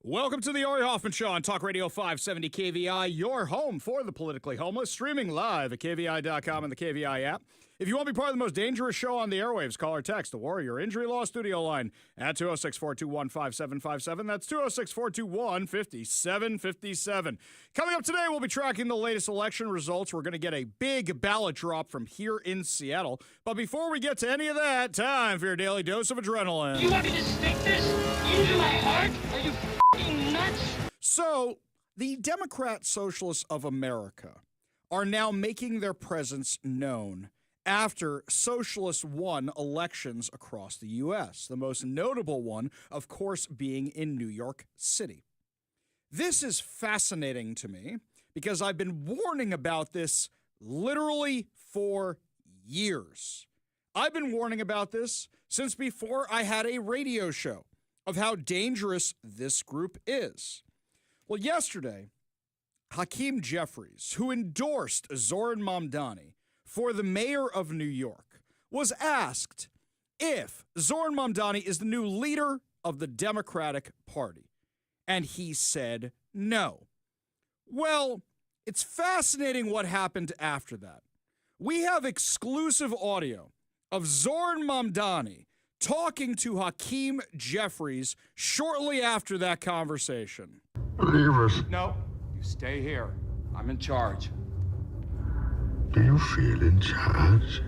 Welcome to the Hoffman Show on Talk Radio 570 KVI, your home for the politically homeless, streaming live at KVI.com and the KVI app. If you want to be part of the most dangerous show on the airwaves, call or text the Warrior Injury Law Studio line at 206-421-5757. That's 206-421-5757. Coming up today, we'll be tracking the latest election results. We're going to get a big ballot drop from here in Seattle. But before we get to any of that, time for your daily dose of adrenaline. You want me to stick this into my heart? Are you f***ing nuts? So, the Democratic Socialists of America are now making their presence known after socialists won elections across the U.S., the most notable one, of course, being in New York City. This is fascinating to me because I've been warning about this literally for years. I've been warning about this since before I had a radio show of how dangerous this group is. Well, yesterday, Hakeem Jeffries, who endorsed Zoran Mamdani for the mayor of New York, was asked if Zoran Mamdani is the new leader of the Democratic Party. And he said no. Well, it's fascinating what happened after that. We have exclusive audio of Zoran Mamdani talking to Hakeem Jeffries shortly after that conversation. Leave us. No, you stay here. I'm in charge. Do you feel in charge?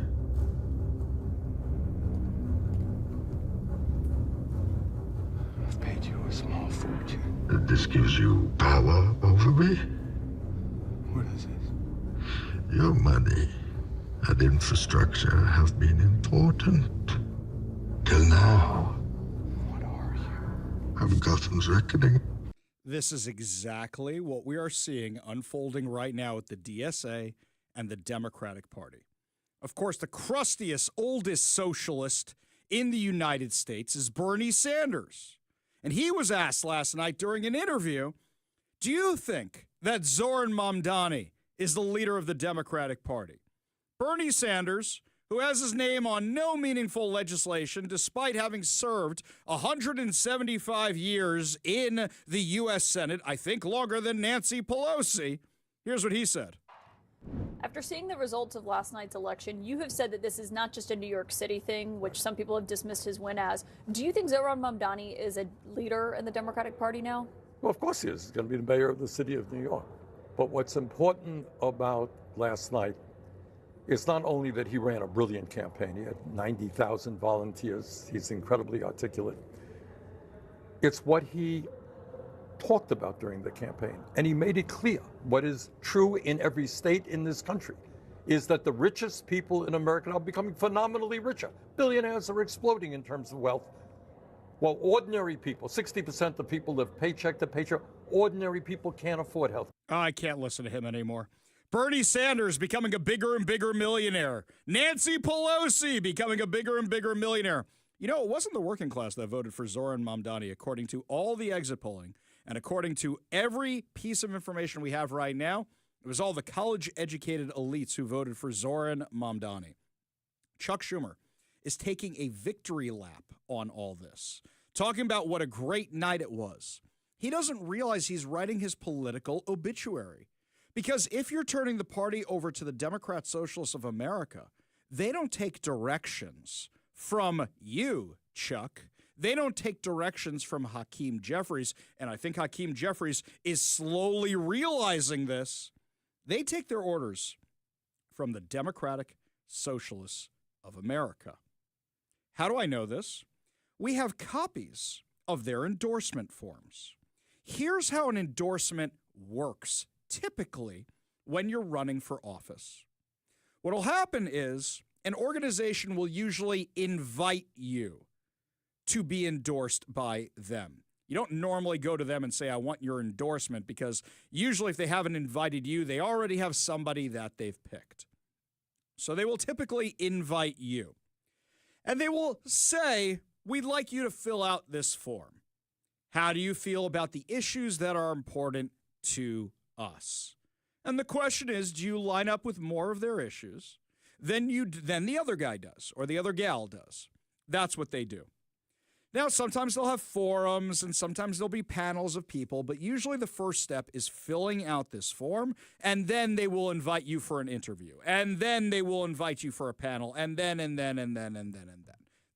I've paid you a small fortune. This gives you power over me? What is this? Your money and infrastructure have been important. Till now. What are you? I'm Gotham's reckoning. This is exactly what we are seeing unfolding right now with the DSA and the Democratic Party. Of course, the crustiest, oldest socialist in the United States is Bernie Sanders. And he was asked last night during an interview, do you think that Zoran Mamdani is the leader of the Democratic Party? Bernie Sanders, who has his name on no meaningful legislation despite having served 175 years in the U.S. Senate, I think longer than Nancy Pelosi, here's what he said. After seeing the results of last night's election, you have said that this is not just a New York City thing, which some people have dismissed his win as. Do you think Zoran Mamdani is a leader in the Democratic Party now? Well, of course he is. He's going to be the mayor of the city of New York. But what's important about last night is not only that he ran a brilliant campaign. He had 90,000 volunteers. He's incredibly articulate. It's what he talked about during the campaign. And he made it clear what is true in every state in this country is that the richest people in America are becoming phenomenally richer. Billionaires are exploding in terms of wealth. While ordinary people, 60% of people live paycheck to paycheck, ordinary people can't afford health. I can't listen to him anymore. Bernie Sanders becoming a bigger and bigger millionaire. Nancy Pelosi becoming a bigger and bigger millionaire. You know, it wasn't the working class that voted for Zoran Mamdani, according to all the exit polling. And according to every piece of information we have right now, it was all the college-educated elites who voted for Zoran Mamdani. Chuck Schumer is taking a victory lap on all this, talking about what a great night it was. He doesn't realize he's writing his political obituary. Because if you're turning the party over to the Democratic Socialists of America, they don't take directions from you, Chuck. They don't take directions from Hakeem Jeffries, and I think Hakeem Jeffries is slowly realizing this. They take their orders from the Democratic Socialists of America. How do I know this? We have copies of their endorsement forms. Here's how an endorsement works, typically, when you're running for office. What will happen is an organization will usually invite you to be endorsed by them. You don't normally go to them and say, I want your endorsement, because usually if they haven't invited you, they already have somebody that they've picked. So they will typically invite you. And they will say, we'd like you to fill out this form. How do you feel about the issues that are important to us? And the question is, do you line up with more of their issues than the other guy does or the other gal does? That's what they do. Now, sometimes they'll have forums and sometimes there'll be panels of people, but usually the first step is filling out this form, and then they will invite you for an interview, and then they will invite you for a panel, and then.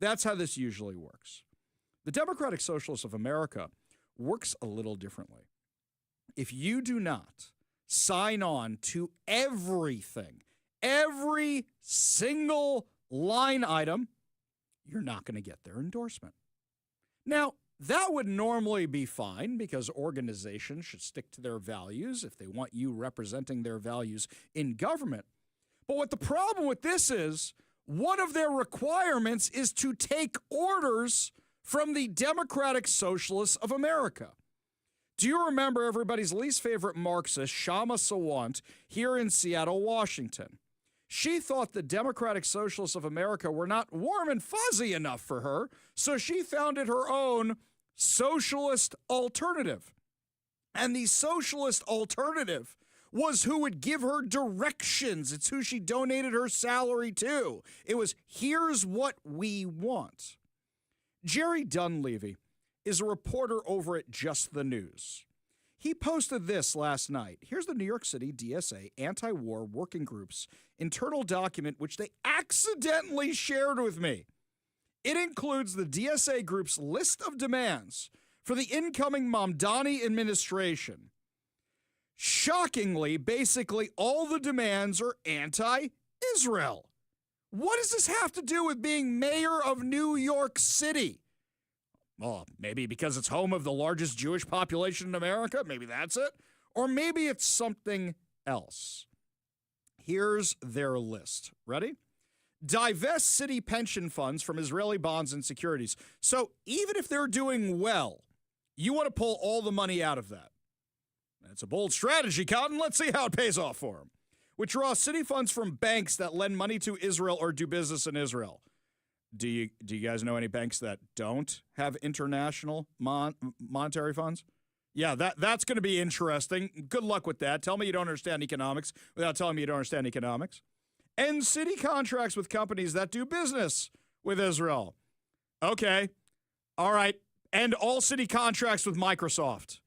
That's how this usually works. The Democratic Socialists of America works a little differently. If you do not sign on to everything, every single line item, you're not going to get their endorsement. Now, that would normally be fine because organizations should stick to their values if they want you representing their values in government. But what the problem with this is, one of their requirements is to take orders from the Democratic Socialists of America. Do you remember everybody's least favorite Marxist, Shama Sawant, here in Seattle, Washington? She thought the Democratic Socialists of America were not warm and fuzzy enough for her, so she founded her own socialist alternative. And the socialist alternative was who would give her directions. It's who she donated her salary to. It was, here's what we want. Jerry Dunleavy is a reporter over at Just the News. He posted this last night. Here's the New York City DSA Anti-War Working Group's internal document, which they accidentally shared with me. It includes the DSA group's list of demands for the incoming Mamdani administration. Shockingly, basically all the demands are anti-Israel. What does this have to do with being mayor of New York City? Well, maybe because it's home of the largest Jewish population in America. Maybe that's it. Or maybe it's something else. Here's their list. Ready? Divest city pension funds from Israeli bonds and securities. So even if they're doing well, you want to pull all the money out of that. That's a bold strategy, Cotton. Let's see how it pays off for them. Withdraw city funds from banks that lend money to Israel or do business in Israel. Do you guys know any banks that don't have international monetary funds? Yeah, that's going to be interesting. Good luck with that. Tell me you don't understand economics without telling me you don't understand economics. End city contracts with companies that do business with Israel. Okay. All right. End all city contracts with Microsoft.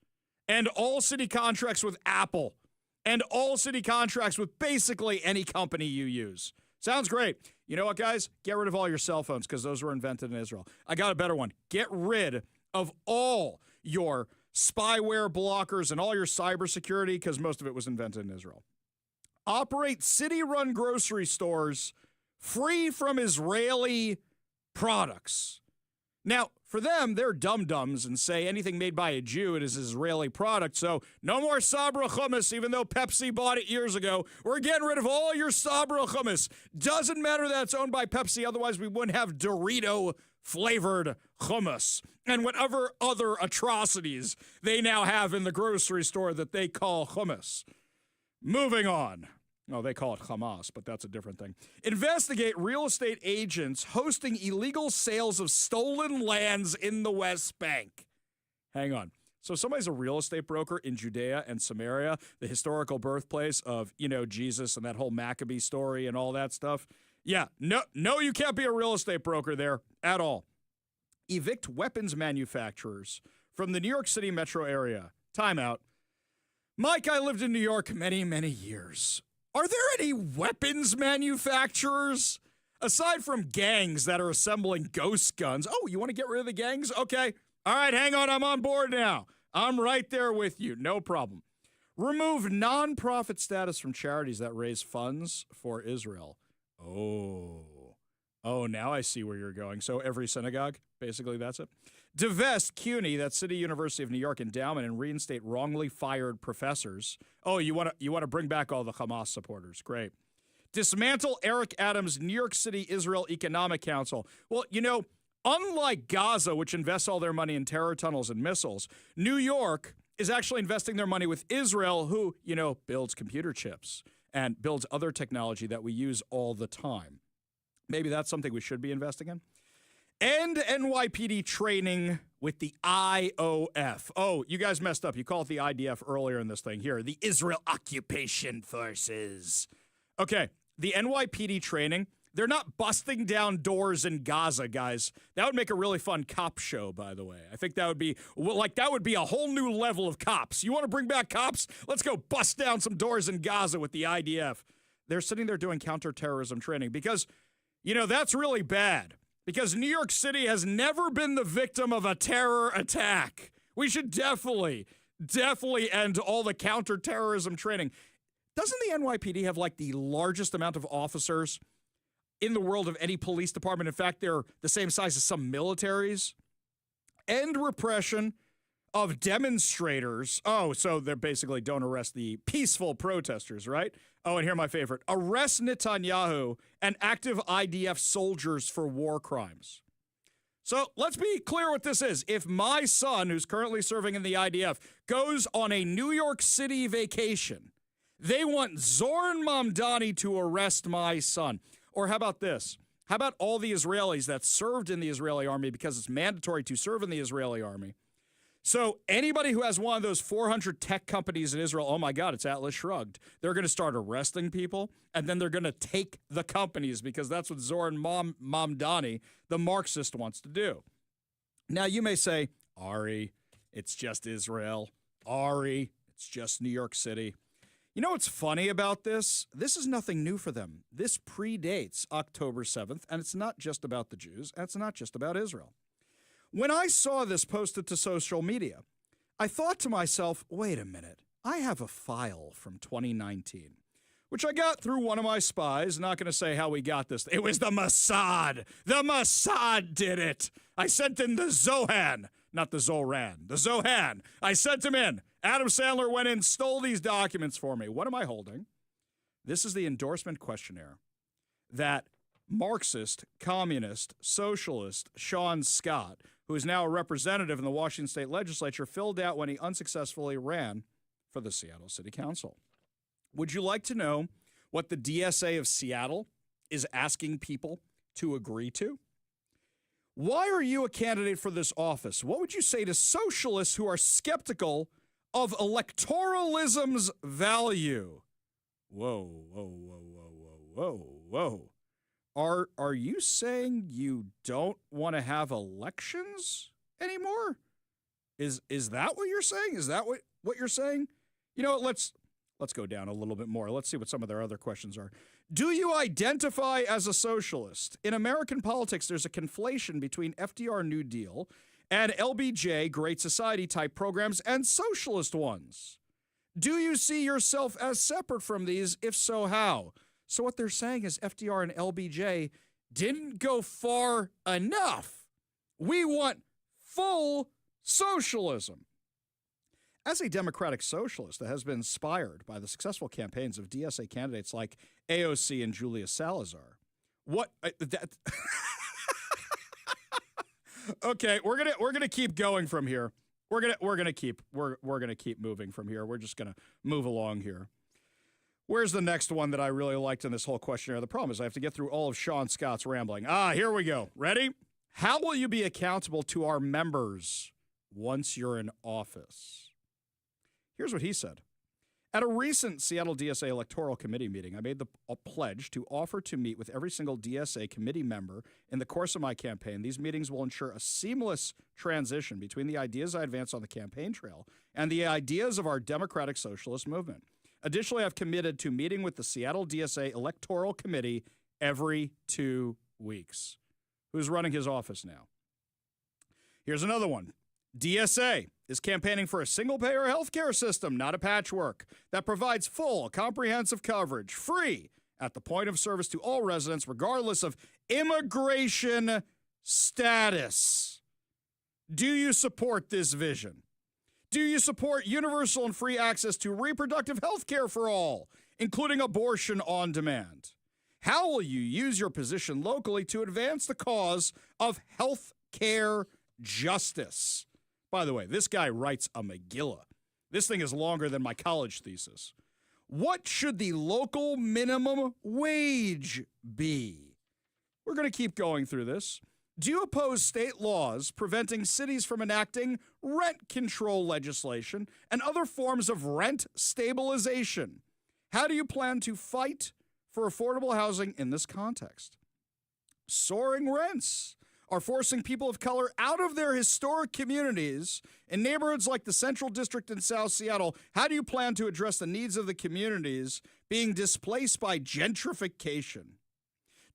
End all city contracts with Apple. End all city contracts with basically any company you use. Sounds great. You know what, guys? Get rid of all your cell phones because those were invented in Israel. I got a better one. Get rid of all your spyware blockers and all your cybersecurity because most of it was invented in Israel. Operate city-run grocery stores free from Israeli products. Now, for them, they're dum-dums and say anything made by a Jew, it is Israeli product. So no more Sabra hummus, even though Pepsi bought it years ago. We're getting rid of all your Sabra hummus. Doesn't matter that it's owned by Pepsi. Otherwise, we wouldn't have Dorito-flavored hummus and whatever other atrocities they now have in the grocery store that they call hummus. Moving on. Oh, they call it Hamas, but that's a different thing. Investigate real estate agents hosting illegal sales of stolen lands in the West Bank. Hang on. So somebody's a real estate broker in Judea and Samaria, the historical birthplace of, Jesus and that whole Maccabee story and all that stuff. Yeah, no, you can't be a real estate broker there at all. Evict weapons manufacturers from the New York City metro area. Time out. Mike, I lived in New York many, many years. Are there any weapons manufacturers? Aside from gangs that are assembling ghost guns. Oh, you want to get rid of the gangs? Okay. All right, hang on. I'm on board now. I'm right there with you. No problem. Remove nonprofit status from charities that raise funds for Israel. Oh, now I see where you're going. So every synagogue, basically that's it. Divest CUNY, that City University of New York endowment, and reinstate wrongly fired professors. Oh, you want to bring back all the Hamas supporters. Great. Dismantle Eric Adams' New York City Israel Economic Council. Well, unlike Gaza, which invests all their money in terror tunnels and missiles, New York is actually investing their money with Israel, who, builds computer chips and builds other technology that we use all the time. Maybe that's something we should be investing in. End NYPD training with the IOF. Oh, you guys messed up. You called it the IDF earlier in this thing. Here, the Israel Occupation Forces. Okay, the NYPD training, They're not busting down doors in Gaza, guys. That would make a really fun cop show, by the way. I think that would be, that would be a whole new level of cops. You want to bring back cops? Let's go bust down some doors in Gaza with the IDF. They're sitting there doing counterterrorism training because, that's really bad. Because New York City has never been the victim of a terror attack. We should definitely end all the counterterrorism training. Doesn't the NYPD have the largest amount of officers in the world of any police department? In fact, they're the same size as some militaries. End repression of demonstrators. Oh, so they're basically don't arrest the peaceful protesters, right? Oh, and here my favorite. Arrest Netanyahu and active IDF soldiers for war crimes. So let's be clear what this is. If my son, who's currently serving in the IDF, goes on a New York City vacation, they want Zoran Mamdani to arrest my son. Or how about this? How about all the Israelis that served in the Israeli army because it's mandatory to serve in the Israeli army? So anybody who has one of those 400 tech companies in Israel, oh my God, it's Atlas Shrugged. They're going to start arresting people, and then they're going to take the companies because that's what Zoran Mamdani, the Marxist, wants to do. Now you may say, Ari, it's just Israel. Ari, it's just New York City. You know what's funny about this? This is nothing new for them. This predates October 7th, and it's not just about the Jews, and it's not just about Israel. When I saw this posted to social media, I thought to myself, wait a minute, I have a file from 2019, which I got through one of my spies. Not going to say how we got this. It was the Mossad. The Mossad did it. I sent in the Zohan, not the Zoran, the Zohan. I sent him in. Adam Sandler went in, stole these documents for me. What am I holding? This is the endorsement questionnaire that Marxist, communist, socialist Sean Scott, who is now a representative in the Washington State Legislature, filled out when he unsuccessfully ran for the Seattle City Council. Would you like to know what the DSA of Seattle is asking people to agree to? Why are you a candidate for this office? What would you say to socialists who are skeptical of electoralism's value? Whoa, whoa, whoa, whoa, whoa, whoa, whoa. Are you saying you don't want to have elections anymore? Is that what you're saying? Is that what you're saying? You know what, let's go down a little bit more. Let's see what some of their other questions are. Do you identify as a socialist? In American politics, there's a conflation between FDR New Deal and LBJ Great Society type programs and socialist ones. Do you see yourself as separate from these? If so, how? So what they're saying is FDR and LBJ didn't go far enough. We want full socialism. As a democratic socialist that has been inspired by the successful campaigns of DSA candidates like AOC and Julia Salazar, okay, we're gonna keep going from here. We're gonna keep moving from here. We're just gonna move along here. Where's the next one that I really liked in this whole questionnaire? The problem is I have to get through all of Sean Scott's rambling. Here we go. Ready? How will you be accountable to our members once you're in office? Here's what he said. At a recent Seattle DSA Electoral Committee meeting, I made a pledge to offer to meet with every single DSA committee member in the course of my campaign. These meetings will ensure a seamless transition between the ideas I advance on the campaign trail and the ideas of our democratic socialist movement. Additionally, I've committed to meeting with the Seattle DSA Electoral Committee every 2 weeks. Who's running his office now? Here's another one. DSA is campaigning for a single-payer healthcare system, not a patchwork, that provides full, comprehensive coverage, free, at the point of service to all residents, regardless of immigration status. Do you support this vision? Do you support universal and free access to reproductive health care for all, including abortion on demand? How will you use your position locally to advance the cause of health care justice? By the way, this guy writes a Megillah. This thing is longer than my college thesis. What should the local minimum wage be? We're going to keep going through this. Do you oppose state laws preventing cities from enacting rent control legislation and other forms of rent stabilization? How do you plan to fight for affordable housing in this context? soaring rents are forcing people of color out of their historic communities in neighborhoods like the Central District in South Seattle. How do you plan to address the needs of the communities being displaced by gentrification?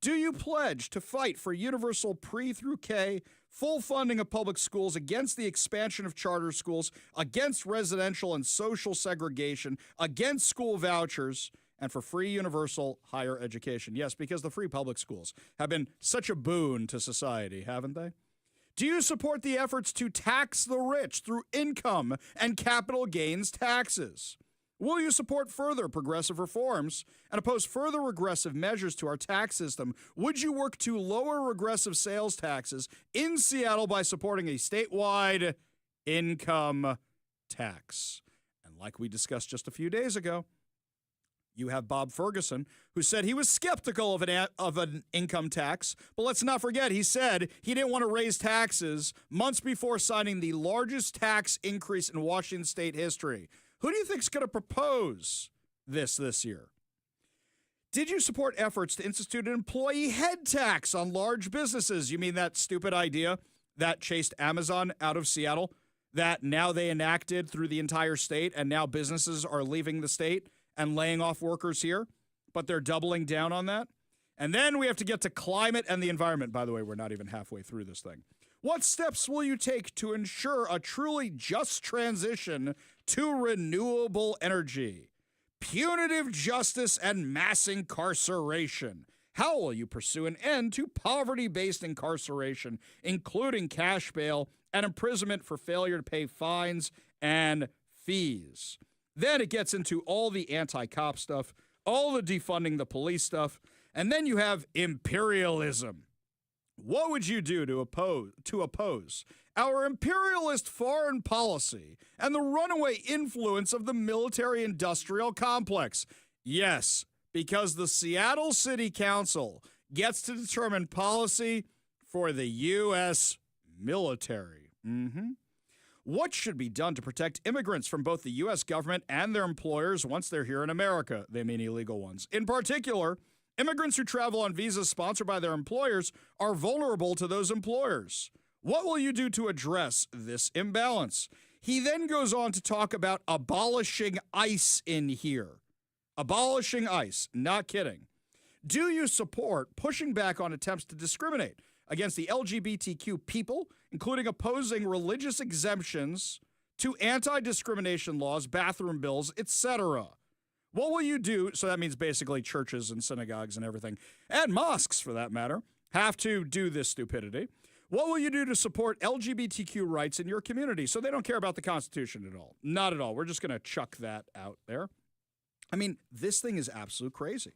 Do you pledge to fight for universal pre through K, full funding of public schools, against the expansion of charter schools, against residential and social segregation, against school vouchers, and for free universal higher education? Yes, because the free public schools have been such a boon to society, haven't they? Do you support the efforts to tax the rich through income and capital gains taxes? Will you support further progressive reforms and oppose further regressive measures to our tax system? Would you work to lower regressive sales taxes in Seattle by supporting a statewide income tax? And like we discussed just a few days ago, you have Bob Ferguson, who said he was skeptical of an income tax. But let's not forget, he said he didn't want to raise taxes months before signing the largest tax increase in Washington state history. Who do you think is going to propose this year? Did you support efforts to institute an employee head tax on large businesses? You mean that stupid idea that chased Amazon out of Seattle, that now they enacted through the entire state, and now businesses are leaving the state and laying off workers here, but they're doubling down on that? And then we have to get to climate and the environment. By the way, we're not even halfway through this thing. What steps will you take to ensure a truly just transition to renewable energy? Punitive justice and mass incarceration. How will you pursue an end to poverty-based incarceration, including cash bail and imprisonment for failure to pay fines and fees? Then it gets into all the anti-cop stuff, all the defunding the police stuff, and then you have imperialism. What would you do to oppose our imperialist foreign policy and the runaway influence of the military-industrial complex? Yes, because the Seattle City Council gets to determine policy for the U.S. military. What should be done to protect immigrants from both the U.S. government and their employers once they're here in America? They mean illegal ones. In particular, immigrants who travel on visas sponsored by their employers are vulnerable to those employers. What will you do to address this imbalance? He then goes on to talk about abolishing ICE in here. Abolishing ICE, not kidding. Do you support pushing back on attempts to discriminate against the LGBTQ people, including opposing religious exemptions to anti-discrimination laws, bathroom bills, etc.? What will you do? So that means basically churches and synagogues and everything, and mosques for that matter, have to do this stupidity. What will you do to support LGBTQ rights in your community so they don't care about the Constitution at all? Not at all. We're just going to chuck that out there. I mean, this thing is absolute crazy.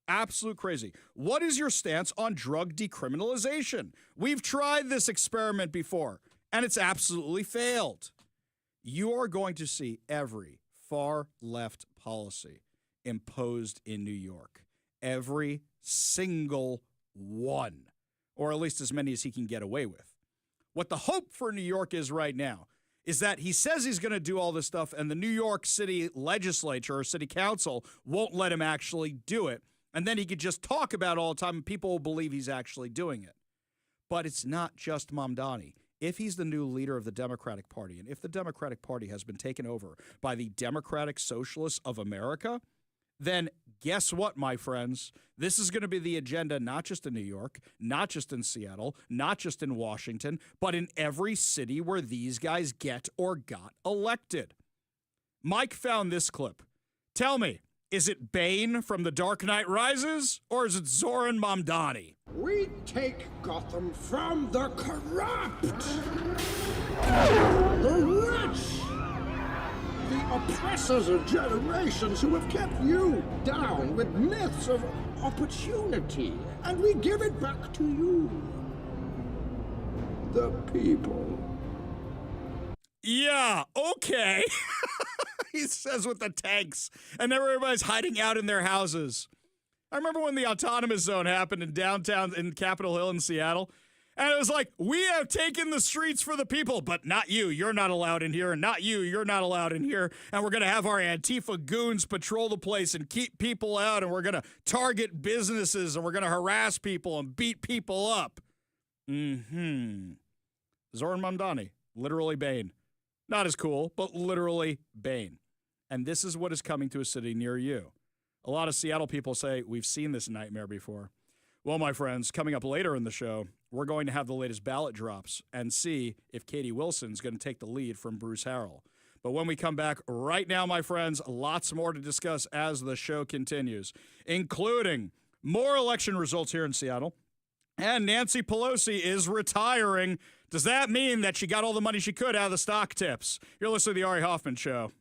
Absolute crazy. What is your stance on drug decriminalization? We've tried this experiment before, and it's absolutely failed. You are going to see every far left policy imposed in New York. Every single one, or at least as many as he can get away with. What the hope for New York is right now is that he says he's going to do all this stuff, and the New York City legislature or city council won't let him actually do it. And then he could just talk about it all the time, and people will believe he's actually doing it. But it's not just Mamdani. If he's the new leader of the Democratic Party, and if the Democratic Party has been taken over by the Democratic Socialists of America, then guess what, my friends? This is going to be the agenda not just in New York, not just in Seattle, not just in Washington, but in every city where these guys get or got elected. Mike found this clip. Tell me, is it Bane from The Dark Knight Rises, or is it Zoran Mamdani? We take Gotham from the corrupt, the rich, the oppressors of generations who have kept you down with myths of opportunity, and we give it back to you, the people. Yeah, okay. He says with the tanks, and everybody's hiding out in their houses. I remember when the autonomous zone happened in downtown, in Capitol Hill in Seattle, And it was like, we have taken the streets for the people, but not you. You're not allowed in here, and not you. You're not allowed in here. And we're going to have our Antifa goons patrol the place and keep people out, and we're going to target businesses, and we're going to harass people and beat people up. Zoran Mamdani, literally Bane. Not as cool, but literally Bane. And this is what is coming to a city near you. A lot of Seattle people say, we've seen this nightmare before. Well, my friends, coming up later in the show, we're going to have the latest ballot drops and see if Katie Wilson's going to take the lead from Bruce Harrell. But when we come back right now, my friends, lots more to discuss as the show continues, including more election results here in Seattle. And Nancy Pelosi is retiring. Does that mean that she got all the money she could out of the stock tips? You're listening to the Ari Hoffman Show.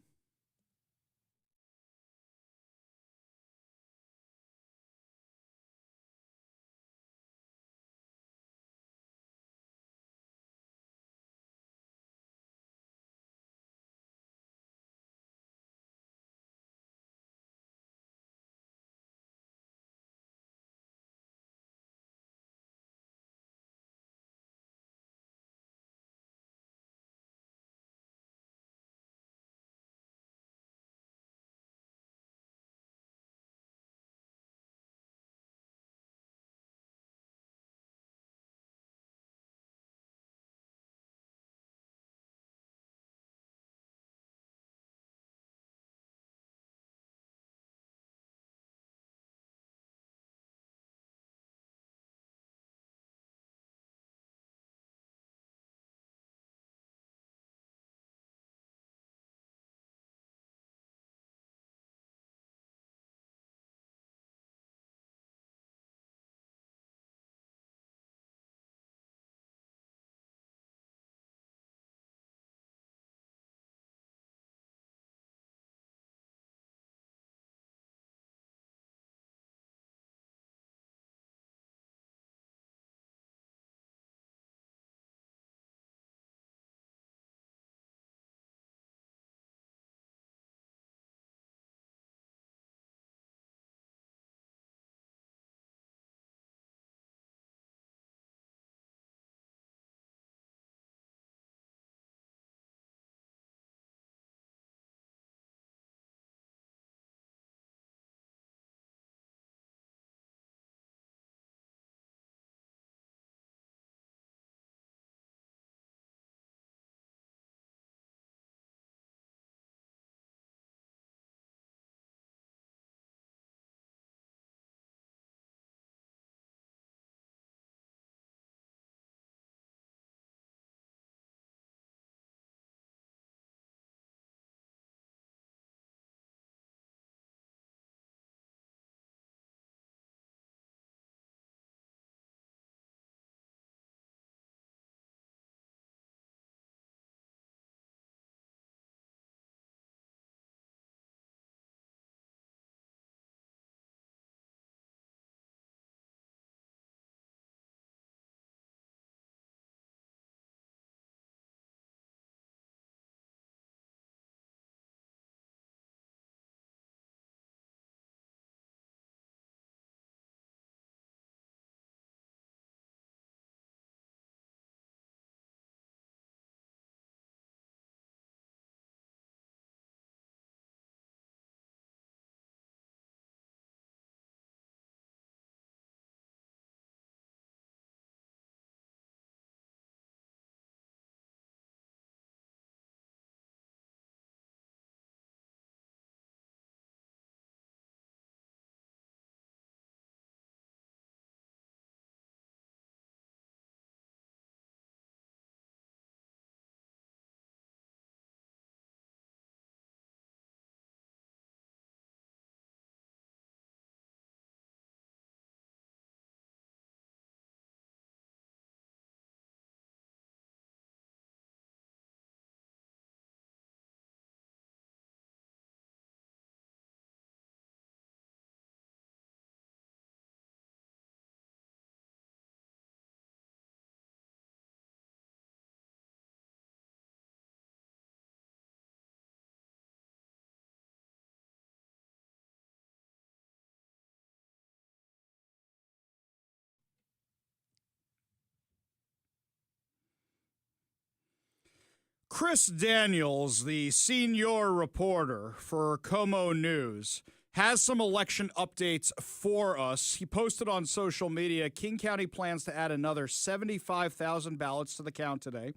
Chris Daniels, the senior reporter for Como News, has some election updates for us. He posted on social media, King County plans to add another 75,000 ballots to the count today,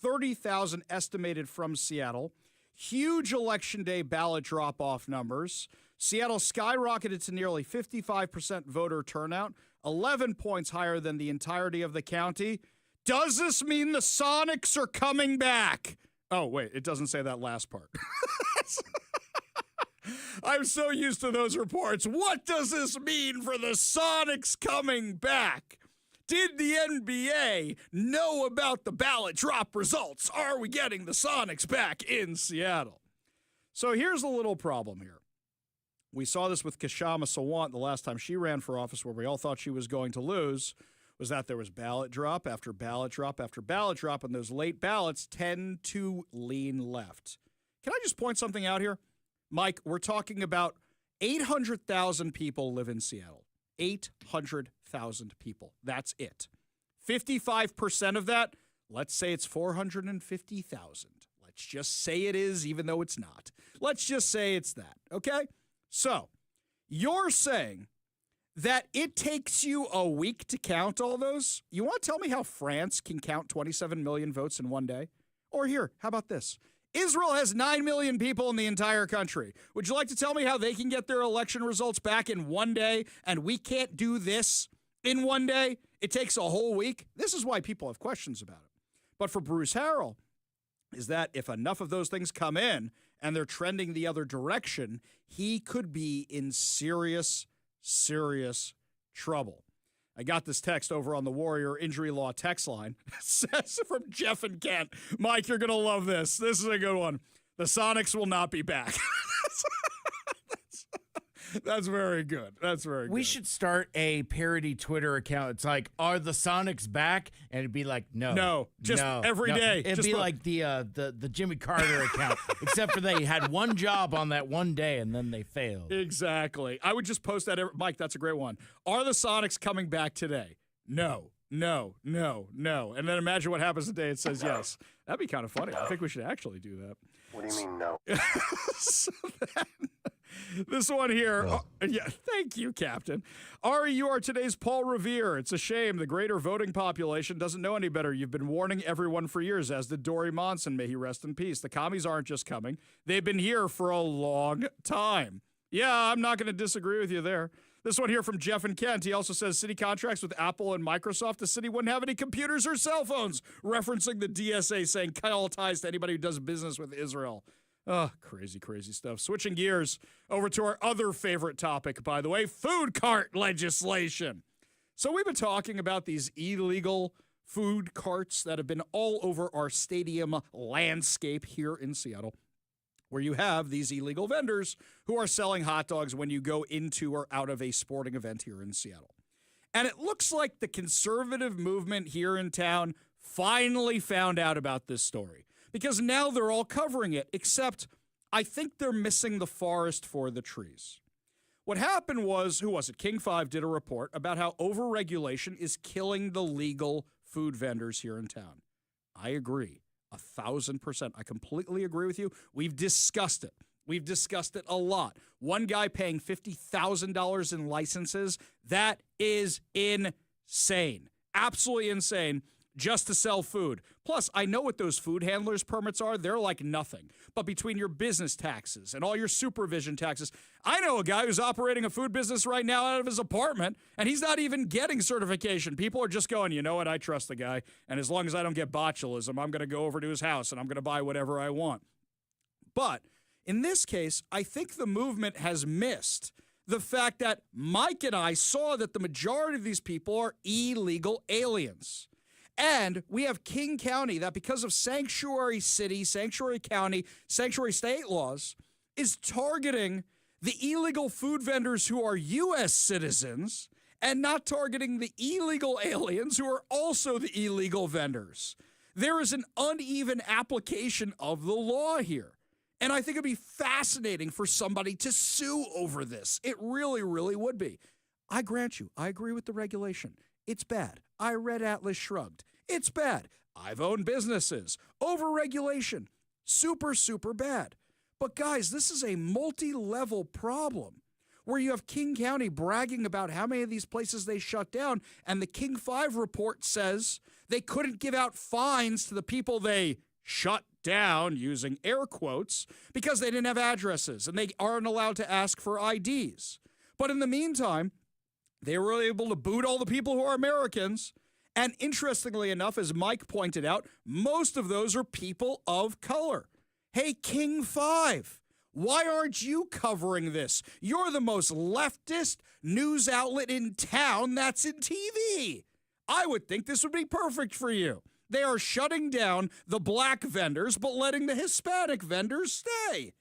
30,000 estimated from Seattle. Huge Election Day ballot drop-off numbers. Seattle skyrocketed to nearly 55% voter turnout, 11 points higher than the entirety of the county. Does this mean the Sonics are coming back? Oh, wait, it doesn't say that last part. I'm so used to those reports. What does this mean for the Sonics coming back? Did the NBA know about the ballot drop results? Are we getting the Sonics back in Seattle? So here's a little problem here. We saw this with Kashama Sawant the last time she ran for office, where we all thought she was going to lose, was that there was ballot drop after ballot drop after ballot drop, and those late ballots tend to lean left. Can I just point something out here? Mike, we're talking about 800,000 people live in Seattle. 800,000 people. That's it. 55% of that, let's say it's 450,000. Let's just say it is, even though it's not. Let's just say it's that, okay? So, you're saying that it takes you a week to count all those? You want to tell me how France can count 27 million votes in one day? Or here, how about this? Israel has 9 million people in the entire country. Would you like to tell me how they can get their election results back in one day, and we can't do this in one day? It takes a whole week. This is why people have questions about it. But for Bruce Harrell, is that if enough of those things come in and they're trending the other direction, he could be in serious trouble. I got this text over on the Warrior Injury Law text line. It says from Jeff and Kent, Mike, you're going to love this. This is a good one. The Sonics will not be back. That's very good. That's very good. We should start a parody Twitter account. It's like, are the Sonics back? And it'd be like, no. No. Just every day. It'd just be like the Jimmy Carter account, except for they had one job on that one day and then they failed. Exactly. I would just post that. Mike, that's a great one. Are the Sonics coming back today? No. And then imagine what happens the day it says yes. That'd be kind of funny. I think we should actually do that. What do you mean, no? So then, this one here. Yeah, thank you, Captain. Ari, you are today's Paul Revere. It's a shame the greater voting population doesn't know any better. You've been warning everyone for years, as did Dory Monson. May he rest in peace. The commies aren't just coming. They've been here for a long time. Yeah, I'm not going to disagree with you there. This one here from Jeff and Kent. He also says city contracts with Apple and Microsoft. The city wouldn't have any computers or cell phones, referencing the DSA saying cut all ties to anybody who does business with Israel. Oh, crazy stuff. Switching gears over to our other favorite topic, by the way, food cart legislation. So we've been talking about these illegal food carts that have been all over our stadium landscape here in Seattle, where you have these illegal vendors who are selling hot dogs when you go into or out of a sporting event here in Seattle. And it looks like the conservative movement here in town finally found out about this story, because now they're all covering it, except I think they're missing the forest for the trees. What happened was, who was it? King 5 did a report about how overregulation is killing the legal food vendors here in town. I agree. 1,000%. I completely agree with you. We've discussed it. We've discussed it a lot. One guy paying $50,000 in licenses, that is insane. Absolutely insane, just to sell food. Plus, I know what those food handlers permits are. They're like nothing. But between your business taxes and all your supervision taxes, I know a guy who's operating a food business right now out of his apartment, and he's not even getting certification. People are just going, you know what, I trust the guy, and as long as I don't get botulism, I'm going to go over to his house and I'm going to buy whatever I want. But in this case, I think the movement has missed the fact that Mike and I saw that the majority of these people are illegal aliens. And we have King County that, because of sanctuary city, sanctuary county, sanctuary state laws, is targeting the illegal food vendors who are U.S. citizens and not targeting the illegal aliens who are also the illegal vendors. There is an uneven application of the law here. And I think it'd be fascinating for somebody to sue over this. It really, really would be. I grant you, I agree with the regulation. It's bad. I read Atlas Shrugged. It's bad. I've owned businesses. Overregulation. Super, super bad. But guys, this is a multi-level problem where you have King County bragging about how many of these places they shut down, and the King 5 report says they couldn't give out fines to the people they shut down, using air quotes, because they didn't have addresses and they aren't allowed to ask for IDs. But in the meantime, they were able to boot all the people who are Americans. And interestingly enough, as Mike pointed out, most of those are people of color. Hey, King 5, why aren't you covering this? You're the most leftist news outlet in town that's in TV. I would think this would be perfect for you. They are shutting down the black vendors, but letting the Hispanic vendors stay.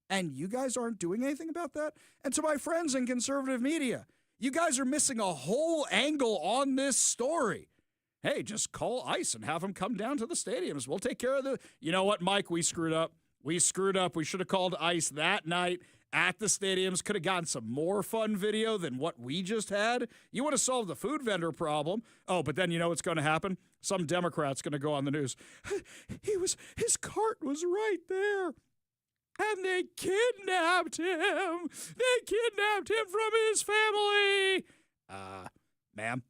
And you guys aren't doing anything about that? And to my friends in conservative media, you guys are missing a whole angle on this story. Hey, just call ICE and have them come down to the stadiums. We'll take care of the... You know what, Mike? We screwed up. We screwed up. We should have called ICE that night at the stadiums. Could have gotten some more fun video than what we just had. You would have solved the food vendor problem. Oh, but then you know what's going to happen? Some Democrat's going to go on the news. His cart was right there. And they kidnapped him. They kidnapped him from his family. Ma'am,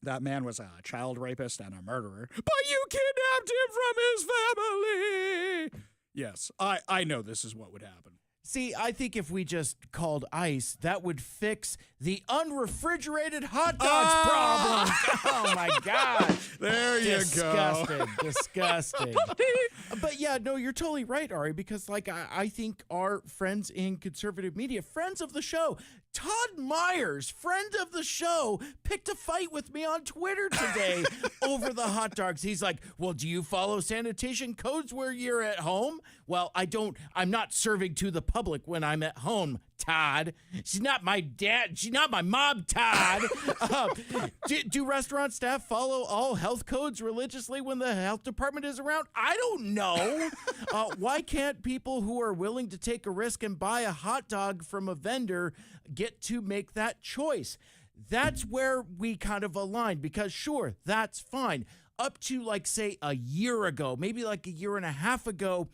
that man was a child rapist and a murderer. But you kidnapped him from his family. Yes, I know this is what would happen. See, I think if we just called ICE, that would fix the unrefrigerated hot dogs problem. Oh, my God. There you go. Disgusting. But, yeah, no, you're totally right, Ari, because, like, I think our friends in conservative media, friends of the show, Todd Myers, friend of the show, picked a fight with me on Twitter today over the hot dogs. He's like, well, do you follow sanitation codes where you're at home? Well, I don't. I'm not serving to the public when I'm at home, Todd. She's not my dad. She's not my mom, Todd. Do restaurant staff follow all health codes religiously when the health department is around? I don't know. Why can't people who are willing to take a risk and buy a hot dog from a vendor get to make that choice? That's where we kind of align, because sure, that's fine. Up to, like, say, a year ago, maybe like a year and a half ago,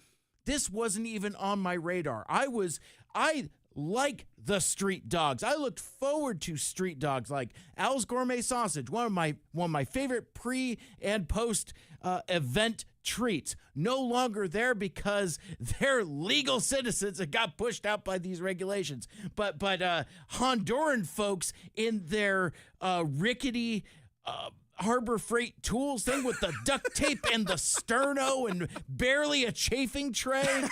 this wasn't even on my radar. I like the street dogs. I looked forward to street dogs like Al's Gourmet Sausage, one of my favorite pre and post event treats. No longer there because they're legal citizens and got pushed out by these regulations. But Honduran folks in their rickety Harbor Freight tools thing with the duct tape and the sterno and barely a chafing tray,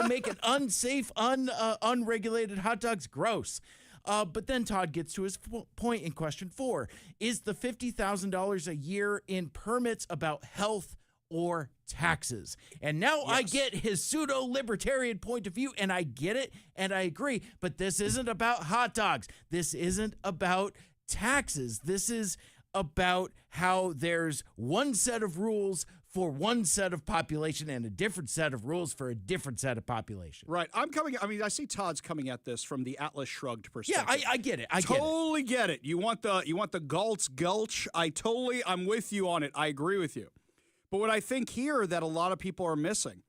make it unsafe, unregulated hot dogs. Gross. But then Todd gets to his point in question 4. Is the $50,000 a year in permits about health or taxes? And now yes. I get his pseudo-libertarian point of view, and I get it, and I agree. But this isn't about hot dogs. This isn't about taxes. This is about how there's one set of rules for one set of population and a different set of rules for a different set of population. Right. I see Todd's coming at this from the Atlas Shrugged perspective. Yeah, I get it. I totally get it. You want the Galt's Gulch. I'm with you on it. I agree with you. But what I think here that a lot of people are missing,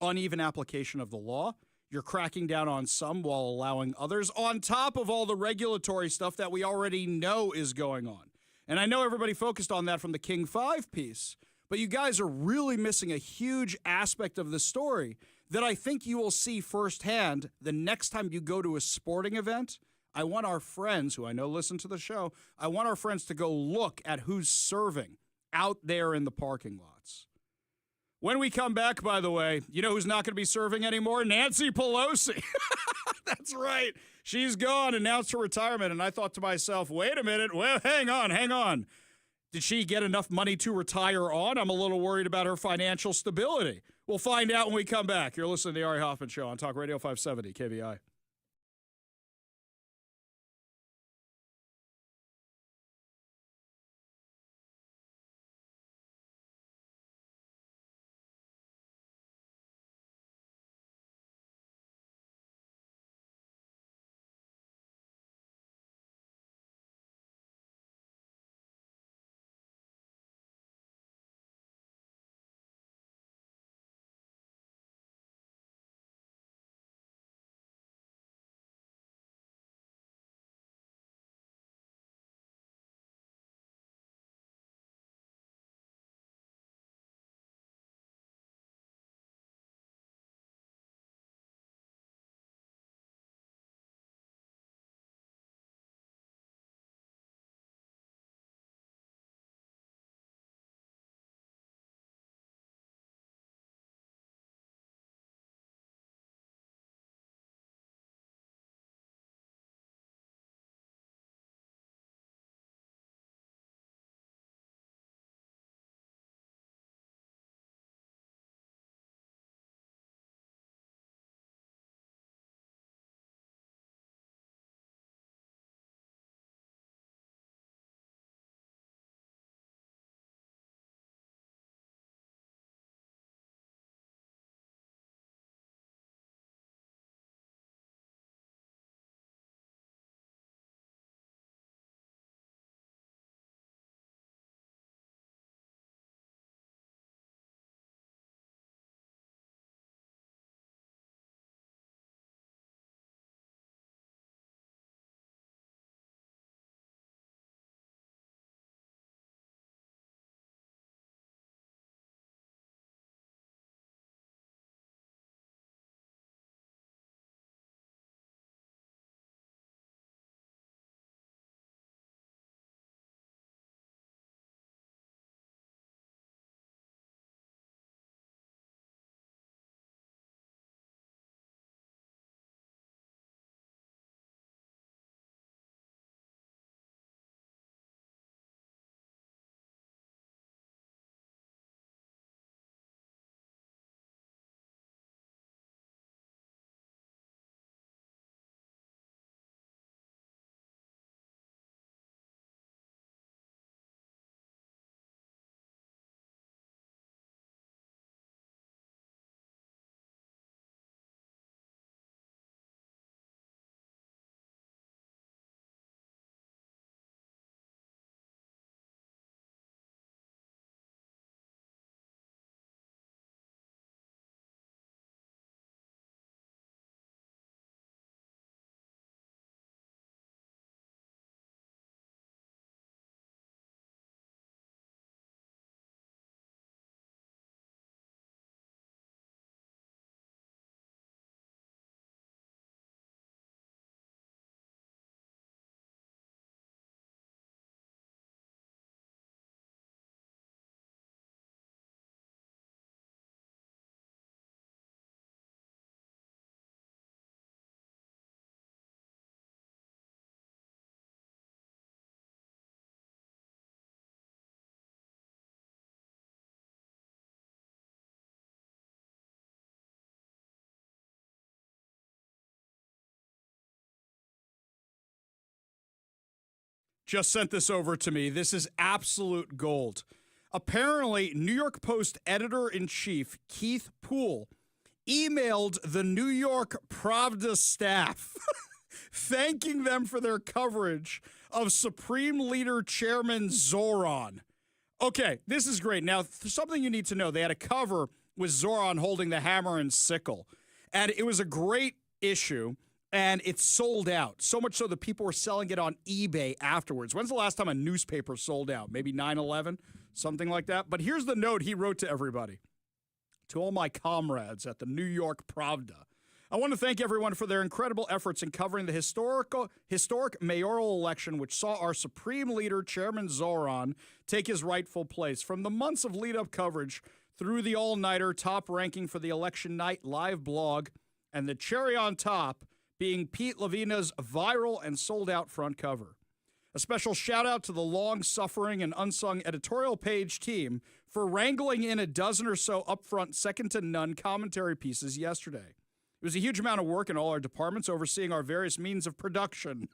uneven application of the law. You're cracking down on some while allowing others, on top of all the regulatory stuff that we already know is going on. And I know everybody focused on that from the King 5 piece, but you guys are really missing a huge aspect of the story that I think you will see firsthand the next time you go to a sporting event. I want our friends, who I know listen to the show, I want our friends to go look at who's serving out there in the parking lots. When we come back, by the way, you know who's not going to be serving anymore? Nancy Pelosi. That's right. She's gone, announced her retirement, and I thought to myself, wait a minute, well, hang on. Did she get enough money to retire on? I'm a little worried about her financial stability. We'll find out when we come back. You're listening to the Ari Hoffman Show on Talk Radio 570 KVI. just sent this over to me. This is absolute gold. Apparently, New York Post editor-in-chief Keith Poole emailed the New York Pravda staff thanking them for their coverage of Supreme Leader Chairman Zoran. Okay, this is great. Now, something you need to know. They had a cover with Zoran holding the hammer and sickle, and it was a great issue, and it sold out. So much so that people were selling it on eBay afterwards. When's the last time a newspaper sold out? Maybe 9/11? Something like that. But here's the note he wrote to everybody. To all my comrades at the New York Pravda, I want to thank everyone for their incredible efforts in covering the historic mayoral election, which saw our supreme leader, Chairman Zoran, take his rightful place. From the months of lead-up coverage through the all-nighter top ranking for the election night live blog, and the cherry on top being Pete Levina's viral and sold-out front cover. A special shout-out to the long-suffering and unsung editorial page team for wrangling in a dozen or so upfront, second-to-none commentary pieces yesterday. It was a huge amount of work in all our departments, overseeing our various means of production.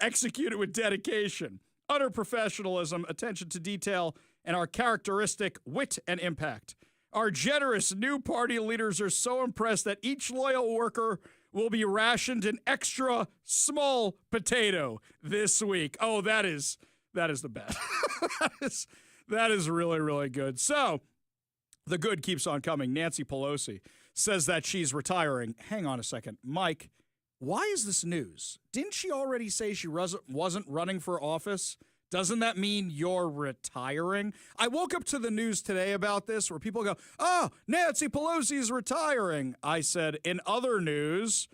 Executed with dedication, utter professionalism, attention to detail, and our characteristic wit and impact. Our generous new party leaders are so impressed that each loyal worker will be rationed an extra small potato this week. Oh, that is the best. that is really, really good. So the good keeps on coming. Nancy Pelosi says that she's retiring. Hang on a second. Mike, why is this news? Didn't she already say she wasn't running for office? Doesn't that mean you're retiring? I woke up to the news today about this where people go, oh, Nancy Pelosi's retiring. I said, in other news,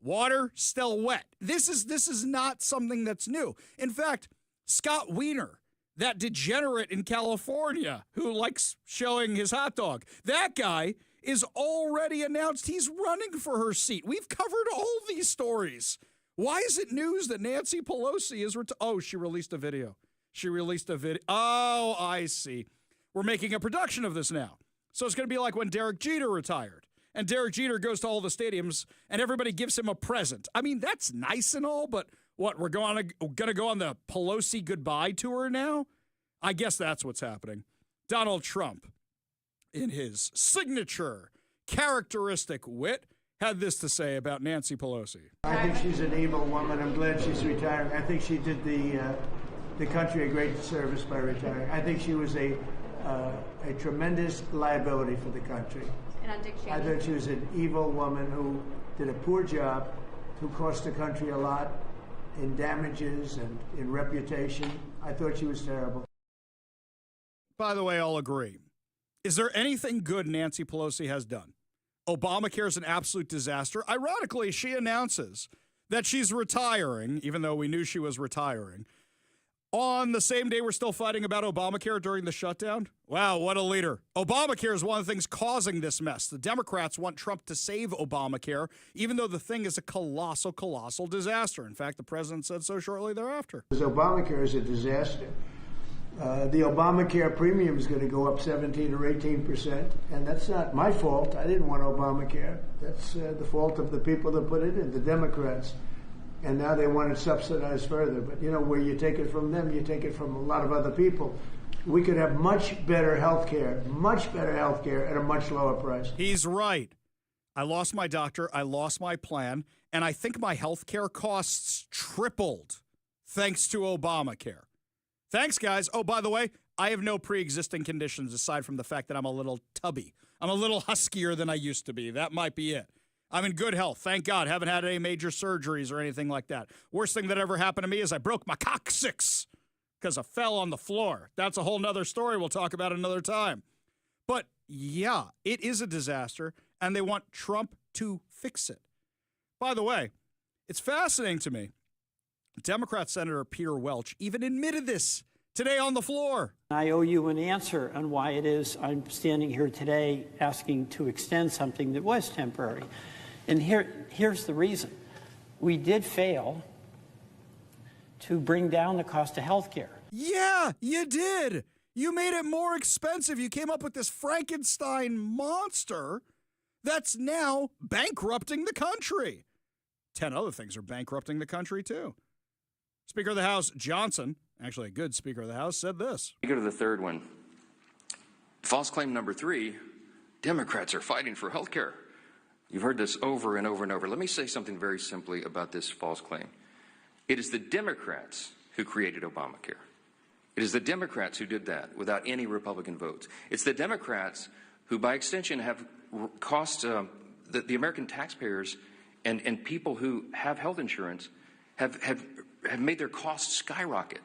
water still wet. This is not something that's new. In fact, Scott Wiener, that degenerate in California who likes showing his hot dog, that guy is already announced he's running for her seat. We've covered all these stories. Why is it news that Nancy Pelosi is she released a video. Oh, I see. We're making a production of this now. So it's going to be like when Derek Jeter retired. And Derek Jeter goes to all the stadiums and everybody gives him a present. I mean, that's nice and all, but what, we're going to go on the Pelosi goodbye tour now? I guess that's what's happening. Donald Trump, in his signature characteristic wit, had this to say about Nancy Pelosi. I think she's an evil woman. I'm glad she's retiring. I think she did the country a great service by retiring. I think she was a tremendous liability for the country. And on Dick Cheney? I thought she was an evil woman who did a poor job, who cost the country a lot in damages and in reputation. I thought she was terrible. By the way, I'll agree. Is there anything good Nancy Pelosi has done? Obamacare is an absolute disaster. Ironically, she announces that she's retiring, even though we knew she was retiring, on the same day we're still fighting about Obamacare during the shutdown. Wow, what a leader. Obamacare is one of the things causing this mess. The Democrats want Trump to save Obamacare, even though the thing is a colossal, colossal disaster. In fact, the president said so shortly thereafter. Obamacare is a disaster. The Obamacare premium is going to go up 17 or 18%, and that's not my fault. I didn't want Obamacare. That's the fault of the people that put it in, the Democrats. And now they want it subsidized further. But, where you take it from them, you take it from a lot of other people. We could have much better health care at a much lower price. He's right. I lost my doctor, I lost my plan, and I think my health care costs tripled thanks to Obamacare. Thanks, guys. Oh, by the way, I have no pre-existing conditions aside from the fact that I'm a little tubby. I'm a little huskier than I used to be. That might be it. I'm in good health. Thank God. Haven't had any major surgeries or anything like that. Worst thing that ever happened to me is I broke my coccyx because I fell on the floor. That's a whole nother story we'll talk about another time. But yeah, it is a disaster, and they want Trump to fix it. By the way, it's fascinating to me. Democrat Senator Peter Welch even admitted this today on the floor. I owe you an answer on why it is I'm standing here today asking to extend something that was temporary. And here's the reason. We did fail to bring down the cost of health care. Yeah, you did. You made it more expensive. You came up with this Frankenstein monster that's now bankrupting the country. 10 other things are bankrupting the country, too. Speaker of the House Johnson, actually a good Speaker of the House, said this. You go to the third one. False claim number 3, Democrats are fighting for health care. You've heard this over and over and over. Let me say something very simply about this false claim. It is the Democrats who created Obamacare. It is the Democrats who did that without any Republican votes. It's the Democrats who, by extension, have cost the American taxpayers and people who have health insurance have made their costs skyrocket.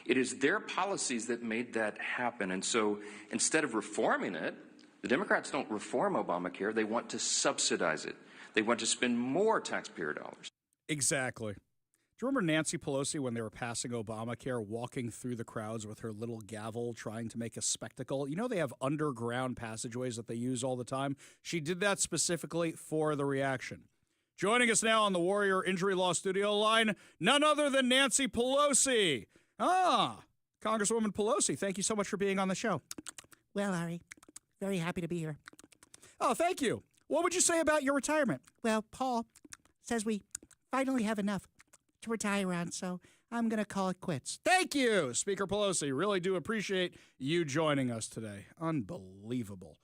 It is their policies that made that happen. And so instead of reforming it, the Democrats don't reform Obamacare. They want to subsidize it. They want to spend more taxpayer dollars. Exactly. Do you remember Nancy Pelosi when they were passing Obamacare, walking through the crowds with her little gavel, trying to make a spectacle? You know they have underground passageways that they use all the time? She did that specifically for the reaction. Joining us now on the Warrior Injury Law Studio line, none other than Nancy Pelosi. Congresswoman Pelosi, thank you so much for being on the show. Well, Ari, very happy to be here. Oh, thank you. What would you say about your retirement? Well, Paul says we finally have enough to retire on, so I'm going to call it quits. Thank you, Speaker Pelosi. Really do appreciate you joining us today. Unbelievable.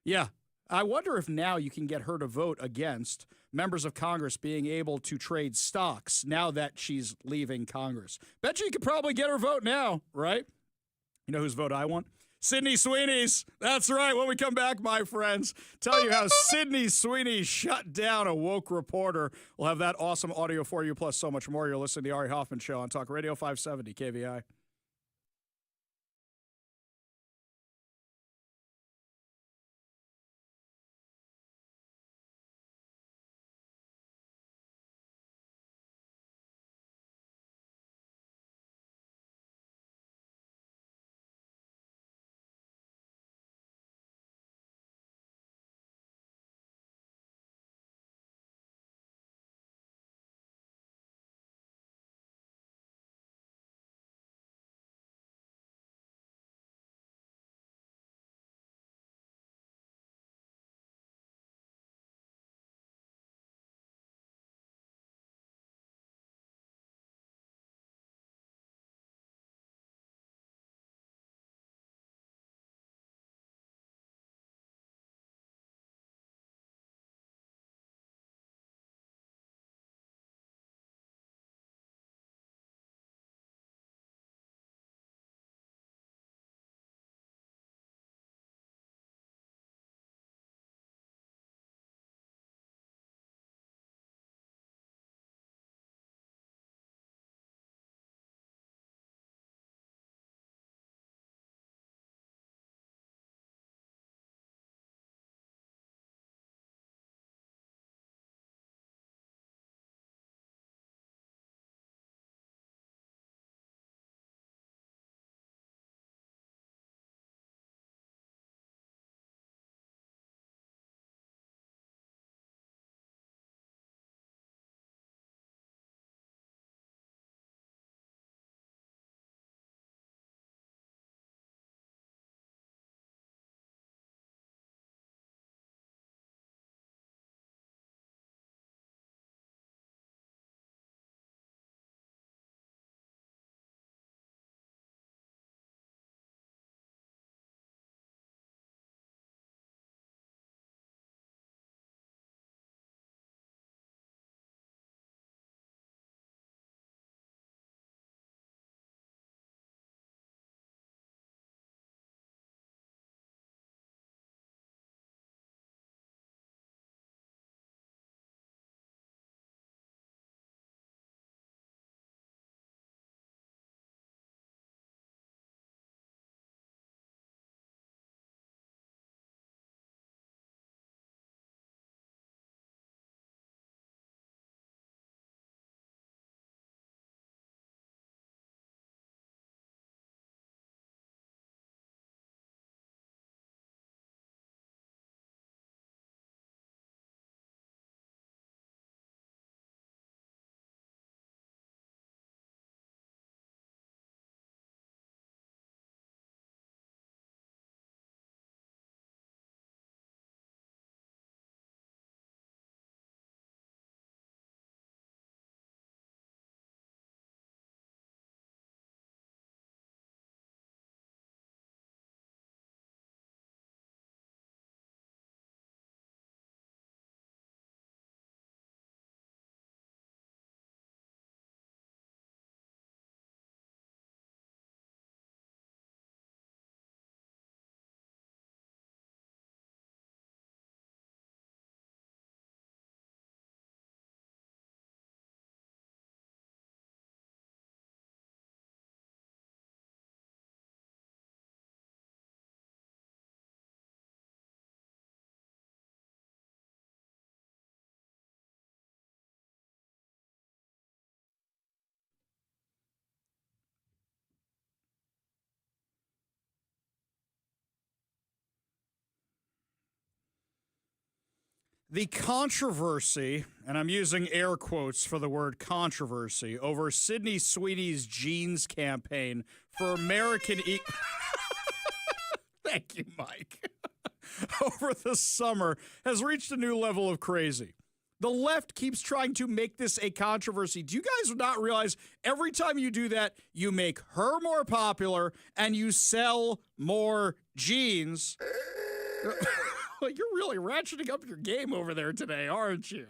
Yeah, I wonder if now you can get her to vote against members of Congress being able to trade stocks now that she's leaving Congress. Bet you could probably get her vote now, right? You know whose vote I want? Sydney Sweeney's. That's right. When we come back, my friends, tell you how Sydney Sweeney shut down a woke reporter. We'll have that awesome audio for you, plus so much more. You're listening to the Ari Hoffman Show on Talk Radio 570 KVI. The controversy, and I'm using air quotes for the word controversy, over Sydney Sweeney's jeans campaign for American Thank you, Mike. Over the summer has reached a new level of crazy. The left keeps trying to make this a controversy. Do you guys not realize every time you do that, you make her more popular and you sell more jeans? Well, you're really ratcheting up your game over there today, aren't you?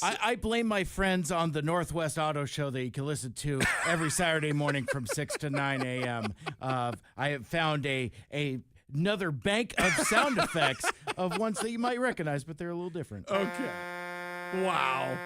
I blame my friends on the Northwest Auto Show that you can listen to every Saturday morning from 6 to 9 a.m. I have found another bank of sound effects of ones that you might recognize, but they're a little different. Okay. Wow.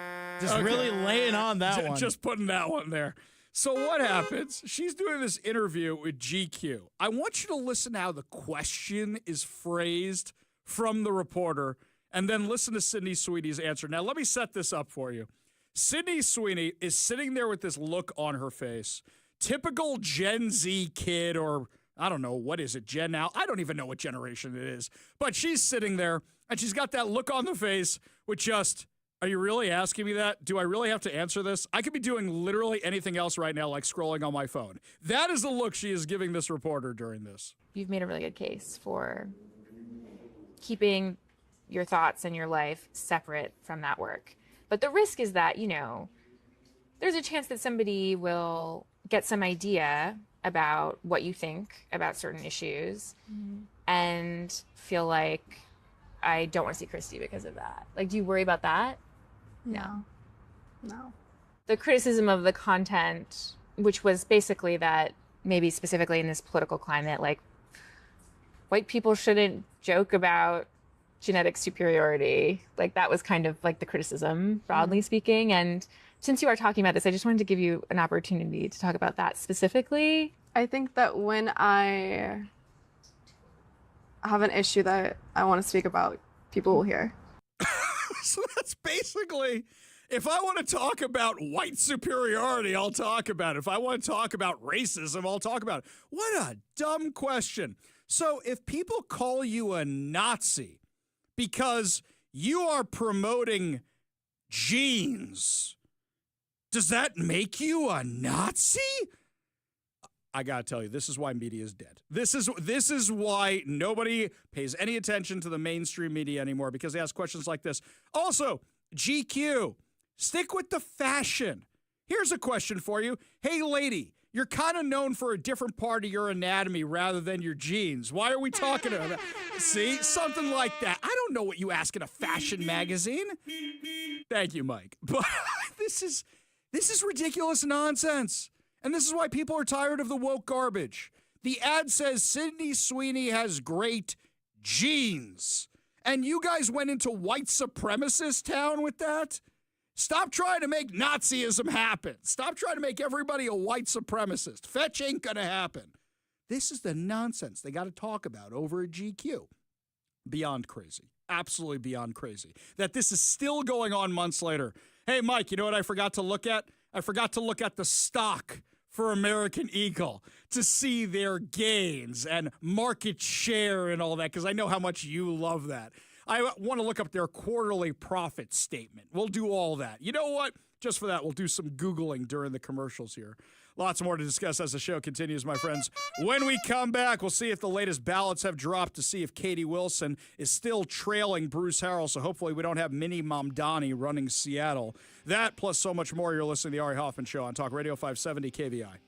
Just really laying on that one. Just putting that one there. So what happens? She's doing this interview with GQ. I want you to listen how the question is phrased from the reporter, and then listen to Sydney Sweeney's answer. Now, let me set this up for you. Sydney Sweeney is sitting there with this look on her face. Typical Gen Z kid, or I don't know, what is it, Gen now? I don't even know what generation it is. But she's sitting there, and she's got that look on the face with just, are you really asking me that? Do I really have to answer this? I could be doing literally anything else right now, like scrolling on my phone. That is the look she is giving this reporter during this. You've made a really good case for keeping your thoughts and your life separate from that work. But the risk is that, there's a chance that somebody will get some idea about what you think about certain issues and feel like, I don't want to see Christy because of that. Like, do you worry about that? No. The criticism of the content, which was basically that maybe specifically in this political climate, like, white people shouldn't joke about genetic superiority. Like, that was kind of like the criticism, broadly speaking. And since you are talking about this, I just wanted to give you an opportunity to talk about that specifically. I think that when I have an issue that I want to speak about, people will hear. So that's basically, if I want to talk about white superiority, I'll talk about it. If I want to talk about racism, I'll talk about it. What a dumb question. So if people call you a Nazi because you are promoting jeans, does that make you a Nazi? I gotta tell you, this is why media is dead. This is why nobody pays any attention to the mainstream media anymore, because they ask questions like this. Also, GQ, stick with the fashion. Here's a question for you. Hey, lady, you're kind of known for a different part of your anatomy rather than your genes. Why are we talking about that? See, something like that. I don't know what you ask in a fashion magazine. Thank you, Mike. But this is ridiculous nonsense. And this is why people are tired of the woke garbage. The ad says Sydney Sweeney has great genes. And you guys went into white supremacist town with that? Stop trying to make Nazism happen. Stop trying to make everybody a white supremacist. Fetch ain't gonna happen. This is the nonsense they got to talk about over at GQ. Beyond crazy. Absolutely beyond crazy. That this is still going on months later. Hey, Mike, you know what I forgot to look at? I forgot to look at the stock for American Eagle to see their gains and market share and all that, because I know how much you love that. I want to look up their quarterly profit statement. We'll do all that. You know what? Just for that, we'll do some Googling during the commercials here. Lots more to discuss as the show continues, my friends. When we come back, we'll see if the latest ballots have dropped to see if Katie Wilson is still trailing Bruce Harrell, so hopefully we don't have Mini Mamdani running Seattle. That plus so much more. You're listening to The Ari Hoffman Show on Talk Radio 570 KVI.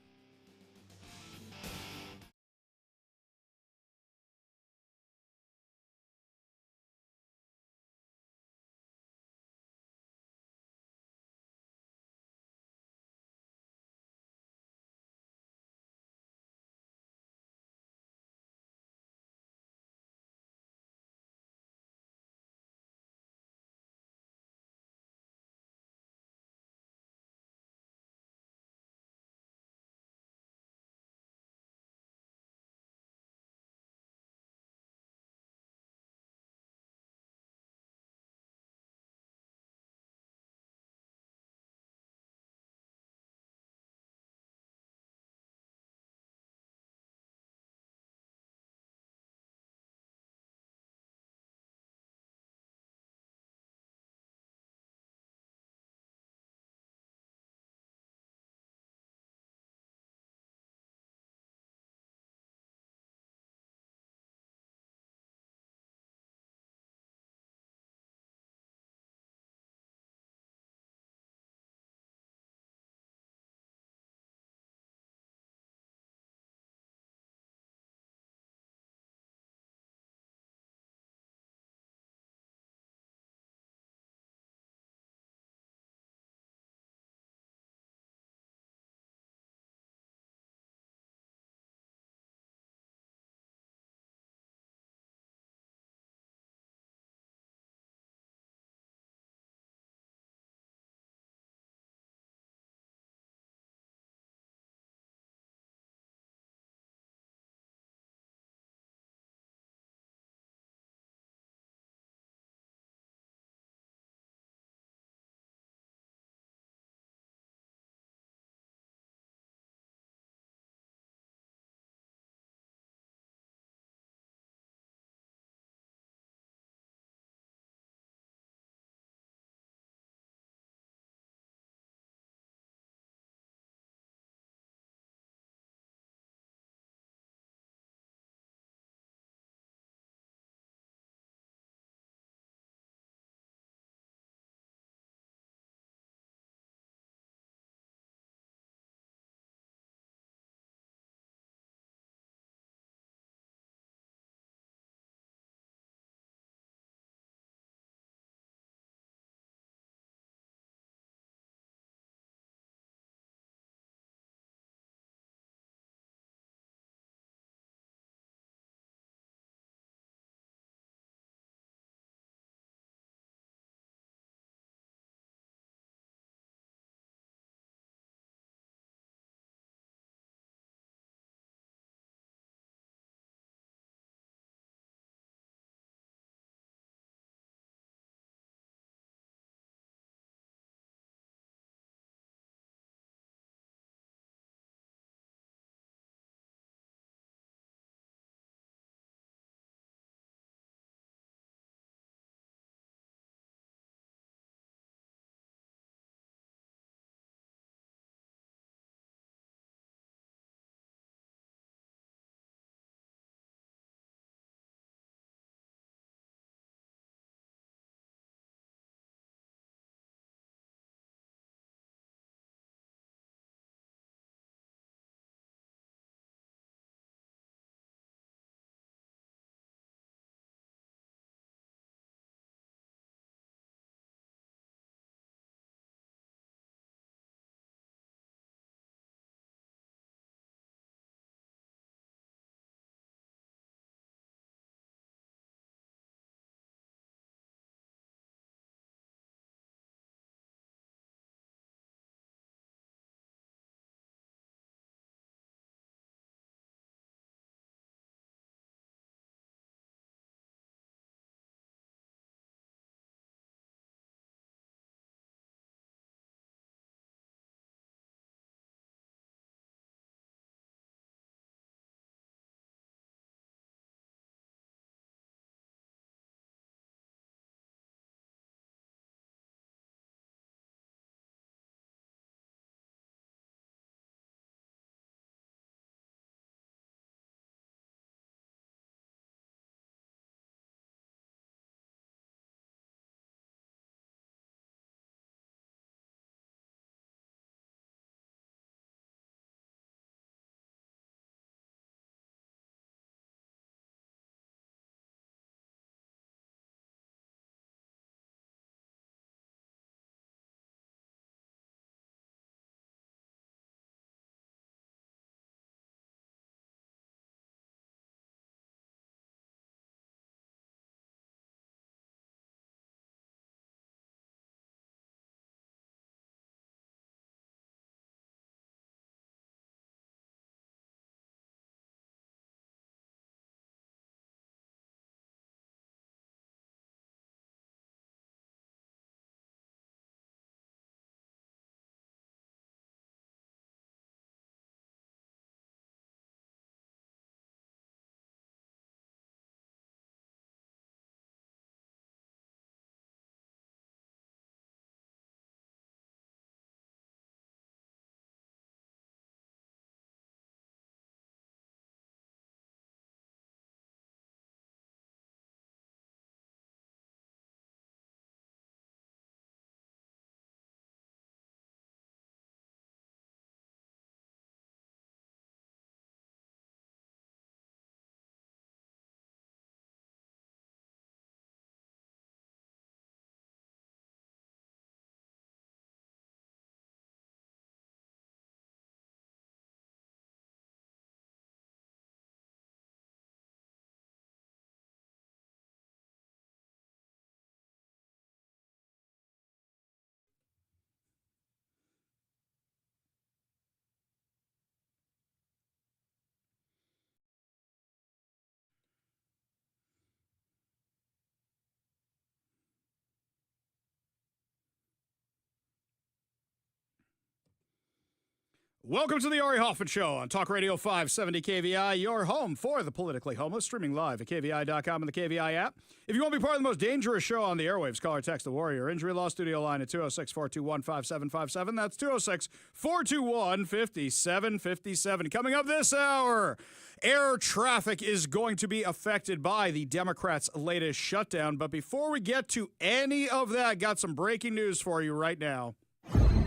Welcome to the Ari Hoffman Show on Talk Radio 570 KVI, your home for the politically homeless, streaming live at KVI.com and the KVI app. If you want to be part of the most dangerous show on the airwaves, call or text the Warrior Injury Law Studio line at 206-421-5757. That's 206-421-5757. Coming up this hour, air traffic is going to be affected by the Democrats' latest shutdown. But before we get to any of that, got some breaking news for you right now.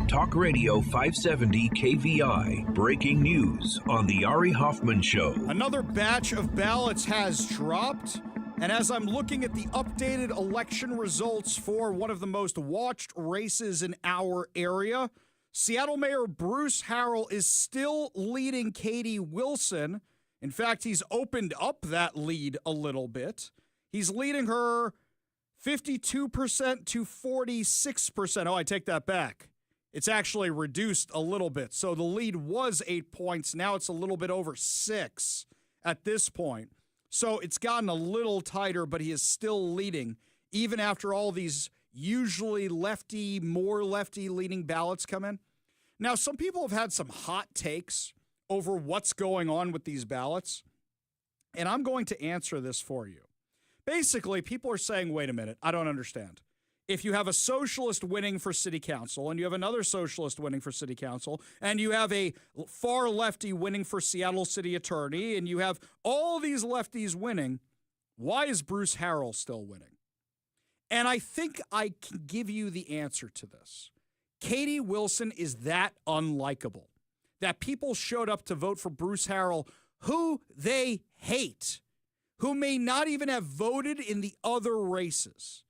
Talk Radio 570 KVI. Breaking news on the Ari Hoffman Show. Another batch of ballots has dropped. And as I'm looking at the updated election results for one of the most watched races in our area, Seattle Mayor Bruce Harrell is still leading Katie Wilson. In fact, he's opened up that lead a little bit. He's leading her 52% to 46%. Oh, I take that back. It's actually reduced a little bit. So the lead was 8 points. Now it's a little bit over 6 at this point. So it's gotten a little tighter, but he is still leading, even after all these usually lefty, more lefty leaning ballots come in. Now, some people have had some hot takes over what's going on with these ballots, and I'm going to answer this for you. Basically, people are saying, wait a minute, I don't understand. If you have a socialist winning for city council and you have another socialist winning for city council and you have a far lefty winning for Seattle city attorney and you have all these lefties winning, why is Bruce Harrell still winning? And I think I can give you the answer to this. Katie Wilson is that unlikable that people showed up to vote for Bruce Harrell, who they hate, who may not even have voted in the other races.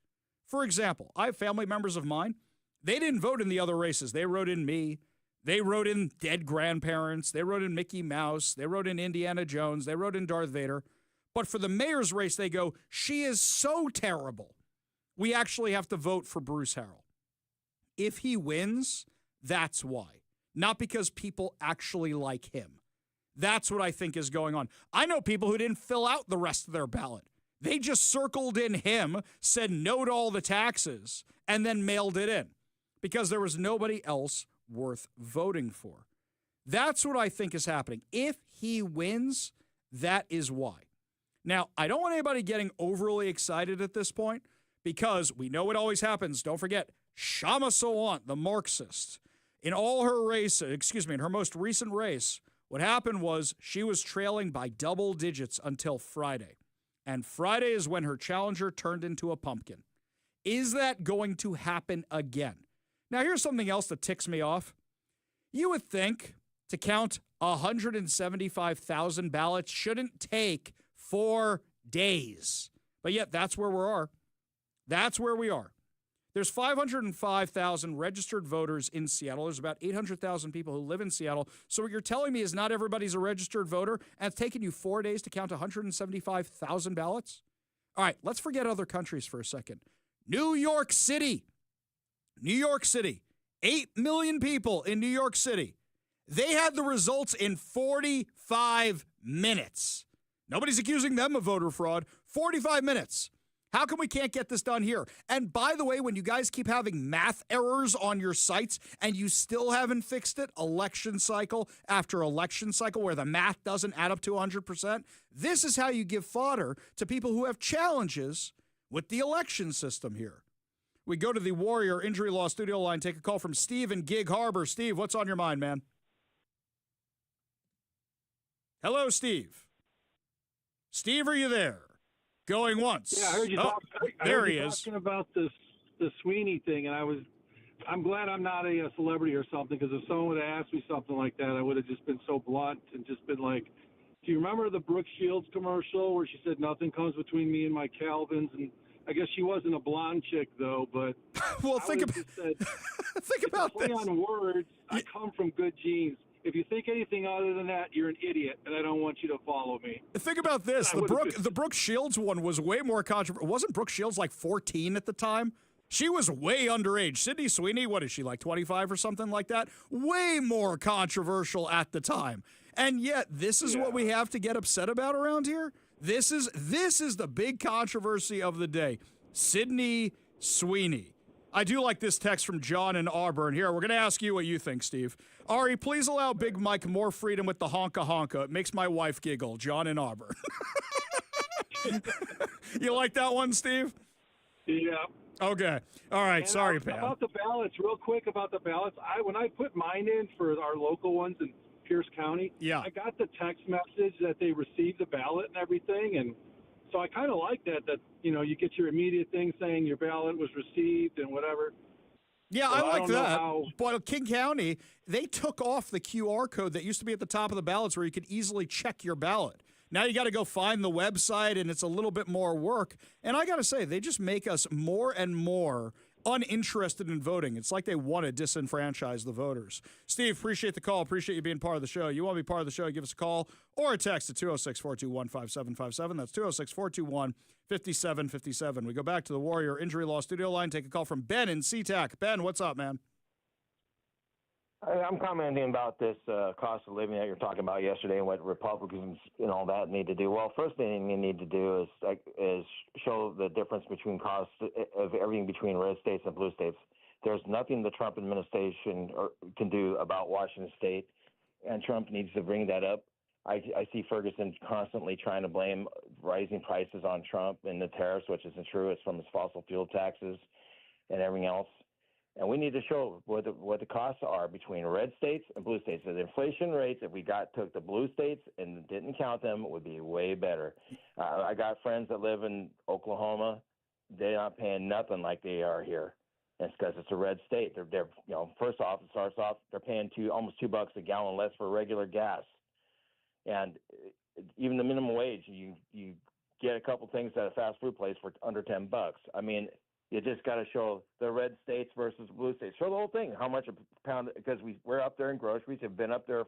For example, I have family members of mine. They didn't vote in the other races. They wrote in me. They wrote in dead grandparents. They wrote in Mickey Mouse. They wrote in Indiana Jones. They wrote in Darth Vader. But for the mayor's race, they go, she is so terrible. We actually have to vote for Bruce Harrell. If he wins, that's why. Not because people actually like him. That's what I think is going on. I know people who didn't fill out the rest of their ballot. They just circled in him, said no to all the taxes, and then mailed it in because there was nobody else worth voting for. That's what I think is happening. If he wins, that is why. Now, I don't want anybody getting overly excited at this point because we know what always happens. Don't forget, Shama Sawant, the Marxist, in her most recent race, what happened was she was trailing by double digits until Friday. And Friday is when her challenger turned into a pumpkin. Is that going to happen again? Now, here's something else that ticks me off. You would think to count 175,000 ballots shouldn't take 4 days. But yet, that's where we are. That's where we are. There's 505,000 registered voters in Seattle. There's about 800,000 people who live in Seattle. So what you're telling me is not everybody's a registered voter, and it's taken you 4 days to count 175,000 ballots? All right, let's forget other countries for a second. New York City. 8 million people in New York City. They had the results in 45 minutes. Nobody's accusing them of voter fraud. 45 minutes. How come we can't get this done here? And by the way, when you guys keep having math errors on your sites and you still haven't fixed it, election cycle after election cycle where the math doesn't add up to 100%, this is how you give fodder to people who have challenges with the election system here. We go to the Warrior Injury Law Studio line, take a call from Steve in Gig Harbor. Steve, what's on your mind, man? Hello, Steve. Steve, are you there? Going once. Yeah, I heard you talking about the Sweeney thing, and I'm glad I'm not a celebrity or something, because if someone would have asked me something like that, I would have just been so blunt and just been like, do you remember the Brooke Shields commercial where she said nothing comes between me and my Calvins? And I guess she wasn't a blonde chick, though, but well, think about play this. on words, I come from good genes. If you think anything other than that, you're an idiot, and I don't want you to follow me. Think about this. The Brooke Shields one was way more controversial. Wasn't Brooke Shields like 14 at the time? She was way underage. Sydney Sweeney, what is she, like 25 or something like that? Way more controversial at the time. And yet, this is what we have to get upset about around here? This is the big controversy of the day. Sydney Sweeney. I do like this text from John in Auburn. Here, we're going to ask you what you think, Steve. Ari, please allow Big Mike more freedom with the honka-honka. It makes my wife giggle. John in Auburn. You like that one, Steve? Yeah. Okay. All right. And sorry, Pam. About the ballots, real quick about the ballots. When I put mine in for our local ones in Pierce County, I got the text message that they received the ballot and everything, and so I kind of like that you get your immediate thing saying your ballot was received and whatever. Yeah, so I like that. But King County, they took off the QR code that used to be at the top of the ballots where you could easily check your ballot. Now you got to go find the website, and it's a little bit more work. And I got to say, they just make us more and more uninterested in voting. It's like they want to disenfranchise the voters. Steve, appreciate the call. Appreciate you being part of the show. You want to be part of the show, give us a call or a text at 206-421-5757. That's 206-421-5757. We go back to the Warrior Injury Law studio line. Take a call from Ben in SeaTac. Ben, what's up, man? I'm commenting about this cost of living that you're talking about yesterday and what Republicans and all that need to do. Well, first thing you need to do is show the difference between costs of everything between red states and blue states. There's nothing the Trump administration can do about Washington State, and Trump needs to bring that up. I see Ferguson constantly trying to blame rising prices on Trump and the tariffs, which isn't true. It's from his fossil fuel taxes and everything else. And we need to show what the costs are between red states and blue states. So the inflation rates, if we took the blue states and didn't count them, would be way better. I got friends that live in Oklahoma. They're not paying nothing like they are here. And it's because it's a red state. They're first off, it starts off, they're paying almost $2 a gallon less for regular gas. And even the minimum wage, you get a couple things at a fast food place for under $10. I mean, you just got to show the red states versus blue states. Show the whole thing, how much a pound, because we're up there in groceries, have been up there.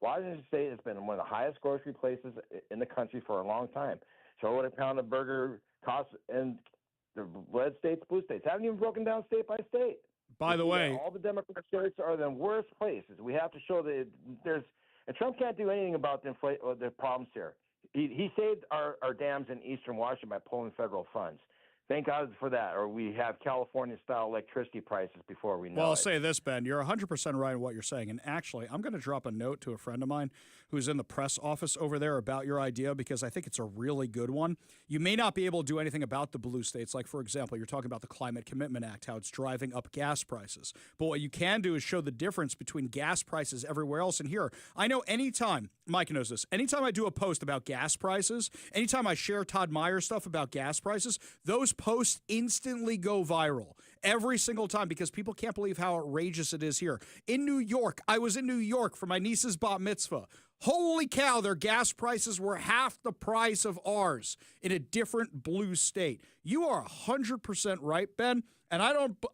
Washington State has been one of the highest grocery places in the country for a long time. Show what a pound of burger costs in the red states, blue states. Haven't even broken down state by state. By the way, all the Democrat states are the worst places. We have to show that and Trump can't do anything about the problems here. He saved our dams in eastern Washington by pulling federal funds. Thank God for that, or we have California-style electricity prices before we know Well, I'll it. say this, Ben. You're 100% right in what you're saying. And actually, I'm going to drop a note to a friend of mine who's in the press office over there about your idea because I think it's a really good one. You may not be able to do anything about the blue states. Like, for example, you're talking about the Climate Commitment Act, how it's driving up gas prices. But what you can do is show the difference between gas prices everywhere else and here. I know anytime, Mike knows this, anytime I do a post about gas prices, anytime I share Todd Meyer stuff about gas prices, those posts instantly go viral every single time because people can't believe how outrageous it is here. In New York, I was in New York for my niece's bat mitzvah. Holy cow, their gas prices were half the price of ours in a different blue state. You are 100% right, Ben. And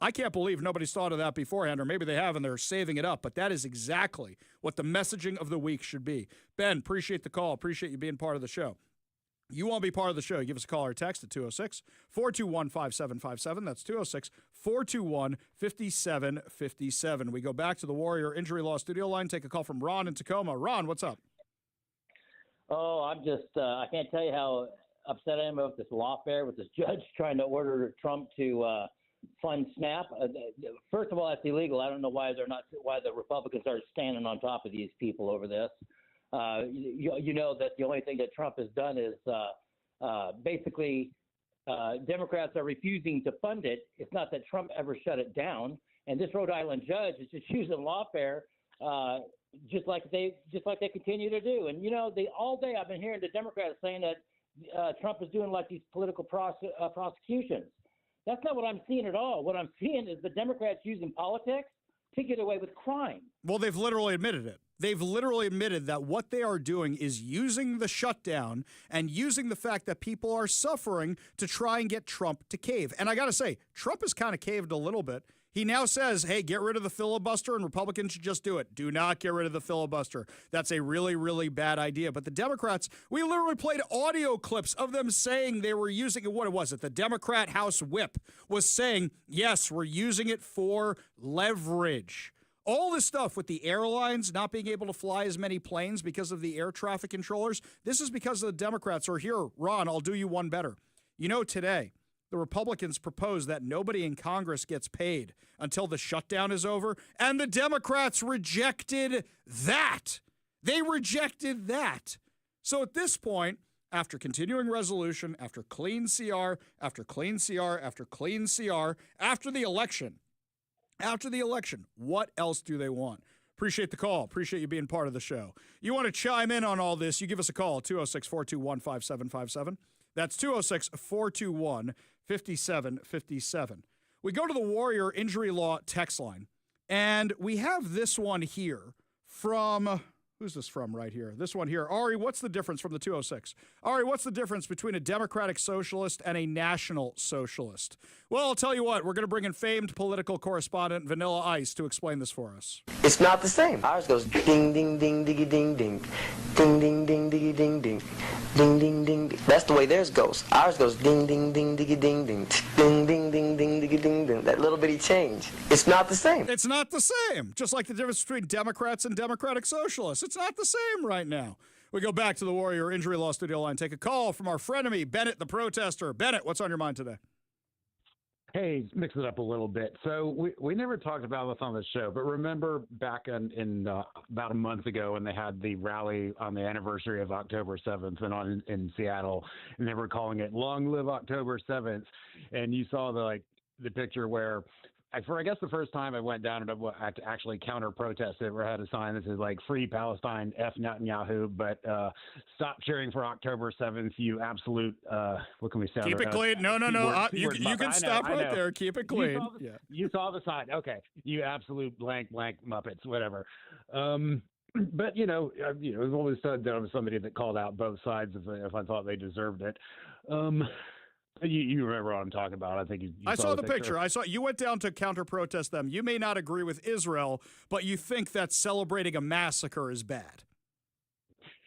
I can't believe nobody's thought of that beforehand, or maybe they have and they're saving it up. But that is exactly what the messaging of the week should be. Ben, appreciate the call. Appreciate you being part of the show. You want to be part of the show, give us a call or text at 206-421-5757. That's 206-421-5757. We go back to the Warrior Injury Law studio line, take a call from Ron in Tacoma. Ron, what's up? Oh, I'm just, I can't tell you how upset I am about this lawfare with this judge trying to order Trump to fund SNAP. First of all, that's illegal. I don't know why the Republicans are standing on top of these people over this. You know that the only thing that Trump has done is basically Democrats are refusing to fund it. It's not that Trump ever shut it down. And this Rhode Island judge is just using lawfare just like they continue to do. And, you know, all day I've been hearing the Democrats saying that Trump is doing like these political prosecutions. That's not what I'm seeing at all. What I'm seeing is the Democrats using politics to get away with crime. Well, they've literally admitted it. They've literally admitted that what they are doing is using the shutdown and using the fact that people are suffering to try and get Trump to cave. And I got to say, Trump has kind of caved a little bit. He now says, hey, get rid of the filibuster, and Republicans should just do it. Do not get rid of the filibuster. That's a really, really bad idea. But the Democrats, we literally played audio clips of them saying they were using it. What was it? The Democrat House Whip was saying, yes, we're using it for leverage. All this stuff with the airlines not being able to fly as many planes because of the air traffic controllers, this is because of the Democrats are here. Ron, I'll do you one better. You know, today, the Republicans proposed that nobody in Congress gets paid until the shutdown is over, and the Democrats rejected that. They rejected that. So at this point, after continuing resolution, after clean CR, after clean CR, after clean CR, after the election, what else do they want? Appreciate the call. Appreciate you being part of the show. You want to chime in on all this, you give us a call, 206-421-5757. That's 206-421-5757. We go to the Warrior Injury Law text line, and we have this one here from... Who's this from right here? This one here. Ari, what's the difference from the 206? Ari, what's the difference between a Democratic Socialist and a National Socialist? Well, I'll tell you what. We're going to bring in famed political correspondent Vanilla Ice to explain this for us. It's not the same. Ours goes ding, ding, ding, diggy, ding, ding. Ding, ding, ding, diggy, ding, ding. Ding, ding, ding, ding. That's the way theirs goes. Ours goes ding, ding, ding, diggy, ding, ding. Ding, ding, ding, ding, diggy, ding, ding. That little bitty change. It's not the same. It's not the same. Just like the difference between Democrats and Democratic Socialists. It's not the same right now. We go back to the Warrior Injury Law studio line. Take a call from our frenemy, Bennett the protester. Bennett, what's on your mind today? Hey, mix it up a little bit. So we never talked about this on the show, but remember back in about a month ago when they had the rally on the anniversary of October 7th and in Seattle, and they were calling it Long Live October 7th, and you saw the picture where I guess the first time I went down to actually counter-protest it, where I had a sign that says, Free Palestine, F Netanyahu, but stop cheering for October 7th, you absolute, what can we say? Keep it clean. No. You can stop right there. Keep it clean. You saw the sign. Okay. You absolute blank Muppets, whatever. But, I've always said that I was somebody that called out both sides if I thought they deserved it. You remember what I'm talking about. I think I saw the picture. You went down to counter-protest them. You may not agree with Israel, but you think that celebrating a massacre is bad.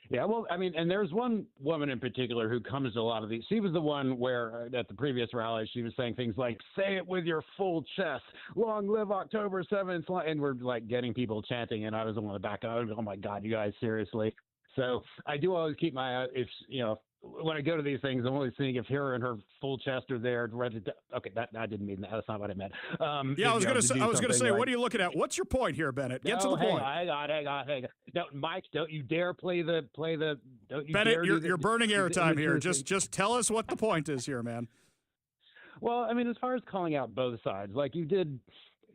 Yeah, well, I mean, and there's one woman in particular who comes to a lot of these. She was the one where at the previous rally, she was saying things like, say it with your full chest, long live October 7th, and we're getting people chanting, and I was the one in the back. I was, oh my God, you guys, seriously. So I do always keep my eye, when I go to these things, I'm always seeing if her and her full chest are there. Okay, I didn't mean that. That's not what I meant. Yeah, I was going to say, what are you looking at? What's your point here, Bennett? Get to the point. Hang on. No, Mike, don't you dare play the. Don't you Bennett, you're burning airtime here. Just tell us what the point is here, man. Well, I mean, as far as calling out both sides, like you did.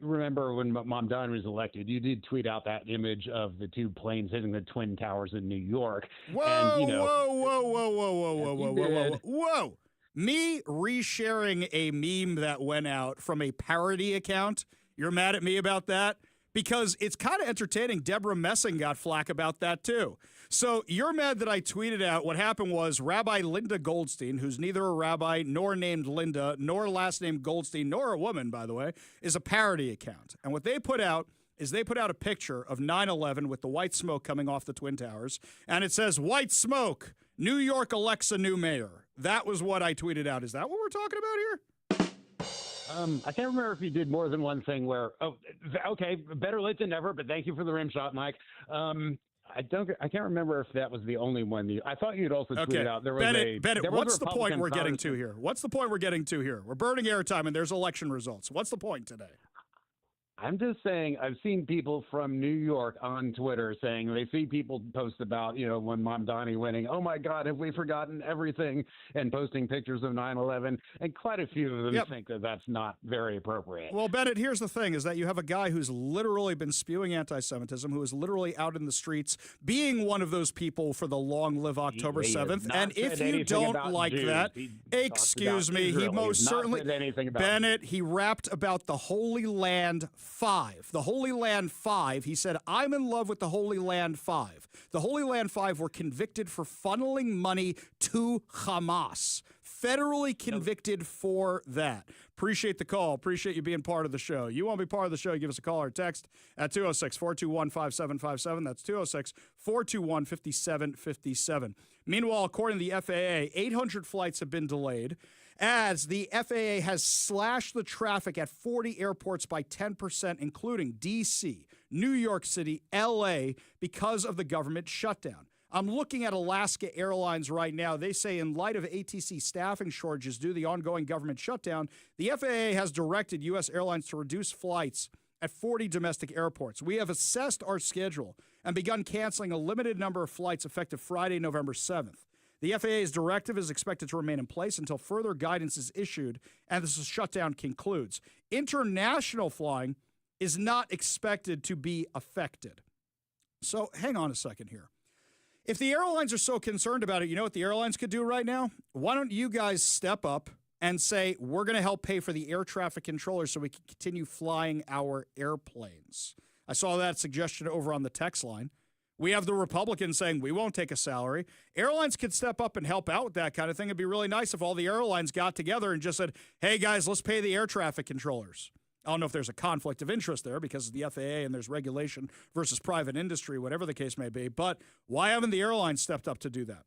Remember when Mamdani was elected, you did tweet out that image of the two planes hitting the Twin Towers in New York. Whoa. Me resharing a meme that went out from a parody account. You're mad at me about that? Because it's kind of entertaining. Deborah Messing got flack about that too. So you're mad that I tweeted out. What happened was Rabbi Linda Goldstein, who's neither a rabbi nor named Linda, nor last name Goldstein, nor a woman, by the way, is a parody account. And what they put out is they put out a picture of 9/11 with the white smoke coming off the Twin Towers. And it says, white smoke, New York elects a new mayor. That was what I tweeted out. Is that what we're talking about here? I can't remember if you did more than one thing where, okay, better late than never, but thank you for the rim shot, Mike. I can't remember if that was the only one. I thought you'd also tweeted out. There was Bennett, what's the point we're getting to here? What's the point we're getting to here? We're burning airtime and there's election results. What's the point today? I'm just saying I've seen people from New York on Twitter saying they see people post about, when Mamdani winning, oh my God, have we forgotten everything, and posting pictures of 9/11, and quite a few of them think that that's not very appropriate. Well, Bennett, here's the thing, is that you have a guy who's literally been spewing anti-Semitism, who is literally out in the streets being one of those people for the long live October 7th, and if you don't like that, excuse me, he most certainly, Bennett, he rapped about the Holy Land 5. The Holy Land 5, he said, I'm in love with the Holy Land 5. The Holy Land 5 were convicted for funneling money to Hamas. Federally convicted for that. Appreciate the call. Appreciate you being part of the show. You want to be part of the show, give us a call or text at 206-421-5757. That's 206-421-5757. Meanwhile, according to the FAA, 800 flights have been delayed, as the FAA has slashed the traffic at 40 airports by 10%, including D.C., New York City, L.A., because of the government shutdown. I'm looking at Alaska Airlines right now. They say in light of ATC staffing shortages due to the ongoing government shutdown, the FAA has directed U.S. airlines to reduce flights at 40 domestic airports. We have assessed our schedule and begun canceling a limited number of flights effective Friday, November 7th. The FAA's directive is expected to remain in place until further guidance is issued and the shutdown concludes. International flying is not expected to be affected. So hang on a second here. If the airlines are so concerned about it, you know what the airlines could do right now? Why don't you guys step up and say, we're going to help pay for the air traffic controllers so we can continue flying our airplanes? I saw that suggestion over on the text line. We have the Republicans saying we won't take a salary. Airlines could step up and help out with that kind of thing. It'd be really nice if all the airlines got together and just said, hey, guys, let's pay the air traffic controllers. I don't know if there's a conflict of interest there because of the FAA and there's regulation versus private industry, whatever the case may be. But why haven't the airlines stepped up to do that?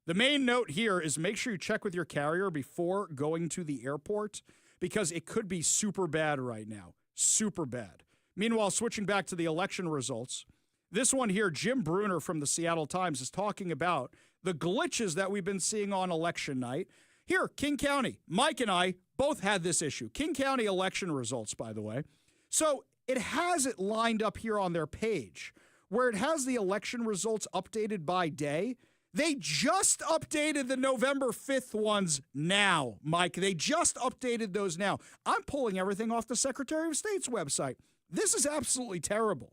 The main note here is make sure you check with your carrier before going to the airport because it could be super bad right now. Super bad. Meanwhile, switching back to the election results, this one here, Jim Bruner from the Seattle Times is talking about the glitches that we've been seeing on election night. Here, King County, Mike and I both had this issue. King County election results, by the way. So it has it lined up here on their page where it has the election results updated by day. They just updated the November 5th ones now, Mike. They just updated those now. I'm pulling everything off the Secretary of State's website. This is absolutely terrible.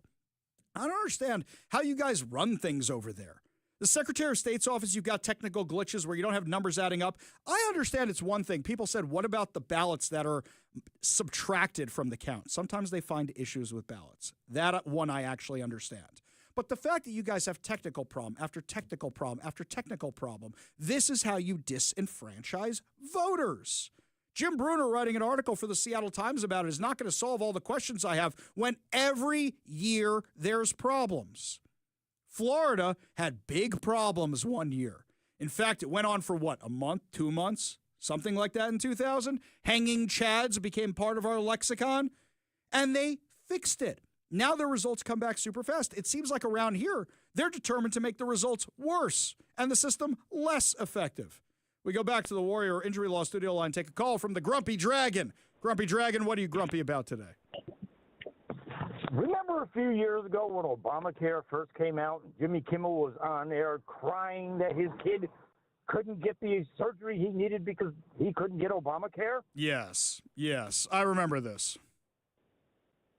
I don't understand how you guys run things over there. The Secretary of State's office, you've got technical glitches where you don't have numbers adding up. I understand it's one thing. People said, what about the ballots that are subtracted from the count? Sometimes they find issues with ballots. That one I actually understand. But the fact that you guys have technical problem after technical problem after technical problem, this is how you disenfranchise voters. Jim Bruner writing an article for the Seattle Times about it is not going to solve all the questions I have when every year there's problems. Florida had big problems one year. In fact, it went on for what, a month, 2 months, something like that in 2000? Hanging chads became part of our lexicon, and they fixed it. Now the results come back super fast. It seems like around here, they're determined to make the results worse and the system less effective. We go back to the Warrior Injury Law studio line, take a call from the Grumpy Dragon. Grumpy Dragon, what are you grumpy about today? Remember a few years ago when Obamacare first came out, Jimmy Kimmel was on air crying that his kid couldn't get the surgery he needed because he couldn't get Obamacare? Yes, I remember this.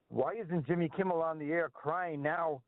Why isn't Jimmy Kimmel on the air crying now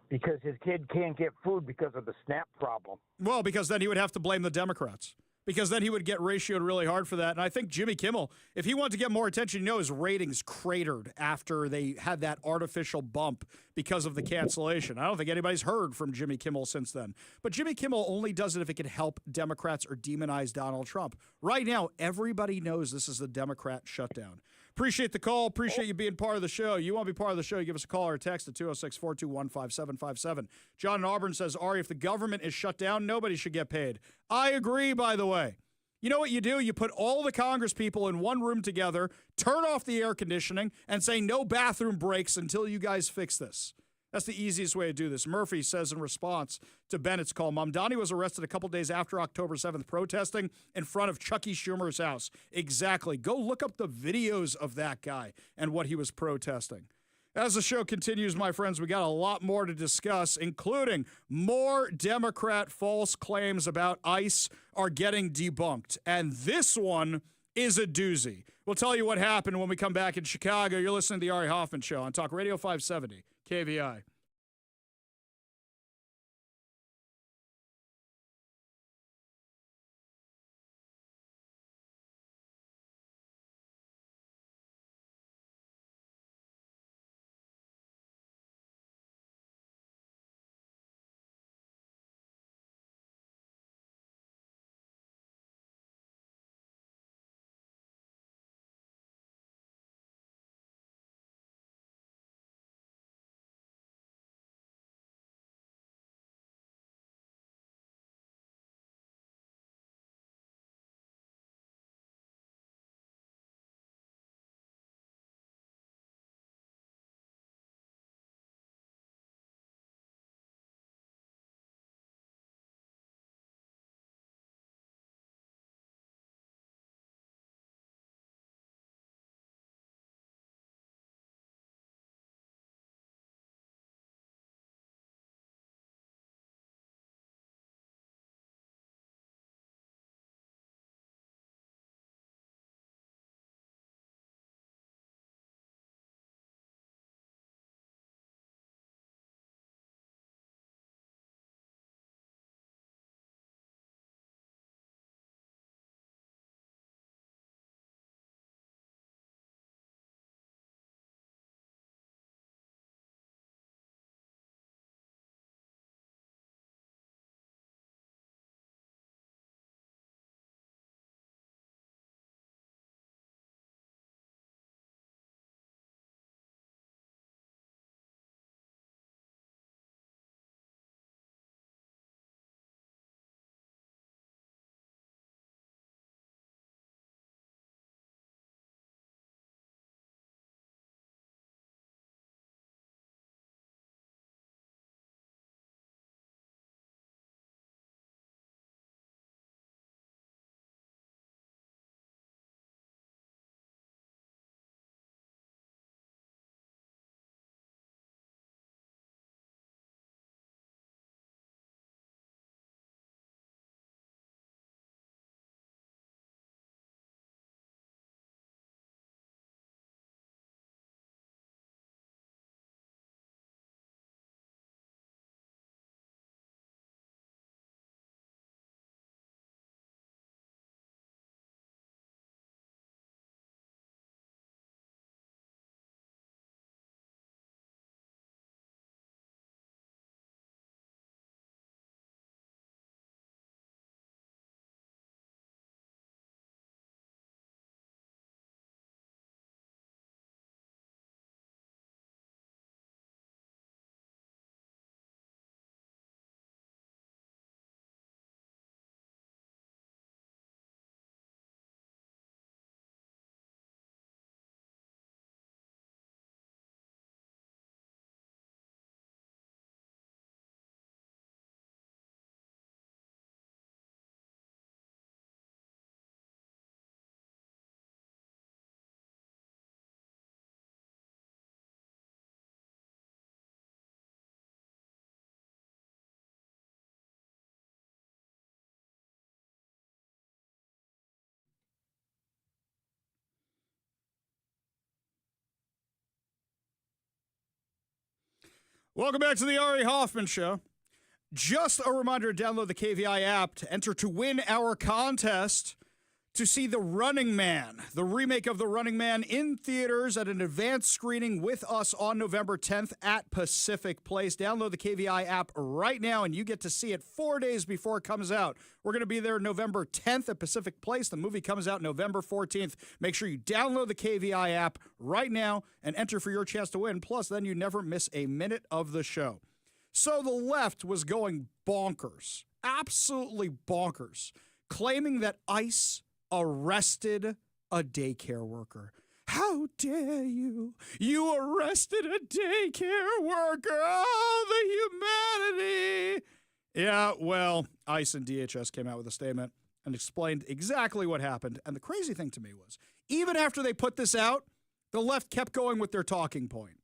because his kid can't get food because of the SNAP problem? Well, because then he would have to blame the Democrats. Because then he would get ratioed really hard for that. And I think Jimmy Kimmel, if he wanted to get more attention, his ratings cratered after they had that artificial bump because of the cancellation. I don't think anybody's heard from Jimmy Kimmel since then. But Jimmy Kimmel only does it if it can help Democrats or demonize Donald Trump. Right now, everybody knows this is the Democrat shutdown. Appreciate the call. Appreciate you being part of the show. You want to be part of the show, give us a call or a text at 206-421-5757. John in Auburn says, Ari, if the government is shut down, nobody should get paid. I agree, by the way. You know what you do? You put all the Congress people in one room together, turn off the air conditioning, and say no bathroom breaks until you guys fix this. That's the easiest way to do this. Murphy says in response to Bennett's call, Mamdani was arrested a couple days after October 7th protesting in front of Chucky Schumer's house. Exactly. Go look up the videos of that guy and what he was protesting. As the show continues, my friends, we got a lot more to discuss, including more Democrat false claims about ICE are getting debunked. And this one is a doozy. We'll tell you what happened when we come back in Chicago. You're listening to the Ari Hoffman Show on Talk Radio 570 KVI. Welcome back to the Ari Hoffman Show. Just a reminder to download the KVI app to enter to win our contest to see The Running Man, the remake of The Running Man, in theaters at an advanced screening with us on November 10th at Pacific Place. Download the KVI app right now, and you get to see it 4 days before it comes out. We're going to be there November 10th at Pacific Place. The movie comes out November 14th. Make sure you download the KVI app right now and enter for your chance to win. Plus, then you never miss a minute of the show. So the left was going bonkers, absolutely bonkers, claiming that ICE arrested a daycare worker. How dare you? You arrested a daycare worker. Oh, the humanity. Yeah, well, ICE and DHS came out with a statement and explained exactly what happened. And the crazy thing to me was, even after they put this out, the left kept going with their talking point.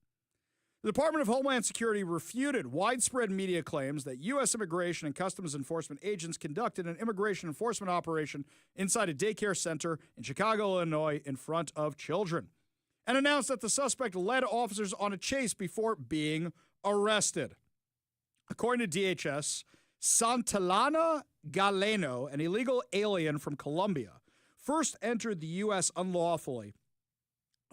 The Department of Homeland Security refuted widespread media claims that U.S. Immigration and Customs Enforcement agents conducted an immigration enforcement operation inside a daycare center in Chicago, Illinois, in front of children, and announced that the suspect led officers on a chase before being arrested. According to DHS, Santillana Galeno, an illegal alien from Colombia, first entered the U.S. unlawfully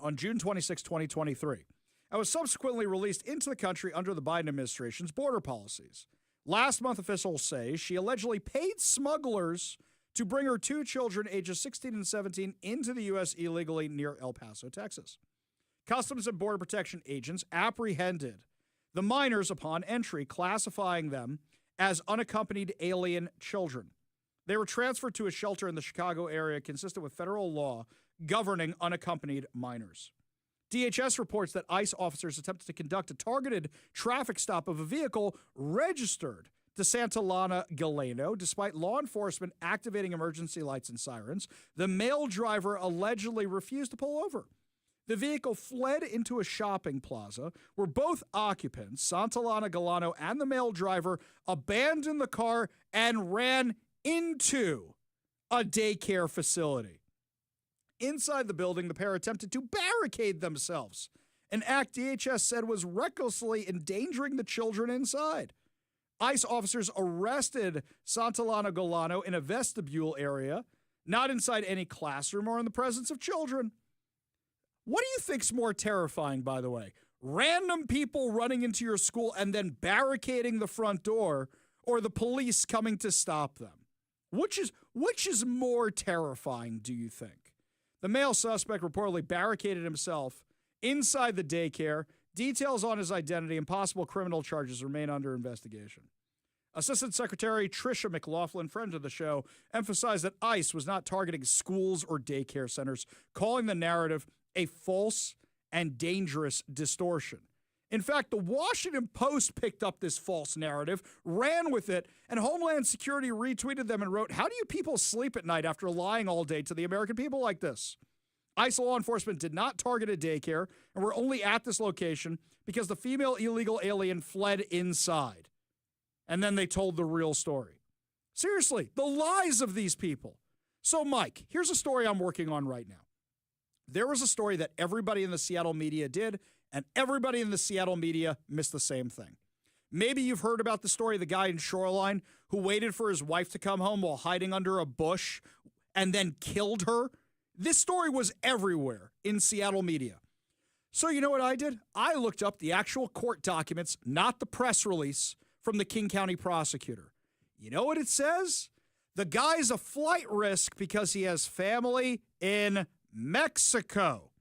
on June 26, 2023. And was subsequently released into the country under the Biden administration's border policies. Last month, officials say she allegedly paid smugglers to bring her two children, ages 16 and 17, into the U.S. illegally near El Paso, Texas. Customs and Border Protection agents apprehended the minors upon entry, classifying them as unaccompanied alien children. They were transferred to a shelter in the Chicago area consistent with federal law governing unaccompanied minors. DHS reports that ICE officers attempted to conduct a targeted traffic stop of a vehicle registered to Santillana Galeno. Despite law enforcement activating emergency lights and sirens, the male driver allegedly refused to pull over. The vehicle fled into a shopping plaza where both occupants, Santillana Galeno and the male driver, abandoned the car and ran into a daycare facility. Inside the building, the pair attempted to barricade themselves, an act DHS said was recklessly endangering the children inside. ICE officers arrested Santillana Galeno in a vestibule area, not inside any classroom or in the presence of children. What do you think's more terrifying, by the way? Random people running into your school and then barricading the front door, or the police coming to stop them? Which is more terrifying, do you think? The male suspect reportedly barricaded himself inside the daycare. Details on his identity and possible criminal charges remain under investigation. Assistant Secretary Tricia McLaughlin, friend of the show, emphasized that ICE was not targeting schools or daycare centers, calling the narrative a false and dangerous distortion. In fact, the Washington Post picked up this false narrative, ran with it, and Homeland Security retweeted them and wrote, "How do you people sleep at night after lying all day to the American people like this?" ICE law enforcement did not target a daycare and were only at this location because the female illegal alien fled inside. And then they told the real story. Seriously, the lies of these people. So, Mike, here's a story I'm working on right now. There was a story that everybody in the Seattle media did, and everybody in the Seattle media missed the same thing. Maybe you've heard about the story of the guy in Shoreline who waited for his wife to come home while hiding under a bush and then killed her. This story was everywhere in Seattle media. So you know what I did? I looked up the actual court documents, not the press release, from the King County prosecutor. You know what it says? The guy's a flight risk because he has family in Mexico,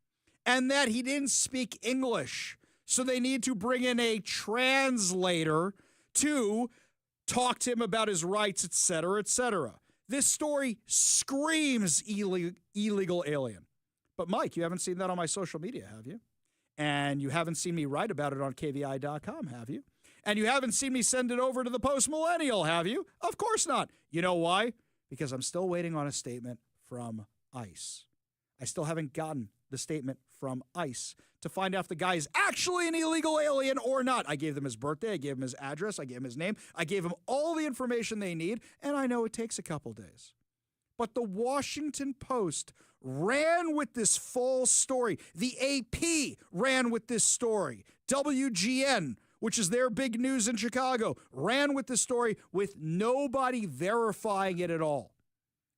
and that he didn't speak English. So they need to bring in a translator to talk to him about his rights, et cetera, et cetera. This story screams illegal alien. But Mike, you haven't seen that on my social media, have you? And you haven't seen me write about it on KVI.com, have you? And you haven't seen me send it over to the Post-Millennial, have you? Of course not. You know why? Because I'm still waiting on a statement from ICE. I still haven't gotten the statement from ICE to find out if the guy is actually an illegal alien or not. I gave them his birthday. I gave him his address. I gave him his name. I gave him all the information they need, and I know it takes a couple days. But the Washington Post ran with this false story. The AP ran with this story. WGN which is their big news in Chicago, ran with the story with nobody verifying it at all.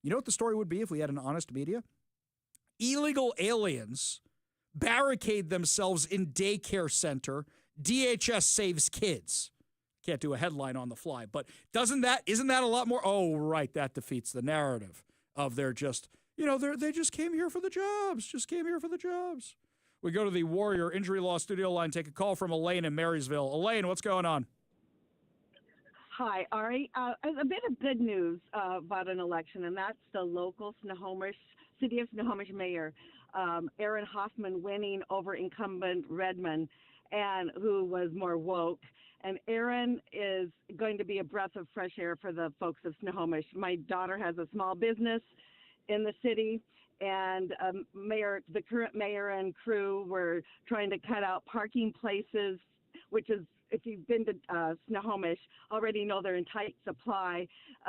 You know what the story would be if we had an honest media? Illegal aliens barricade themselves in daycare center. DHS saves kids. Can't do a headline on the fly, but isn't that a lot more? Oh, right. That defeats the narrative of they're just, they just came here for the jobs. We go to the Warrior Injury Law studio line, take a call from Elaine in Marysville. Elaine, what's going on? Hi, Ari. A bit of good news about an election, and that's the local City of Snohomish Mayor, Aaron Hoffman, winning over incumbent Redmond, and who was more woke. And Aaron is going to be a breath of fresh air for the folks of Snohomish. My daughter has a small business in the city, and the current mayor and crew were trying to cut out parking places, which is, if you've been to Snohomish, already know they're in tight supply.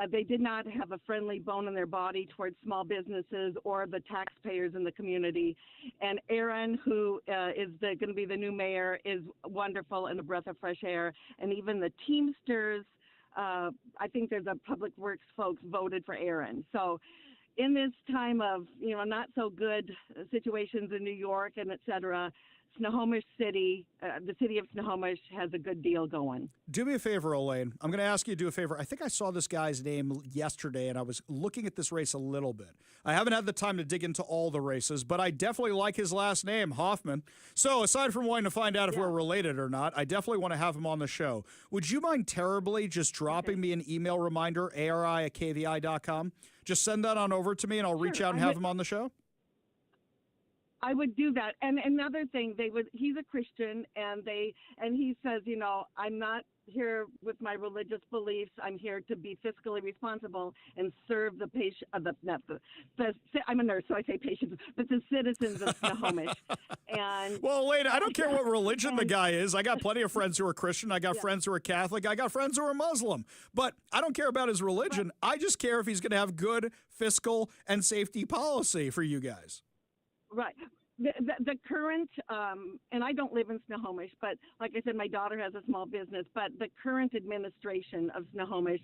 They did not have a friendly bone in their body towards small businesses or the taxpayers in the community. And Aaron, who is going to be the new mayor, is wonderful and a breath of fresh air. And even the Teamsters, I think there's a public works folks voted for Aaron. So in this time of, not so good situations in New York and et cetera, Snohomish City, the city of Snohomish has a good deal going. Do me a favor, Elaine. I'm going to ask you to do a favor. I think I saw this guy's name yesterday, and I was looking at this race a little bit. I haven't had the time to dig into all the races, but I definitely like his last name, Hoffman. So aside from wanting to find out if we're related or not, I definitely want to have him on the show. Would you mind terribly just dropping me an email reminder, ari@kvi.com? Just send that on over to me, and I'll reach out and have him on the show. I would do that. And another thing, he's a Christian, and he says, I'm not here with my religious beliefs. I'm here to be fiscally responsible and serve the patient. I'm a nurse, so I say patients, but the citizens of Snohomish. And well, Elaine, I don't care what religion the guy is. I got plenty of friends who are Christian. I got friends who are Catholic. I got friends who are Muslim. But I don't care about his religion. I just care if he's going to have good fiscal and safety policy for you guys. Right. The current, and I don't live in Snohomish, but like I said, my daughter has a small business, but the current administration of Snohomish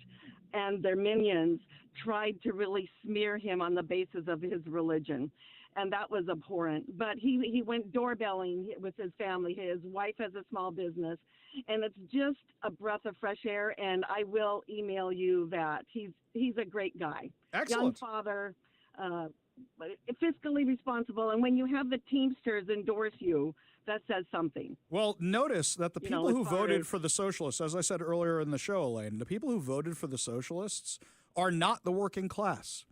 and their minions tried to really smear him on the basis of his religion. And that was abhorrent. But he went doorbelling with his family. His wife has a small business. And it's just a breath of fresh air. And I will email you that. He's a great guy. Excellent. Young father, fiscally responsible. And when you have the Teamsters endorse you, that says something. Well, notice that the people who voted for the socialists, as I said earlier in the show, Elaine, the people who voted for the socialists are not the working class.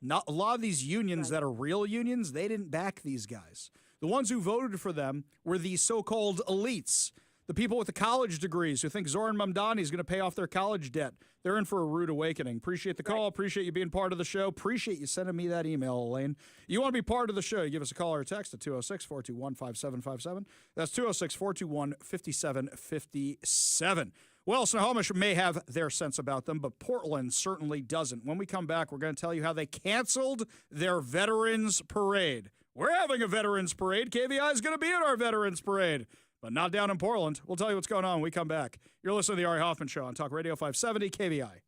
Not a lot of these unions that are real unions, they didn't back these guys. The ones who voted for them were the so-called elites, the people with the college degrees who think Zoran Mamdani is going to pay off their college debt. They're in for a rude awakening. Appreciate the call. Appreciate you being part of the show. Appreciate you sending me that email, Elaine. You want to be part of the show, you give us a call or a text at 206-421-5757. That's 206-421-5757. Well, Snohomish may have their sense about them, but Portland certainly doesn't. When we come back, we're going to tell you how they canceled their Veterans Parade. We're having a Veterans Parade. KVI is going to be at our Veterans Parade, but not down in Portland. We'll tell you what's going on when we come back. You're listening to The Ari Hoffman Show on Talk Radio 570 KVI.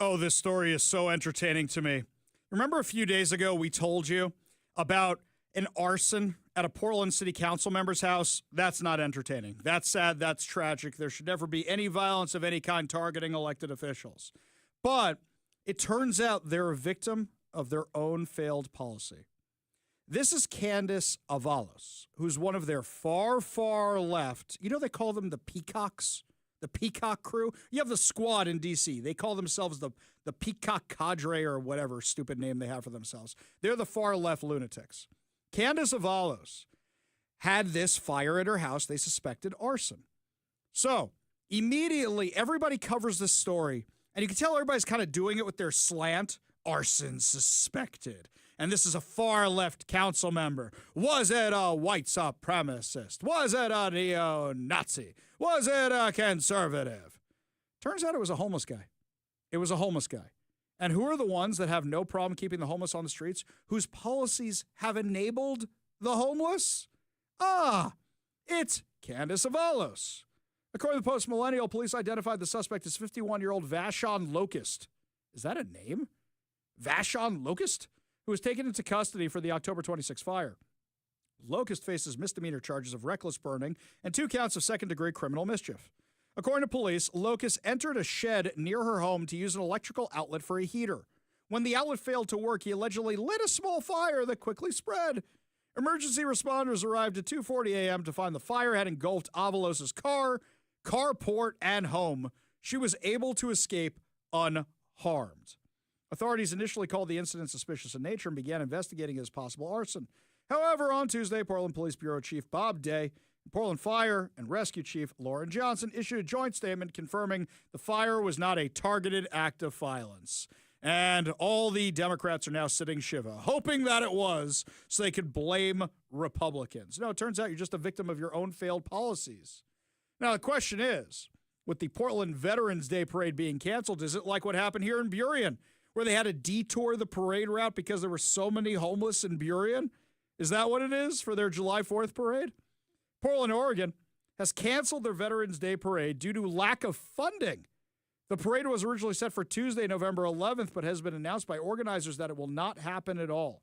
Oh, this story is so entertaining to me. Remember a few days ago we told you about an arson at a Portland City Council member's house? That's not entertaining. That's sad. That's tragic. There should never be any violence of any kind targeting elected officials. But it turns out they're a victim of their own failed policy. This is Candace Avalos, who's one of their far, far left. You know, they call them the Peacocks, the Peacock crew. You have the squad in D.C. They call themselves the Peacock Cadre or whatever stupid name they have for themselves. They're the far left lunatics. Candace Avalos had this fire at her house. They suspected arson. So immediately everybody covers this story, and you can tell everybody's kind of doing it with their slant. Arson suspected. And this is a far left council member. Was it a white supremacist? Was it a neo-Nazi? Was it a conservative? Turns out it was a homeless guy. It was a homeless guy. And who are the ones that have no problem keeping the homeless on the streets? Whose policies have enabled the homeless? It's Candace Avalos. According to the Post-Millennial, police identified the suspect as 51-year-old Vashon Locust. Is that a name? Vashon Locust? Who was taken into custody for the October 26 fire. Locust faces misdemeanor charges of reckless burning and 2 counts of second-degree criminal mischief. According to police, Locust entered a shed near her home to use an electrical outlet for a heater. When the outlet failed to work, he allegedly lit a small fire that quickly spread. Emergency responders arrived at 2:40 a.m. to find the fire had engulfed Avalos' car, carport, and home. She was able to escape unharmed. Authorities initially called the incident suspicious in nature and began investigating it as possible arson. However, on Tuesday, Portland Police Bureau Chief Bob Day, Portland Fire and Rescue Chief Lauren Johnson issued a joint statement confirming the fire was not a targeted act of violence. And all the Democrats are now sitting shiva, hoping that it was, so they could blame Republicans. No, it turns out you're just a victim of your own failed policies. Now, the question is, with the Portland Veterans Day Parade being canceled, is it like what happened here in Burien, where they had to detour the parade route because there were so many homeless in Burien? Is that what it is for their July 4th parade? Portland, Oregon, has canceled their Veterans Day Parade due to lack of funding. The parade was originally set for Tuesday, November 11th, but has been announced by organizers that it will not happen at all.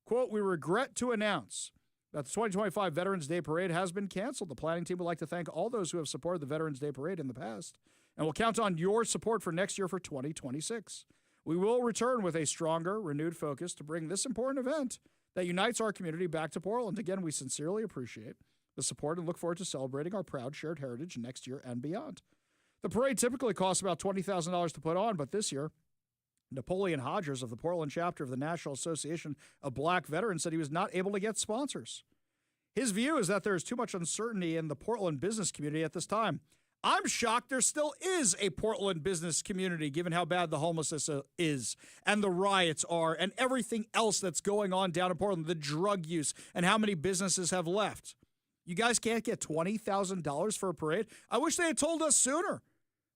Quote, "We regret to announce that the 2025 Veterans Day Parade has been canceled. The planning team would like to thank all those who have supported the Veterans Day Parade in the past, and will count on your support for next year for 2026. We will return with a stronger, renewed focus to bring this important event that unites our community back to Portland. Again, we sincerely appreciate the support and look forward to celebrating our proud shared heritage next year and beyond." The parade typically costs about $20,000 to put on, but this year, Napoleon Hodgers of the Portland chapter of the National Association of Black Veterans said he was not able to get sponsors. His view is that there is too much uncertainty in the Portland business community at this time. I'm shocked there still is a Portland business community, given how bad the homelessness is and the riots are and everything else that's going on down in Portland, the drug use and how many businesses have left. You guys can't get $20,000 for a parade? I wish they had told us sooner.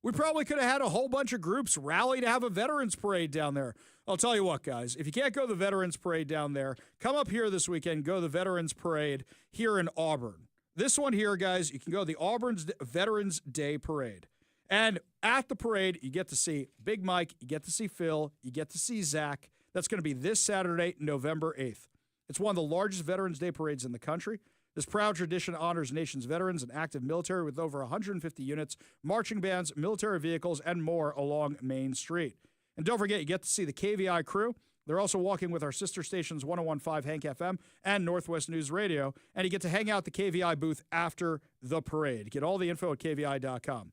We probably could have had a whole bunch of groups rally to have a veterans parade down there. I'll tell you what, guys, if you can't go to the veterans parade down there, come up here this weekend, go to the veterans parade here in Auburn. This one here, guys, you can go to the Auburn's Veterans Day Parade. And at the parade, you get to see Big Mike, you get to see Phil, you get to see Zach. That's going to be this Saturday, November 8th. It's one of the largest Veterans Day parades in the country. This proud tradition honors nation's veterans and active military with over 150 units, marching bands, military vehicles, and more along Main Street. And don't forget, you get to see the KVI crew. They're also walking with our sister stations 101.5 Hank FM and Northwest News Radio. And you get to hang out at the KVI booth after the parade. Get all the info at KVI.com.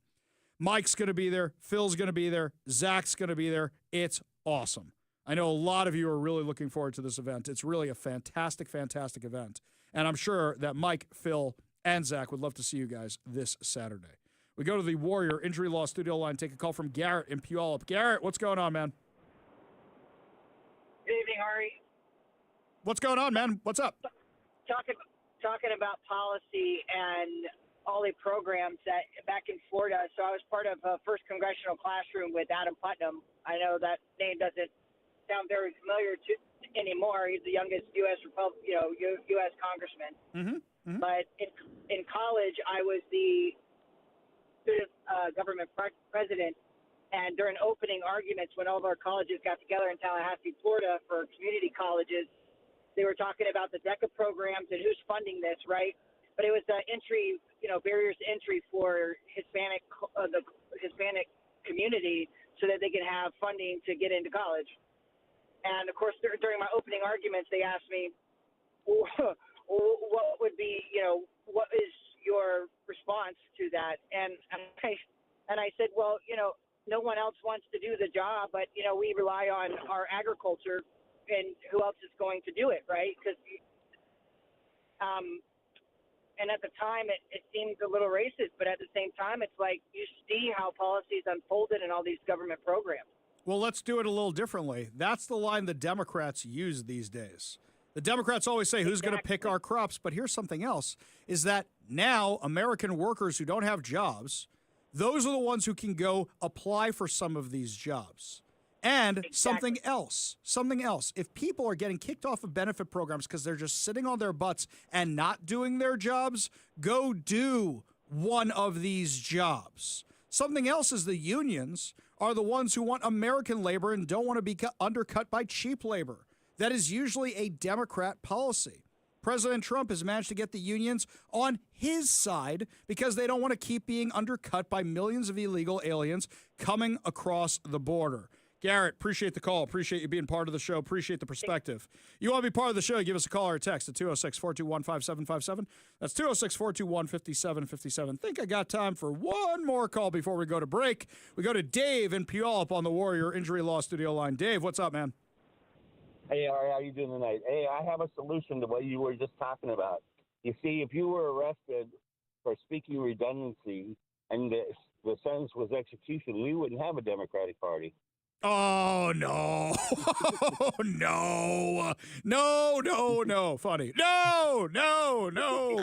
Mike's going to be there. Phil's going to be there. Zach's going to be there. It's awesome. I know a lot of you are really looking forward to this event. It's really a fantastic, fantastic event. And I'm sure that Mike, Phil, and Zach would love to see you guys this Saturday. We go to the Warrior Injury Law Studio line, take a call from Garrett in Puyallup. Garrett, what's going on, man? Good evening, Ari. What's going on, man? What's up? Talking about policy and all the programs that back in Florida. So I was part of a first congressional classroom with Adam Putnam. I know that name doesn't sound very familiar to anymore. He's the youngest U.S. U.S. congressman. Mm-hmm. But in college, I was the student government president, And during opening arguments, when all of our colleges got together in Tallahassee, Florida, for community colleges, they were talking about the DECA programs and who's funding this, right? But it was the entry, barriers to entry for the Hispanic community so that they could have funding to get into college. And of course, during my opening arguments, they asked me, what would be, what is your response to that? And I said, well, no one else wants to do the job, but, we rely on our agriculture, and who else is going to do it, right? Because, and at the time, it seemed a little racist, but at the same time, it's like you see how policies unfolded in all these government programs. Well, let's do it a little differently. That's the line the Democrats use these days. The Democrats always say, who's going to pick our crops? But here's something else, is that now American workers who don't have jobs, those are the ones who can go apply for some of these jobs. And something else. If people are getting kicked off of benefit programs because they're just sitting on their butts and not doing their jobs, go do one of these jobs. Something else is the unions are the ones who want American labor and don't want to be undercut by cheap labor. That is usually a Democrat policy. President Trump has managed to get the unions on his side because they don't want to keep being undercut by millions of illegal aliens coming across the border. Garrett, appreciate the call. Appreciate you being part of the show. Appreciate the perspective. You want to be part of the show, give us a call or a text at 206-421-5757. That's 206-421-5757. Think I got time for one more call before we go to break. We go to Dave in Puyallup on the Warrior Injury Law Studio line. Dave, what's up, man? Hey, Ari, how you doing tonight? Hey, I have a solution to what you were just talking about. You see, if you were arrested for speaking redundancy and the sentence was execution, we wouldn't have a Democratic Party. Oh, no. No. Funny. No.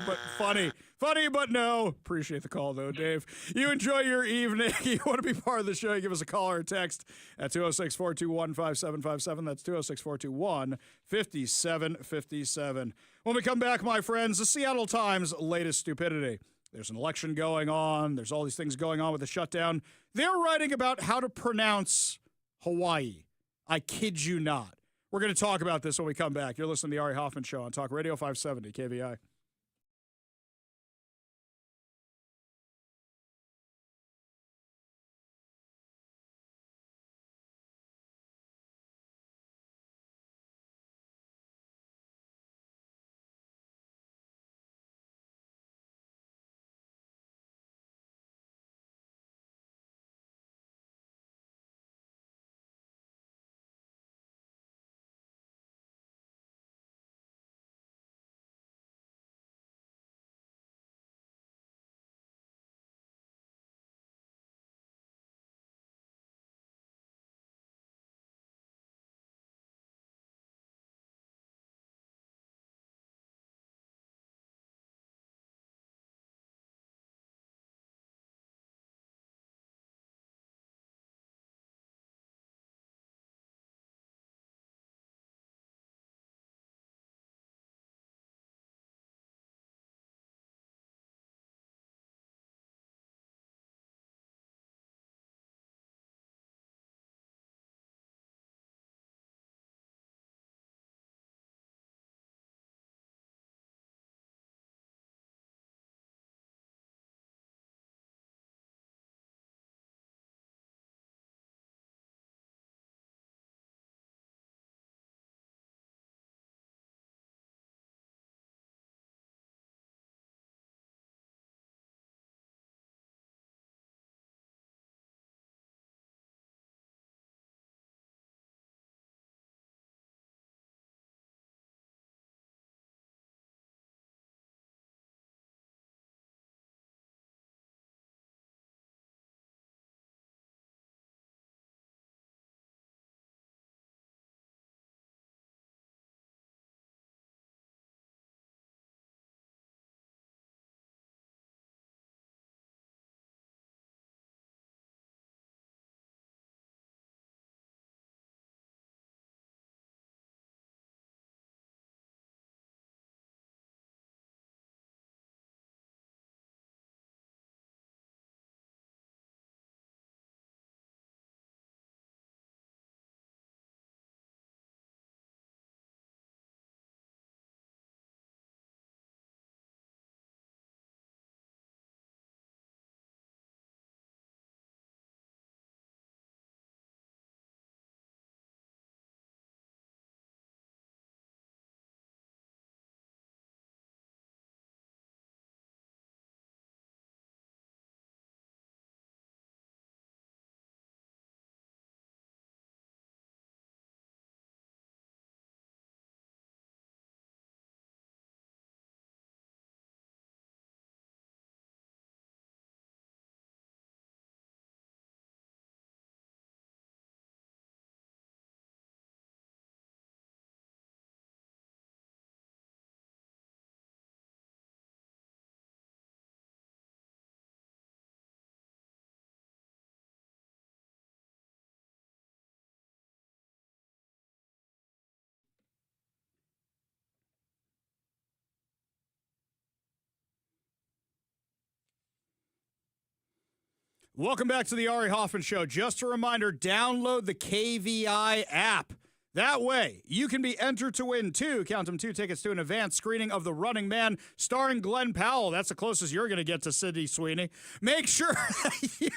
But funny. Funny, but no. Appreciate the call, though, Dave. You enjoy your evening. You want to be part of the show, give us a call or a text at 206-421-5757. That's 206-421-5757. When we come back, my friends, the Seattle Times' latest stupidity. There's an election going on. There's all these things going on with the shutdown. They're writing about how to pronounce Hawaii. I kid you not. We're going to talk about this when we come back. You're listening to the Ari Hoffman Show on Talk Radio 570 KVI. Welcome back to the Ari Hoffman Show. Just a reminder, download the KVI app. That way, you can be entered to win two tickets to an advanced screening of The Running Man starring Glenn Powell. That's the closest you're going to get to Sydney Sweeney. Make sure that you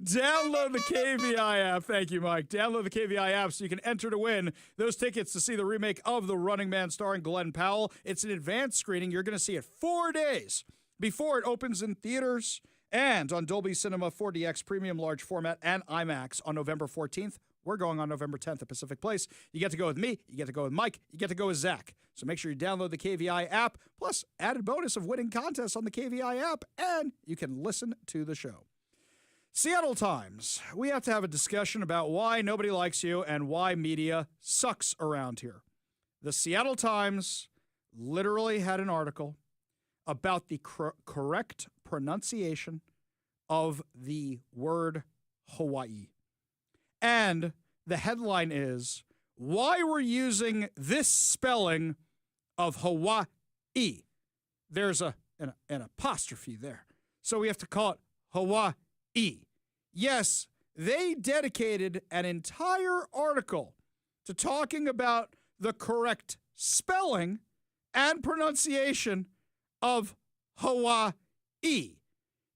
download the KVI app. Thank you, Mike. Download the KVI app so you can enter to win those tickets to see the remake of The Running Man starring Glenn Powell. It's an advanced screening. You're going to see it 4 days before it opens in theaters and on Dolby Cinema 4DX Premium Large Format and IMAX on November 14th. We're going on November 10th at Pacific Place. You get to go with me. You get to go with Mike. You get to go with Zach. So make sure you download the KVI app, plus added bonus of winning contests on the KVI app, and you can listen to the show. Seattle Times. We have to have a discussion about why nobody likes you and why media sucks around here. The Seattle Times literally had an article about the correct pronunciation of the word Hawaii. And the headline is, why we're using this spelling of Hawaii. There's an apostrophe there. So we have to call it Hawaii. Yes, they dedicated an entire article to talking about the correct spelling and pronunciation of Hawaii.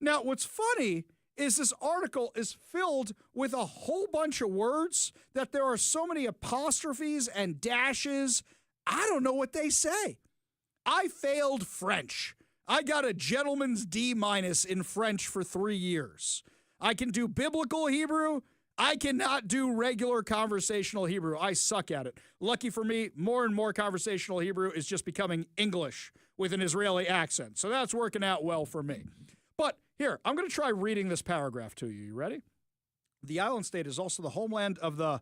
Now, what's funny is this article is filled with a whole bunch of words that there are so many apostrophes and dashes. I don't know what they say. I failed French. I got a gentleman's D- in French for 3 years. I can do biblical Hebrew. I cannot do regular conversational Hebrew. I suck at it. Lucky for me, more and more conversational Hebrew is just becoming English with an Israeli accent. So that's working out well for me. But here, I'm going to try reading this paragraph to you. You ready? The island state is also the homeland of the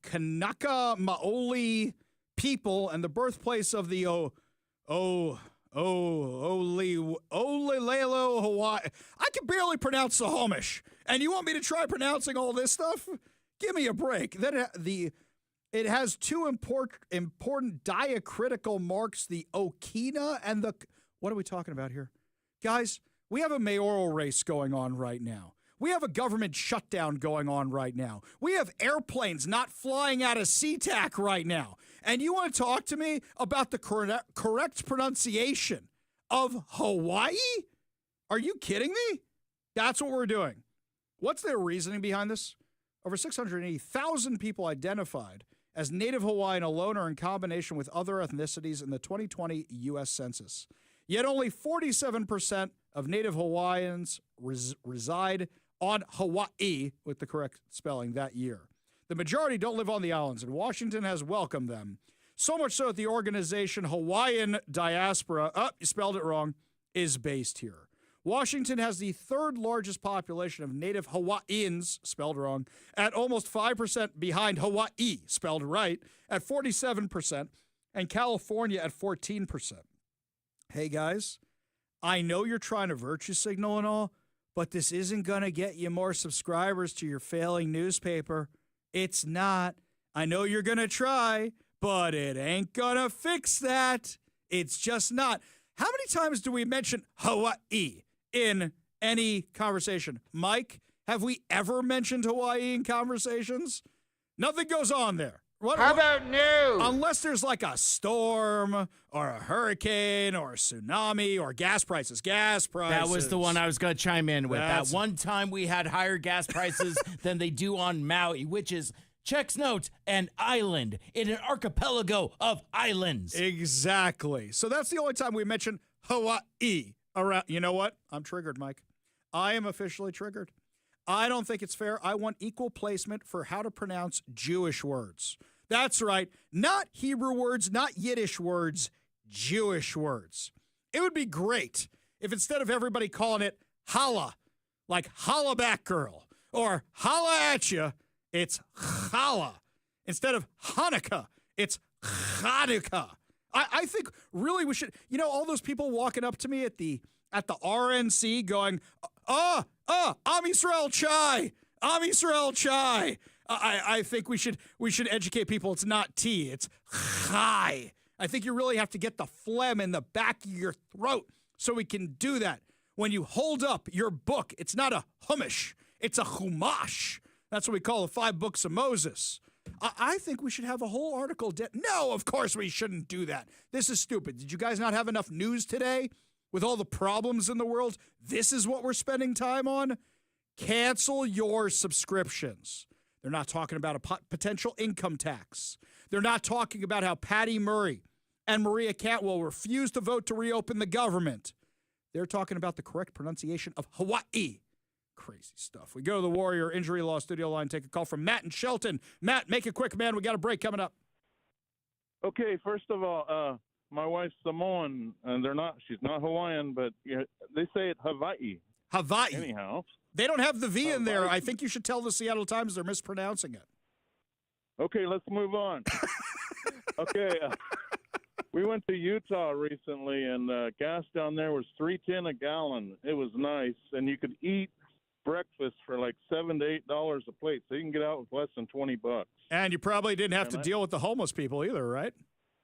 Kanaka Maoli people and the birthplace of the Olilelo Hawaii. I can barely pronounce Sahamish, and you want me to try pronouncing all this stuff? Give me a break. It has two important diacritical marks, the Okina and the... What are we talking about here? Guys, we have a mayoral race going on right now. We have a government shutdown going on right now. We have airplanes not flying out of SeaTac right now. And you want to talk to me about the correct pronunciation of Hawaii? Are you kidding me? That's what we're doing. What's their reasoning behind this? Over 680,000 people identified as Native Hawaiian alone or in combination with other ethnicities in the 2020 U.S. Census. Yet only 47% of Native Hawaiians reside on Hawaii with the correct spelling that year. The majority don't live on the islands, and Washington has welcomed them. So much so that the organization Hawaiian Diaspora, you spelled it wrong, is based here. Washington has the third largest population of Native Hawaiians, spelled wrong, at almost 5% behind Hawaii, spelled right, at 47%, and California at 14%. Hey, guys, I know you're trying to virtue signal and all, but this isn't going to get you more subscribers to your failing newspaper. It's not. I know you're going to try, but it ain't going to fix that. It's just not. How many times do we mention Hawaii in any conversation? Mike, have we ever mentioned Hawaii in conversations? Nothing goes on there. How about news? Unless there's like a storm or a hurricane or a tsunami or gas prices. Gas prices. That was the one I was going to chime in with. That one time we had higher gas prices than they do on Maui, which is, checks note, an island in an archipelago of islands. Exactly. So that's the only time we mention Hawaii around. You know what? I'm triggered, Mike. I am officially triggered. I don't think it's fair. I want equal placement for how to pronounce Jewish words. That's right. Not Hebrew words, not Yiddish words, Jewish words. It would be great if instead of everybody calling it holla, like holla back girl, or holla at you, it's challah. Instead of Hanukkah, it's Chanukah. I think really we should, all those people walking up to me at the RNC going, Am Yisrael Chai. Am Yisrael Chai. I think we should educate people. It's not tea. It's chai. I think you really have to get the phlegm in the back of your throat so we can do that. when you hold up your book, it's not a humish, it's a chumash. That's what we call the 5 books of Moses. I think we should have a whole article. No, of course we shouldn't do that. This is stupid. Did you guys not have enough news today with all the problems in the world? This is what we're spending time on? Cancel your subscriptions. They're not talking about a potential income tax. They're not talking about how Patty Murray and Maria Cantwell refused to vote to reopen the government. They're talking about the correct pronunciation of Hawaii. Crazy stuff. We go to the Warrior Injury Law Studio line, take a call from Matt in Shelton. Matt, make it quick, man. We got a break coming up. Okay, first of all, my wife's Samoan, and she's not Hawaiian, but they say it Hawaii. Hawaii. Anyhow. They don't have the V in there. I think you should tell the Seattle Times they're mispronouncing it. Okay, let's move on. Okay, we went to Utah recently, and gas down there was $3.10 a gallon. It was nice, and you could eat breakfast for like $7 to $8 a plate, so you can get out with less than $20. And you probably didn't have to deal with the homeless people either, right?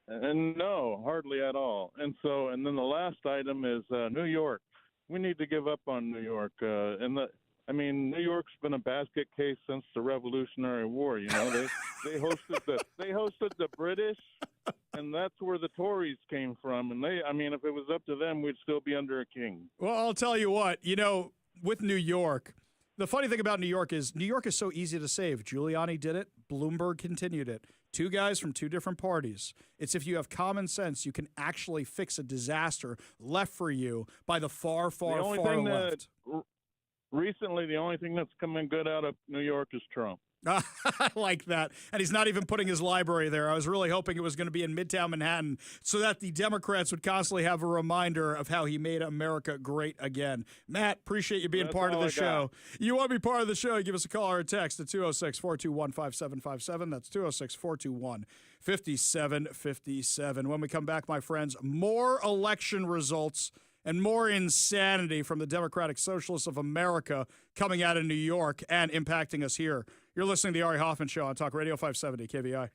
And no, hardly at all. And then the last item is New York. We need to give up on New York. New York's been a basket case since the Revolutionary War. You know, they hosted the British, and that's where the Tories came from. And if it was up to them, we'd still be under a king. Well, I'll tell you what. With New York, the funny thing about New York is so easy to save. Giuliani did it. Bloomberg continued it. 2 guys from 2 different parties. It's if you have common sense, you can actually fix a disaster left for you by the far, far, far left. Recently, the only thing that's coming good out of New York is Trump. I like that. And he's not even putting his library there. I was really hoping it was going to be in Midtown Manhattan so that the Democrats would constantly have a reminder of how he made America great again. Matt, appreciate you being part of the show. You want to be part of the show, give us a call or a text at 206-421-5757. That's 206-421-5757. When we come back, my friends, more election results and more insanity from the Democratic Socialists of America coming out of New York and impacting us here. You're listening to the Ari Hoffman Show on Talk Radio 570 KVI.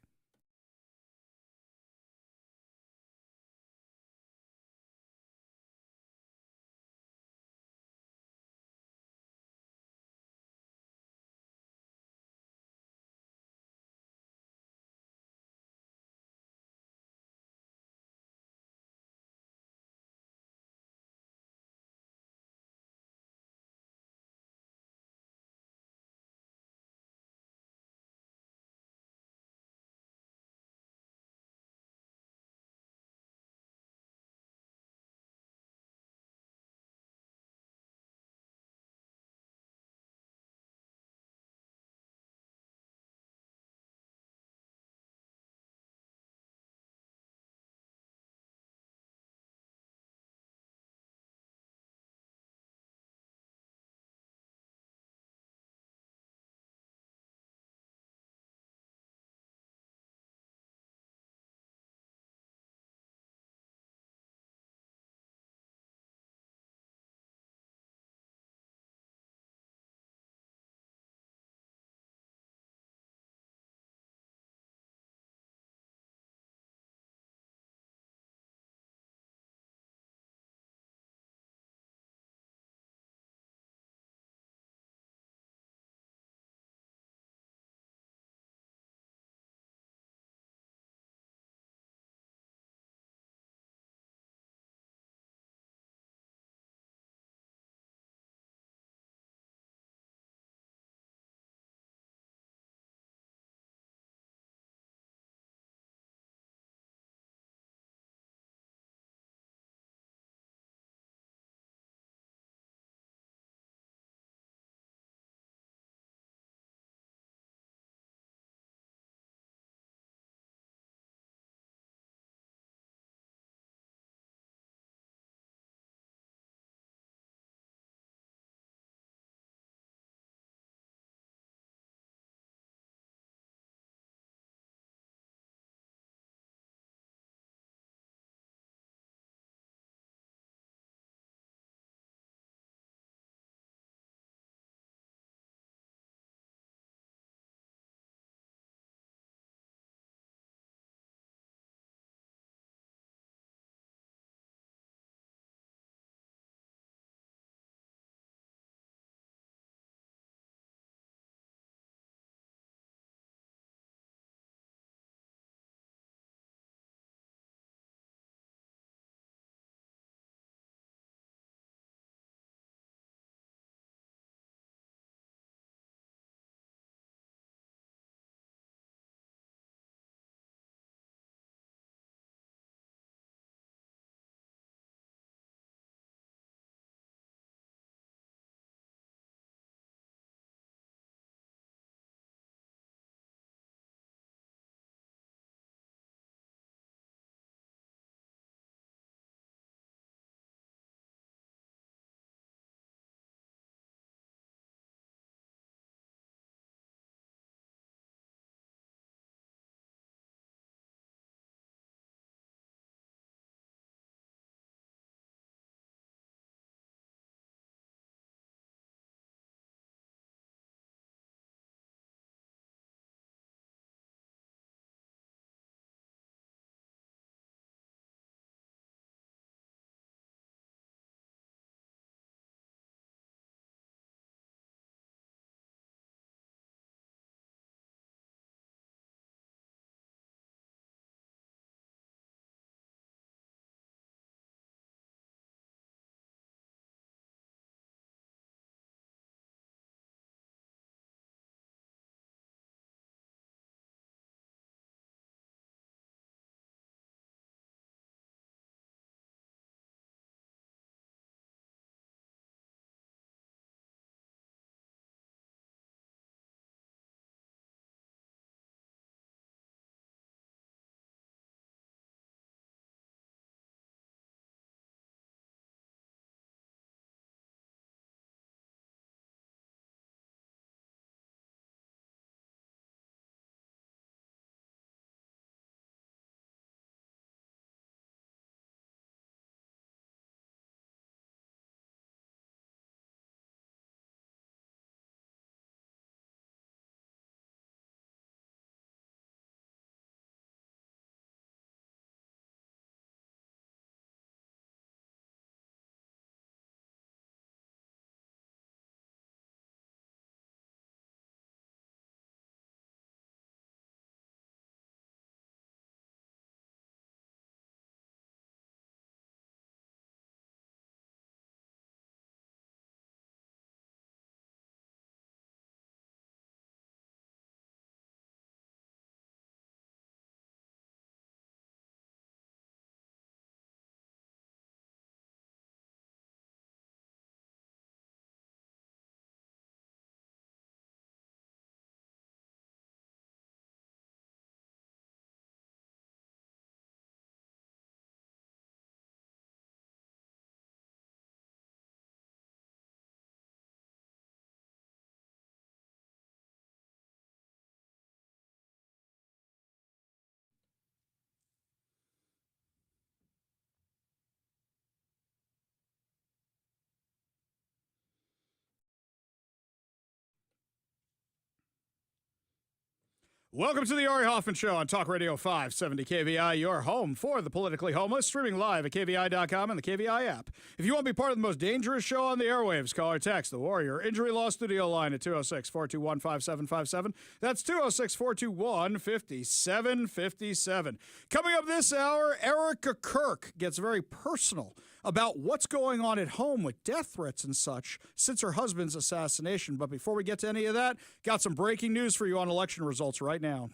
Welcome to the Ari Hoffman Show on Talk Radio 570 KVI, your home for the politically homeless, streaming live at KVI.com and the KVI app. If you want to be part of the most dangerous show on the airwaves, call or text the Warrior Injury Law Studio line at 206-421-5757. That's 206-421-5757. Coming up this hour, Erica Kirk gets very personal about what's going on at home with death threats and such since her husband's assassination. But before we get to any of that, got some breaking news for you on election results right now.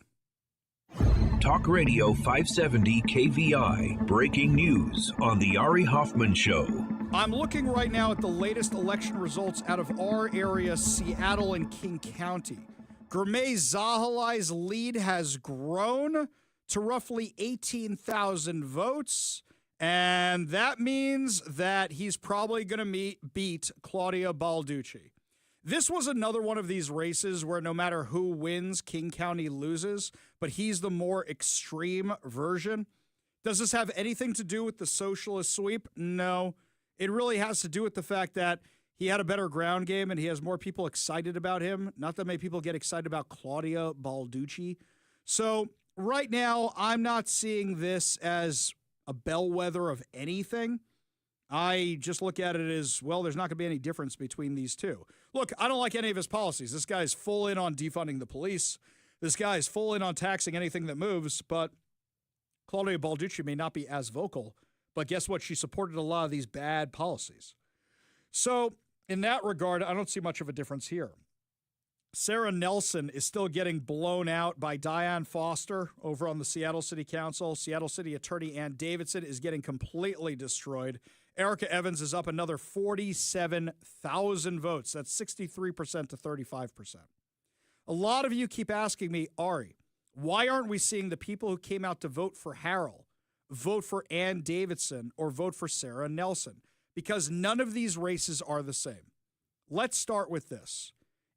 Talk Radio 570 KVI, breaking news on the Ari Hoffman Show. I'm looking right now at the latest election results out of our area, Seattle and King County. Gurmay Zahalai's lead has grown to roughly 18,000 votes. And that means that he's probably going to beat Claudia Balducci. This was another one of these races where no matter who wins, King County loses, but he's the more extreme version. Does this have anything to do with the socialist sweep? No. It really has to do with the fact that he had a better ground game and he has more people excited about him. Not that many people get excited about Claudia Balducci. So right now, I'm not seeing this as a bellwether of anything. I just look at it as, well, there's not going to be any difference between these two. Look, I don't like any of his policies. This guy's full in on defunding the police. This guy's full in on taxing anything that moves, but Claudia Balducci may not be as vocal, but guess what? She supported a lot of these bad policies. So in that regard, I don't see much of a difference here. Sarah Nelson is still getting blown out by Diane Foster over on the Seattle City Council. Seattle City Attorney Ann Davidson is getting completely destroyed. Erica Evans is up another 47,000 votes. That's 63% to 35%. A lot of you keep asking me, Ari, why aren't we seeing the people who came out to vote for Harrell vote for Ann Davidson or vote for Sarah Nelson? Because none of these races are the same. Let's start with this.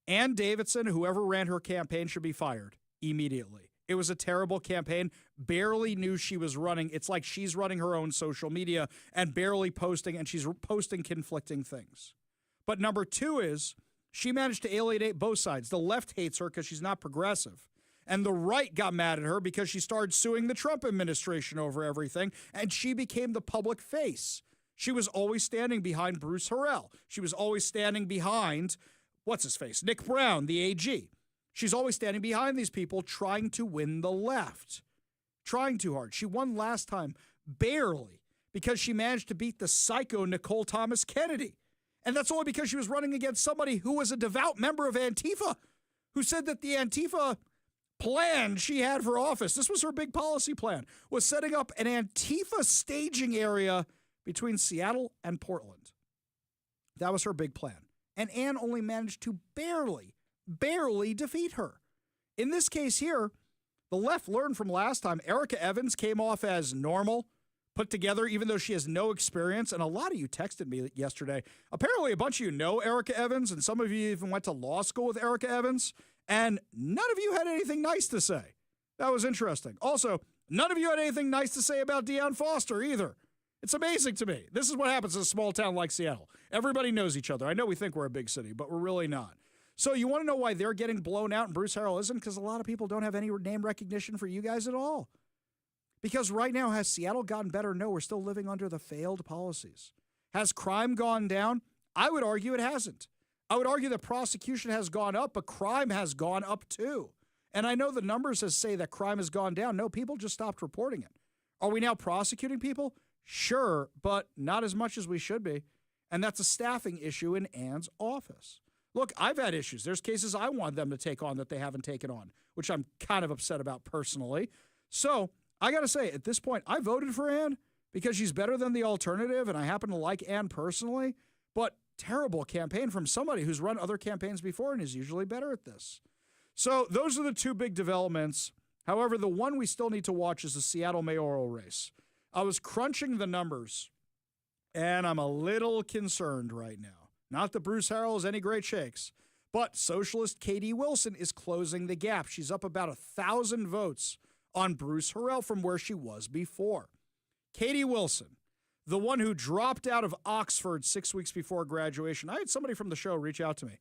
Ann Davidson, whoever ran her campaign, should be fired immediately. It was a terrible campaign. Barely knew she was running. It's like she's running her own social media and barely posting, and she's posting conflicting things. But number two is she managed to alienate both sides. The left hates her because she's not progressive. And the right got mad at her because she started suing the Trump administration over everything, and she became the public face. She was always standing behind Bruce Harrell. She was always standing behind what's-his-face, Nick Brown, the AG. She's always standing behind these people trying to win the left, trying too hard. She won last time, barely, because she managed to beat the psycho Nicole Thomas Kennedy. And that's only because she was running against somebody who was a devout member of Antifa, who said that the Antifa plan she had for office, this was her big policy plan, was setting up an Antifa staging area between Seattle and Portland. That was her big plan. And Ann only managed to barely defeat her. In this case here, the left learned from last time. Erica Evans came off as normal, put together, even though she has no experience. And a lot of you texted me yesterday. Apparently, a bunch of you know Erica Evans, and some of you even went to law school with Erica Evans, and none of you had anything nice to say. That was interesting. Also, none of you had anything nice to say about Diane Foster either. It's amazing to me. This is what happens in a small town like Seattle. Everybody knows each other. I know we think we're a big city, but we're really not. So you want to know why they're getting blown out and Bruce Harrell isn't? Because a lot of people don't have any name recognition for you guys at all. Because right now, has Seattle gotten better? No, we're still living under the failed policies. Has crime gone down? I would argue it hasn't. I would argue that prosecution has gone up, but crime has gone up too. And I know the numbers say that crime has gone down. No, people just stopped reporting it. Are we now prosecuting people? Sure, but not as much as we should be. And that's a staffing issue in Ann's office. Look, I've had issues. There's cases I want them to take on that they haven't taken on, which I'm kind of upset about personally. So I got to say, at this point, I voted for Ann because she's better than the alternative, and I happen to like Ann personally. But terrible campaign from somebody who's run other campaigns before and is usually better at this. So those are the two big developments. However, the one we still need to watch is the Seattle mayoral race. I was crunching the numbers, and I'm a little concerned right now. Not that Bruce Harrell has any great shakes, but socialist Katie Wilson is closing the gap. She's up about 1,000 votes on Bruce Harrell from where she was before. Katie Wilson, the one who dropped out of Oxford 6 weeks before graduation. I had somebody from the show reach out to me,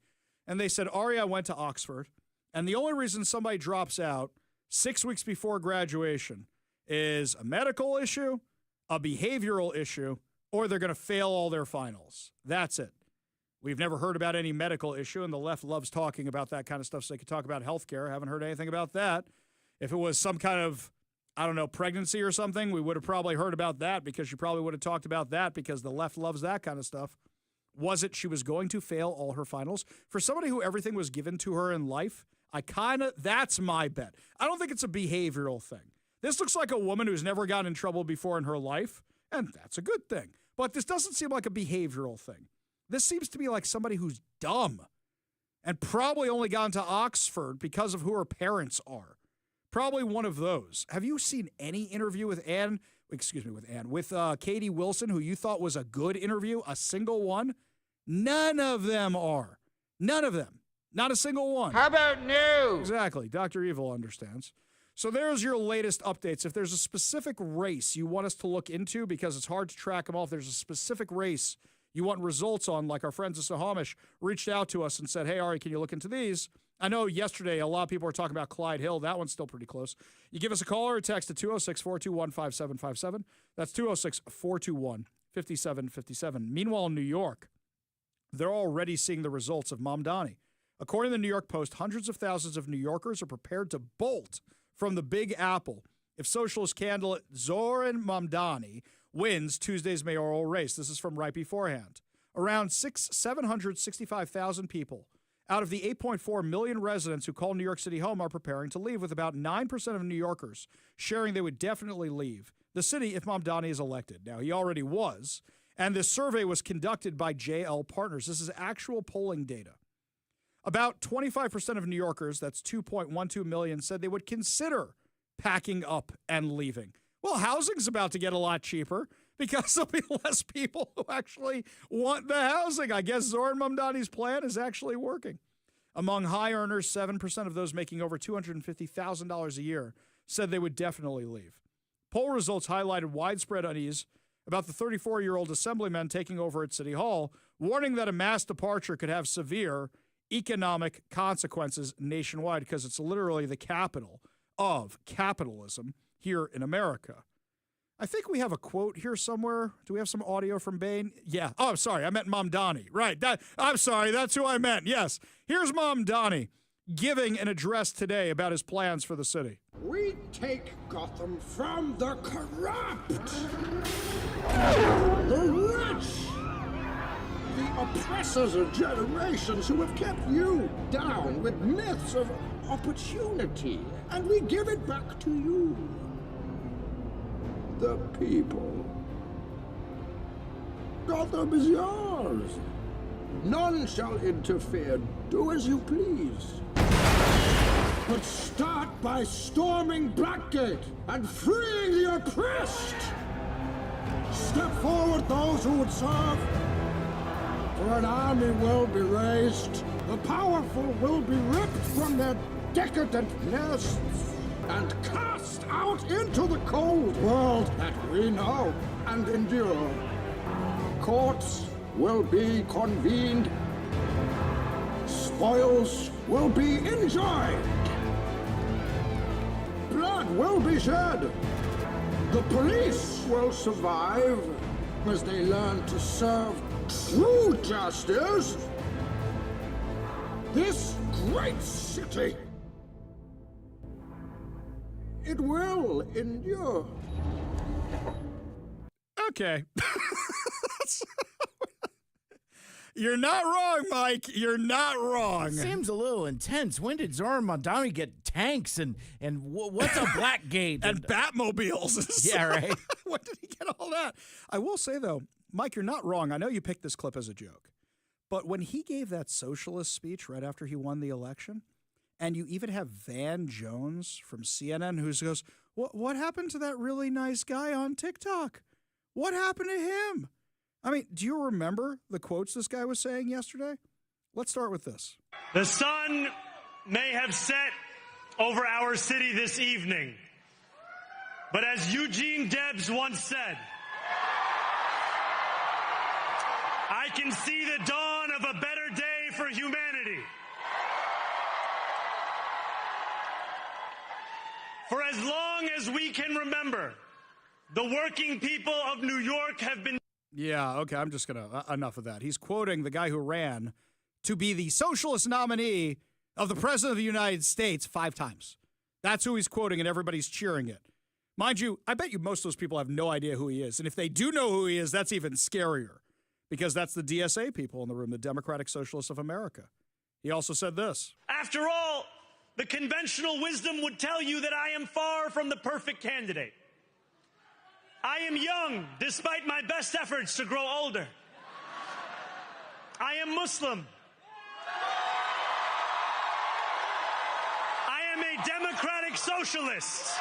and they said, Ari, I went to Oxford, and the only reason somebody drops out 6 weeks before graduation is a medical issue, a behavioral issue, or they're going to fail all their finals. That's it. We've never heard about any medical issue, and the left loves talking about that kind of stuff, so they could talk about healthcare. Haven't heard anything about that. If it was some kind of, I don't know, pregnancy or something, we would have probably heard about that because you probably would have talked about that because the left loves that kind of stuff. Was it she was going to fail all her finals? For somebody who everything was given to her in life, that's my bet. I don't think it's a behavioral thing. This looks like a woman who's never gotten in trouble before in her life, and that's a good thing. But this doesn't seem like a behavioral thing. This seems to be like somebody who's dumb and probably only gone to Oxford because of who her parents are. Probably one of those. Have you seen any interview with Katie Wilson, who you thought was a good interview? A single one? None of them are. None of them. Not a single one. How about news? Exactly. Dr. Evil understands. So there's your latest updates. If there's a specific race you want us to look into, because it's hard to track them all, if there's a specific race you want results on, like our friends at Snohomish reached out to us and said, hey, Ari, can you look into these? I know yesterday a lot of people were talking about Clyde Hill. That one's still pretty close. You give us a call or a text at 206-421-5757. That's 206-421-5757. Meanwhile, in New York, they're already seeing the results of Mamdani. According to the New York Post, hundreds of thousands of New Yorkers are prepared to bolt from the Big Apple if socialist candidate Zoran Mamdani wins Tuesday's mayoral race. This is from right beforehand. Around 765,000 people out of the 8.4 million residents who call New York City home are preparing to leave, with about 9% of New Yorkers sharing they would definitely leave the city if Mamdani is elected. Now, he already was, and this survey was conducted by JL Partners. This is actual polling data. About 25% of New Yorkers, that's 2.12 million, said they would consider packing up and leaving. Well, housing's about to get a lot cheaper because there'll be less people who actually want the housing. I guess Zoran Mamdani's plan is actually working. Among high earners, 7% of those making over $250,000 a year said they would definitely leave. Poll results highlighted widespread unease about the 34-year-old assemblyman taking over at City Hall, warning that a mass departure could have severe economic consequences nationwide because it's literally the capital of capitalism here in America. I think we have a quote here somewhere. Do we have some audio from Bain? Yeah. Oh, I'm sorry. I meant Mamdani. Right. I'm sorry. That's who I meant. Yes. Here's Mamdani giving an address today about his plans for the city. We take Gotham from the corrupt, the rich, the oppressors of generations who have kept you down with myths of opportunity, and we give it back to you, the people. Gotham is yours. None shall interfere. Do as you please. But start by storming Blackgate and freeing the oppressed. Step forward those who would serve. For an army will be raised. The powerful will be ripped from their decadent nests and cast out into the cold world that we know and endure. Courts will be convened. Spoils will be enjoyed. Blood will be shed. The police will survive as they learn to serve true justice. This great city, it will endure. Okay. You're not wrong, Mike. You're not wrong. Seems a little intense. When did Zoran Mamdani get tanks and what's a Blackgate? and Batmobiles. Yeah, right. When did he get all that? I will say, though, Mike, you're not wrong. I know you picked this clip as a joke. But when he gave that socialist speech right after he won the election, and you even have Van Jones from CNN who goes, what happened to that really nice guy on TikTok? What happened to him? I mean, do you remember the quotes this guy was saying yesterday? Let's start with this. The sun may have set over our city this evening, but as Eugene Debs once said, I can see the dawn of a better day for humanity. For as long as we can remember, the working people of New York have been... Yeah, okay, I'm just going to... enough of that. He's quoting the guy who ran to be the socialist nominee of the President of the United States 5 times. That's who he's quoting, and everybody's cheering it. Mind you, I bet you most of those people have no idea who he is. And if they do know who he is, that's even scarier. Because that's the DSA people in the room, the Democratic Socialists of America. He also said this. After all, the conventional wisdom would tell you that I am far from the perfect candidate. I am young, despite my best efforts to grow older. I am Muslim. I am a democratic socialist.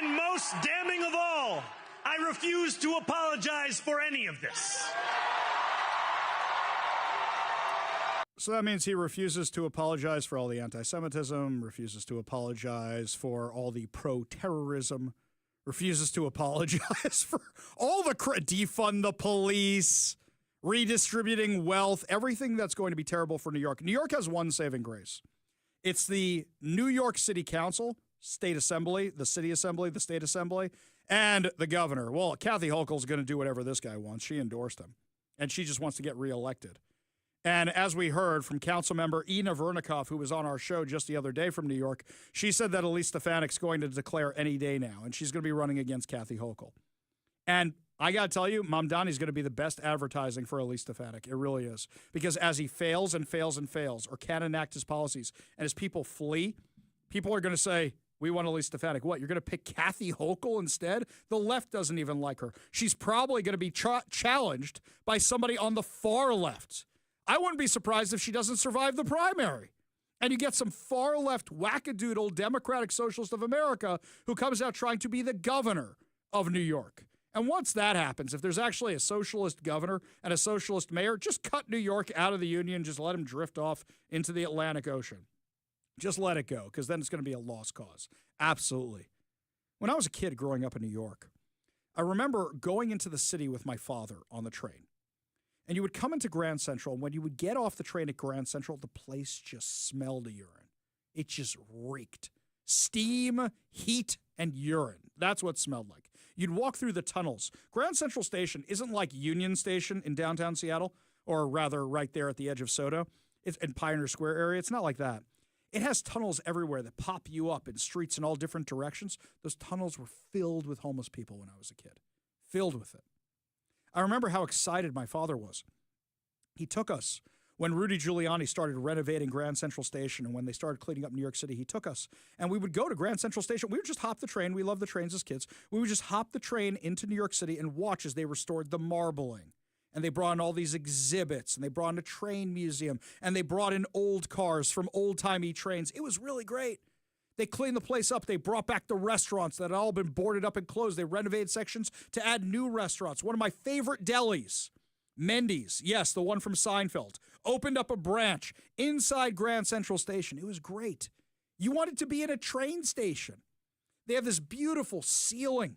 And most damning of all, I refuse to apologize for any of this. So that means he refuses to apologize for all the anti-Semitism, refuses to apologize for all the pro-terrorism, refuses to apologize for all the defund the police, redistributing wealth, everything that's going to be terrible for New York. New York has one saving grace. It's the New York City Council, State Assembly, the City Assembly, the State Assembly, and the governor. Well, Kathy Hochul's going to do whatever this guy wants. She endorsed him, and she just wants to get reelected. And as we heard from council member Ina Vernikoff, who was on our show just the other day from New York, she said that Elise Stefanik's going to declare any day now, and she's going to be running against Kathy Hochul. And I got to tell you, Mamdani's going to be the best advertising for Elise Stefanik. It really is. Because as he fails and fails and fails, or can't enact his policies, and as people flee, people are going to say, we want Elise Stefanik. What, you're going to pick Kathy Hochul instead? The left doesn't even like her. She's probably going to be challenged by somebody on the far left. I wouldn't be surprised if she doesn't survive the primary. And you get some far-left wackadoodle Democratic Socialist of America who comes out trying to be the governor of New York. And once that happens, if there's actually a socialist governor and a socialist mayor, just cut New York out of the union, just let them drift off into the Atlantic Ocean. Just let it go, because then it's going to be a lost cause. Absolutely. When I was a kid growing up in New York, I remember going into the city with my father on the train. And you would come into Grand Central, and when you would get off the train at Grand Central, the place just smelled of urine. It just reeked. Steam, heat, and urine. That's what it smelled like. You'd walk through the tunnels. Grand Central Station isn't like Union Station in downtown Seattle, or rather right there at the edge of SoDo. It's in Pioneer Square area. It's not like that. It has tunnels everywhere that pop you up in streets in all different directions. Those tunnels were filled with homeless people when I was a kid. Filled with it. I remember how excited my father was. He took us when Rudy Giuliani started renovating Grand Central Station, and when they started cleaning up New York City, he took us. And we would go to Grand Central Station. We would just hop the train. We loved the trains as kids. We would just hop the train into New York City and watch as they restored the marbling. And they brought in all these exhibits, and they brought in a train museum, and they brought in old cars from old-timey trains. It was really great. They cleaned the place up. They brought back the restaurants that had all been boarded up and closed. They renovated sections to add new restaurants. One of my favorite delis, Mendy's, yes, the one from Seinfeld, opened up a branch inside Grand Central Station. It was great. You wanted to be in a train station. They have this beautiful ceiling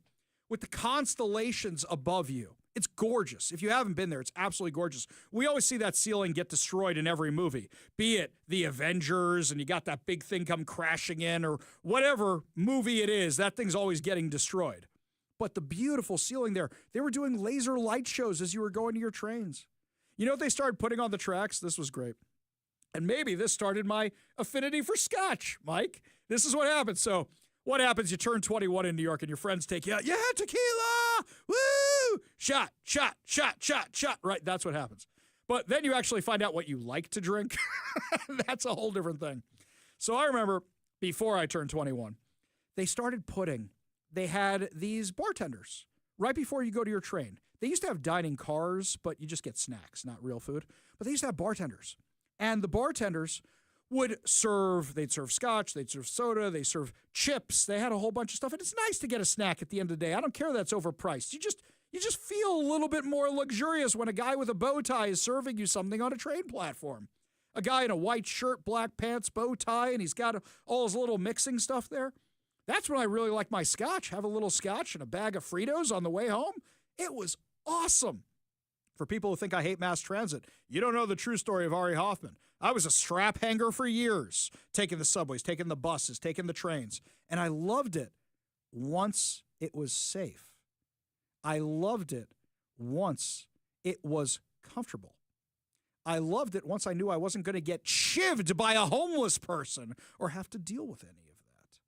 with the constellations above you. It's gorgeous. If you haven't been there, it's absolutely gorgeous. We always see that ceiling get destroyed in every movie, be it The Avengers and you got that big thing come crashing in, or whatever movie it is, that thing's always getting destroyed. But the beautiful ceiling there, they were doing laser light shows as you were going to your trains. You know what they started putting on the tracks? This was great. And maybe this started my affinity for scotch, Mike. This is what happens. So what happens? You turn 21 in New York and your friends take you out. Yeah, tequila! Woo! Shot, shot, shot, shot, shot. Right, that's what happens. But then you actually find out what you like to drink. That's a whole different thing. So I remember before I turned 21, they had these bartenders right before you go to your train. They used to have dining cars, but you just get snacks, not real food. But they used to have bartenders. And the bartenders would they'd serve scotch, they'd serve soda, they serve chips. They had a whole bunch of stuff. And it's nice to get a snack at the end of the day. I don't care that's overpriced. You just feel a little bit more luxurious when a guy with a bow tie is serving you something on a train platform. A guy in a white shirt, black pants, bow tie, and he's got all his little mixing stuff there. That's when I really like my scotch. Have a little scotch and a bag of Fritos on the way home. It was awesome. For people who think I hate mass transit, you don't know the true story of Ari Hoffman. I was a strap hanger for years, taking the subways, taking the buses, taking the trains, and I loved it once it was safe. I loved it once it was comfortable. I loved it once I knew I wasn't going to get chivved by a homeless person or have to deal with any of that.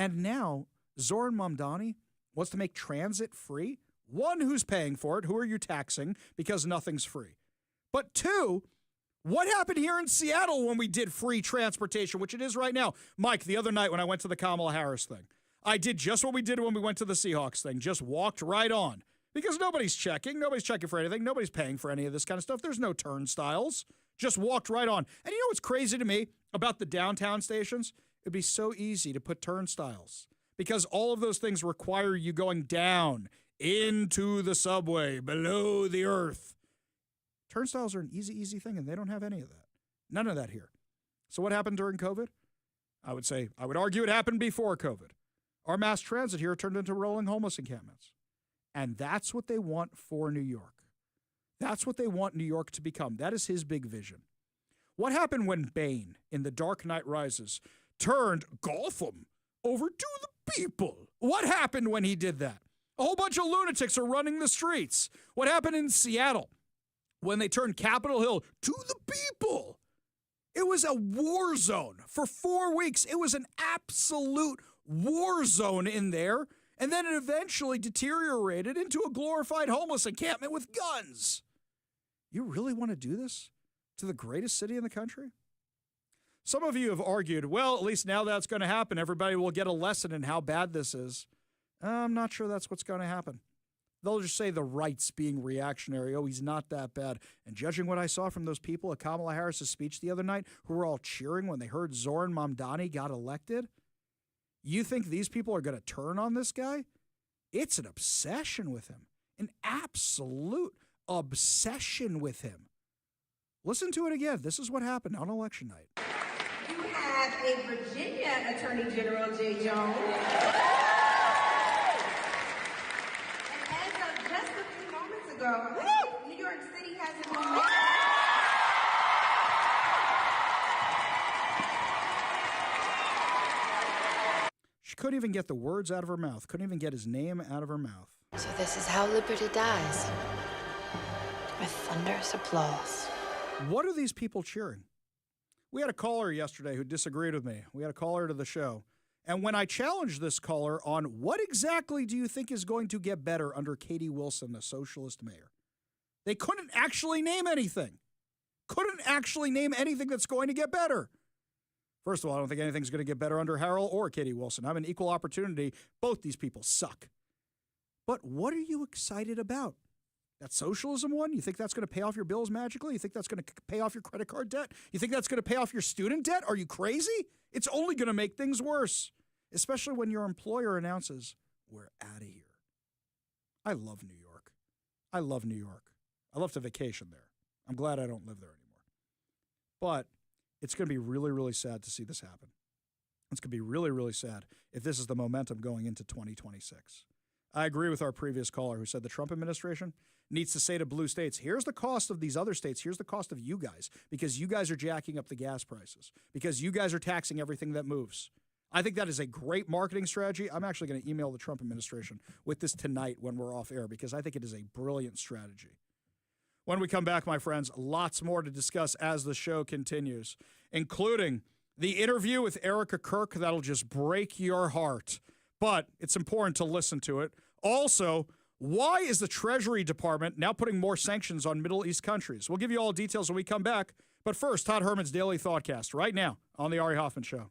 And now, Zoran Mamdani wants to make transit free. One, who's paying for it? Who are you taxing? Because nothing's free. But two, what happened here in Seattle when we did free transportation, which it is right now? Mike, the other night when I went to the Kamala Harris thing, I did just what we did when we went to the Seahawks thing, just walked right on. Because nobody's checking for anything, nobody's paying for any of this kind of stuff. There's no turnstiles. Just walked right on. And you know what's crazy to me about the downtown stations? It'd be so easy to put turnstiles because all of those things require you going down into the subway, below the earth. Turnstiles are an easy thing, and they don't have any of that. None of that here. So what happened during COVID? I would argue it happened before COVID. Our mass transit here turned into rolling homeless encampments. And that's what they want for New York. That's what they want New York to become. That is his big vision. What happened when Bane in The Dark Knight Rises turned Gotham over to the people? What happened when he did that? A whole bunch of lunatics are running the streets. What happened in Seattle when they turned Capitol Hill to the people? It was a war zone for 4 weeks. It was an absolute war zone in there. And then it eventually deteriorated into a glorified homeless encampment with guns. You really want to do this to the greatest city in the country? Some of you have argued, well, at least now that's going to happen. Everybody will get a lesson in how bad this is. I'm not sure that's what's going to happen. They'll just say the right's being reactionary. Oh, he's not that bad. And judging what I saw from those people at Kamala Harris's speech the other night who were all cheering when they heard Zoran Mamdani got elected, you think these people are going to turn on this guy? It's an obsession with him. An absolute obsession with him. Listen to it again. This is what happened on election night. You have a Virginia Attorney General, Jay Jones. And as of just a few moments ago, New York City has a new mayor. She couldn't even get the words out of her mouth. Couldn't even get his name out of her mouth. So this is how liberty dies. With thunderous applause. What are these people cheering? We had a caller yesterday who disagreed with me. We had a caller to the show. And when I challenged this caller on what exactly do you think is going to get better under Katie Wilson, the socialist mayor, they couldn't actually name anything. Couldn't actually name anything that's going to get better. First of all, I don't think anything's going to get better under Harold or Katie Wilson. I'm an equal opportunity. Both these people suck. But what are you excited about? That socialism one? You think that's going to pay off your bills magically? You think that's going to pay off your credit card debt? You think that's going to pay off your student debt? Are you crazy? It's only going to make things worse, especially when your employer announces, we're out of here. I love New York. I love New York. I love to vacation there. I'm glad I don't live there anymore. But it's going to be really, really sad to see this happen. It's going to be really, really sad if this is the momentum going into 2026. I agree with our previous caller who said the Trump administration needs to say to blue states, here's the cost of these other states, here's the cost of you guys, because you guys are jacking up the gas prices, because you guys are taxing everything that moves. I think that is a great marketing strategy. I'm actually going to email the Trump administration with this tonight when we're off air, because I think it is a brilliant strategy. When we come back, my friends, lots more to discuss as the show continues, including the interview with Erica Kirk that'll just break your heart. But it's important to listen to it. Also, why is the Treasury Department now putting more sanctions on Middle East countries? We'll give you all details when we come back. But first, Todd Herman's Daily Thoughtcast right now on The Ari Hoffman Show.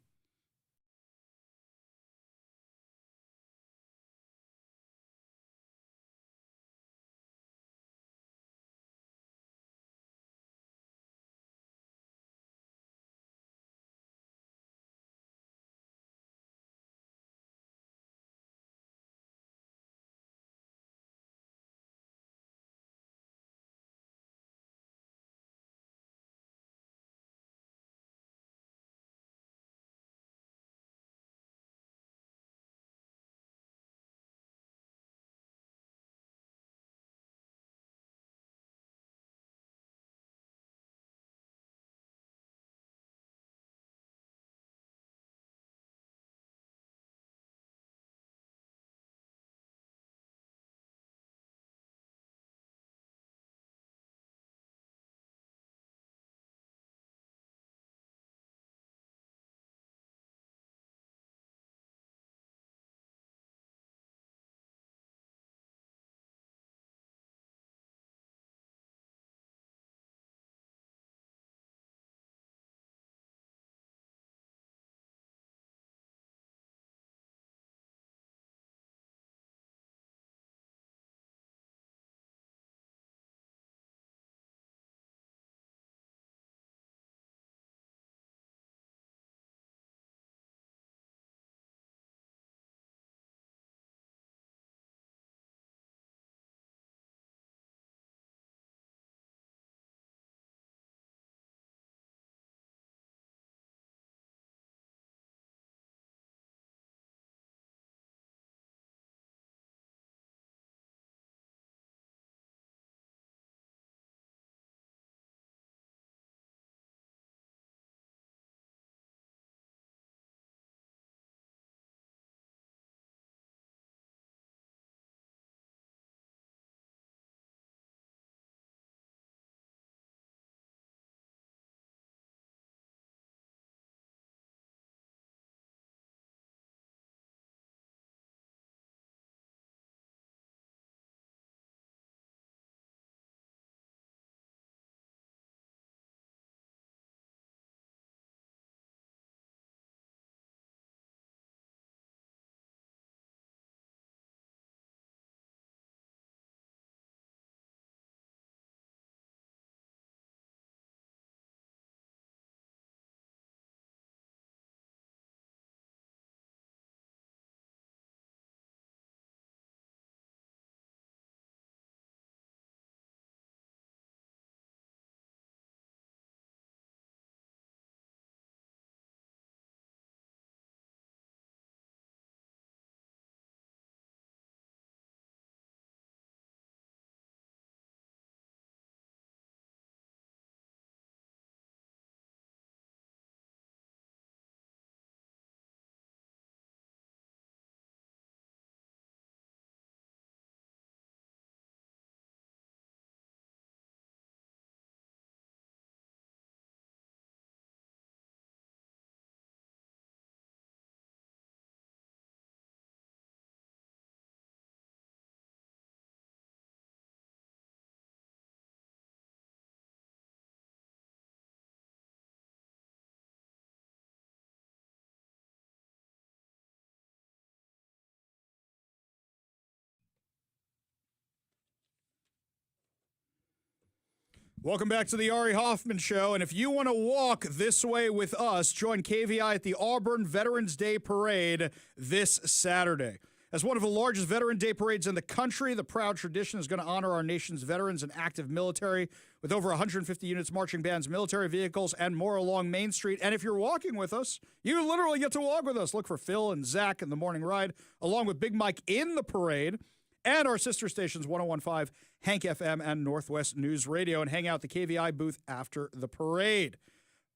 Welcome back to the Ari Hoffman Show. And if you want to walk this way with us, join KVI at the Auburn Veterans Day Parade this Saturday. As one of the largest Veteran Day parades in the country, the proud tradition is going to honor our nation's veterans and active military with over 150 units, marching bands, military vehicles, and more along Main Street. And if you're walking with us, you literally get to walk with us. Look for Phil and Zach in the morning ride, along with Big Mike in the parade, and our sister stations 101.5 Hank FM and Northwest News Radio, and hang out at the KVI booth after the parade.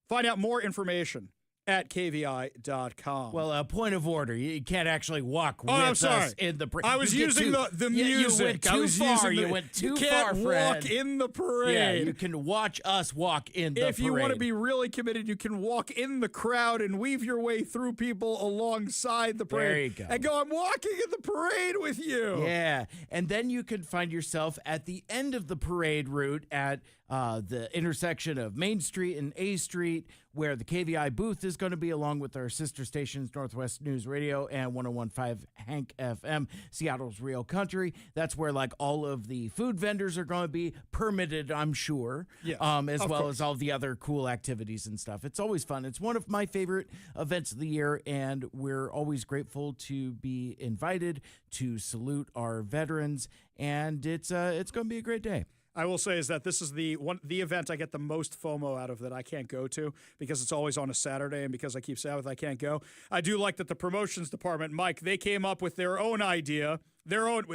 Find out more information at KVI.com. Well, point of order. You can't actually walk with us in the parade. I was using the music. You went too far. You went too far, You can't Fred. walk in the parade. Yeah, you can watch us walk in the parade. If you want to be really committed, you can walk in the crowd and weave your way through people alongside the parade. There you go. And go, I'm walking in the parade with you. Yeah, and then you can find yourself at the end of the parade route at the intersection of Main Street and A Street, where the KVI booth is going to be, along with our sister stations, Northwest News Radio and 101.5 Hank FM, Seattle's Real Country. That's where, like, all of the food vendors are going to be permitted, I'm sure, Yes, as of well course. as all the other cool activities and stuff. It's always fun. It's one of my favorite events of the year, and we're always grateful to be invited to salute our veterans, and it's going to be a great day. I will say is that this is the event I get the most FOMO out of that I can't go to because it's always on a Saturday, and because I keep Sabbath, I can't go. I do like that the promotions department, Mike, they came up with their own idea,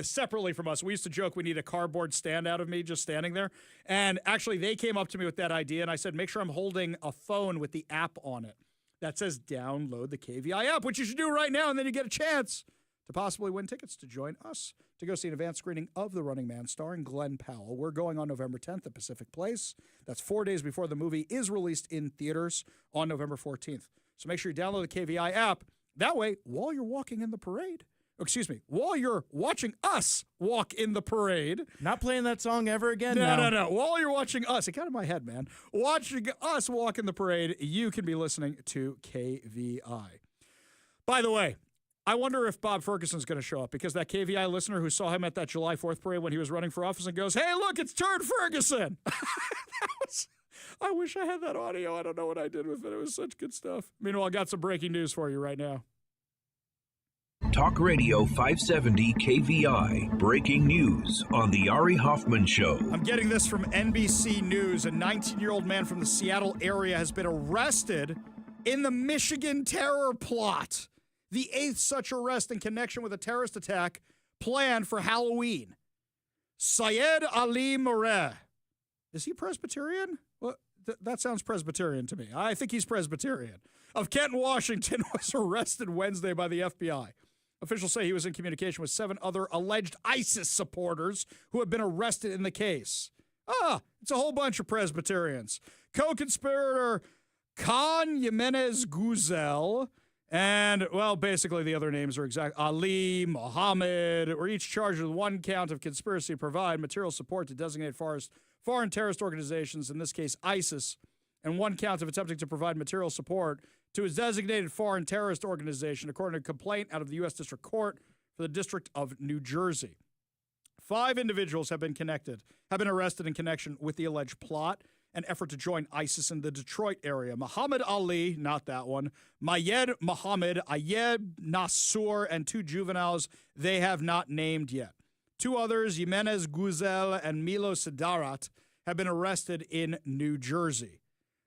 separately from us. We used to joke we need a cardboard stand out of me just standing there, and actually they came up to me with that idea, and I said, make sure I'm holding a phone with the app on it that says download the KVI app, which you should do right now, and then you get a chance to possibly win tickets to join us to go see an advanced screening of The Running Man starring Glenn Powell. We're going on November 10th at Pacific Place. That's 4 days before the movie is released in theaters on November 14th. So make sure you download the KVI app. That way, while you're walking in the parade, while you're watching us walk in the parade. Not playing that song ever again? No. While you're watching us, it got in my head, man. Watching us walk in the parade, you can be listening to KVI. By the way, I wonder if Bob Ferguson's going to show up, because that KVI listener who saw him at that July 4th parade when he was running for office and goes, hey, look, it's Turd Ferguson. I wish I had that audio. I don't know what I did with it. It was such good stuff. Meanwhile, I got some breaking news for you right now. Talk Radio 570 KVI. Breaking news on the Ari Hoffman Show. I'm getting this from NBC News. A 19-year-old man from the Seattle area has been arrested in the Michigan terror plot. The 8th such arrest in connection with a terrorist attack planned for Halloween. Syed Ali Murreh. Is he Presbyterian? Well, that sounds Presbyterian to me. I think he's Presbyterian. Of Kenton, Washington, was arrested Wednesday by the FBI. Officials say he was in communication with 7 other alleged ISIS supporters who have been arrested in the case. It's a whole bunch of Presbyterians. Co-conspirator Khan Jimenez Guzel and, well, basically the other names are exact. Ali, Mohammed, were each charged with 1 count of conspiracy to provide material support to designated foreign terrorist organizations, in this case ISIS, and 1 count of attempting to provide material support to a designated foreign terrorist organization, according to a complaint out of the U.S. District Court for the District of New Jersey. 5 individuals have been arrested in connection with the alleged plot and effort to join ISIS in the Detroit area. Muhammad Ali, not that one, Mayed Muhammad, Ayed Nassour, and 2 juveniles they have not named yet. 2 others, Jimenez Guzel and Milo Sidarat, have been arrested in New Jersey.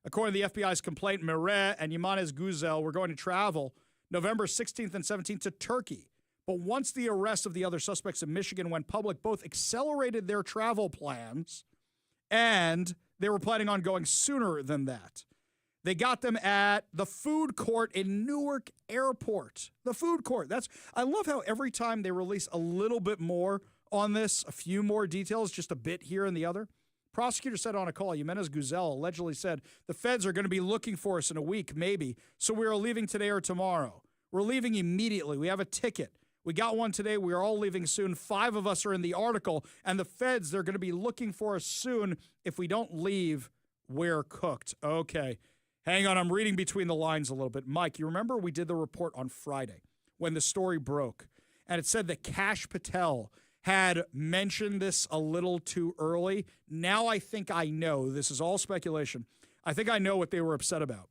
According to the FBI's complaint, Murreh and Jimenez Guzel were going to travel November 16th and 17th to Turkey. But once the arrest of the other suspects in Michigan went public, both accelerated their travel plans, and they were planning on going sooner than that. They got them at the food court in Newark Airport. The food court. I love how every time they release a little bit more on this, a few more details, just a bit here and the other. Prosecutor said on a call, Jimenez Guzel allegedly said, the feds are going to be looking for us in a week, maybe, so we are leaving today or tomorrow. We're leaving immediately. We have a ticket. We got one today. We are all leaving soon. 5 of us are in the article, and the feds, they're going to be looking for us soon. If we don't leave, we're cooked. Okay. Hang on. I'm reading between the lines a little bit. Mike, you remember we did the report on Friday when the story broke, and it said that Kash Patel had mentioned this a little too early. Now I think I know. This is all speculation. I think I know what they were upset about.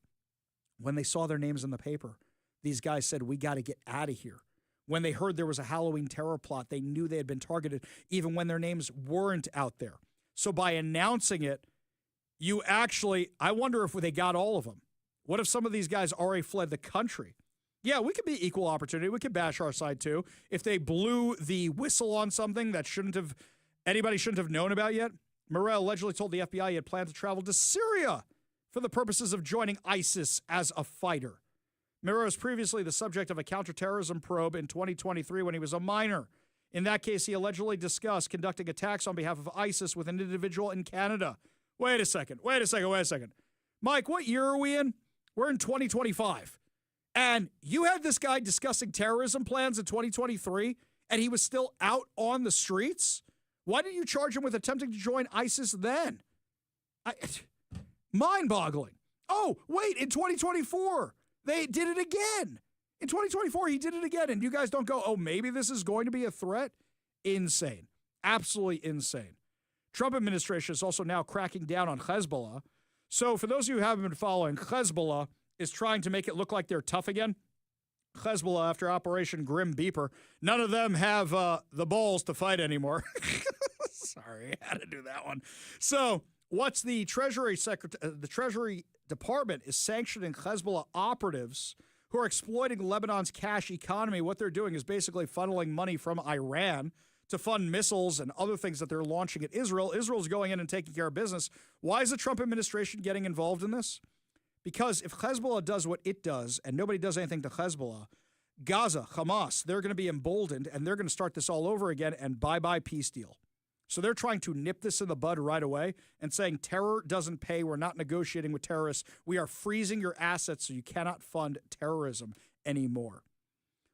When they saw their names in the paper, these guys said, we got to get out of here. When they heard there was a Halloween terror plot, they knew they had been targeted even when their names weren't out there. So by announcing it, you actually, I wonder if they got all of them. What if some of these guys already fled the country? Yeah, we could be equal opportunity. We could bash our side too. If they blew the whistle on something that anybody shouldn't have known about yet. Morell allegedly told the FBI he had planned to travel to Syria for the purposes of joining ISIS as a fighter. Morell was previously the subject of a counterterrorism probe in 2023 when he was a minor. In that case, he allegedly discussed conducting attacks on behalf of ISIS with an individual in Canada. Wait a second. Mike, what year are we in? We're in 2025. And you had this guy discussing terrorism plans in 2023, and he was still out on the streets? Why didn't you charge him with attempting to join ISIS then? Mind-boggling. Oh, wait, in 2024, they did it again. In 2024, he did it again, and you guys don't go, oh, maybe this is going to be a threat? Insane. Absolutely insane. Trump administration is also now cracking down on Hezbollah. So for those of you who haven't been following, Hezbollah is trying to make it look like they're tough again. Hezbollah, after Operation Grim Beeper, none of them have the balls to fight anymore. Sorry, I had to do that one. So what's the Treasury Department is sanctioning Hezbollah operatives who are exploiting Lebanon's cash economy. What they're doing is basically funneling money from Iran to fund missiles and other things that they're launching at Israel. Israel's going in and taking care of business. Why is the Trump administration getting involved in this? Because if Hezbollah does what it does and nobody does anything to Hezbollah, Gaza, Hamas, they're going to be emboldened and they're going to start this all over again and bye-bye peace deal. So they're trying to nip this in the bud right away and saying terror doesn't pay. We're not negotiating with terrorists. We are freezing your assets so you cannot fund terrorism anymore.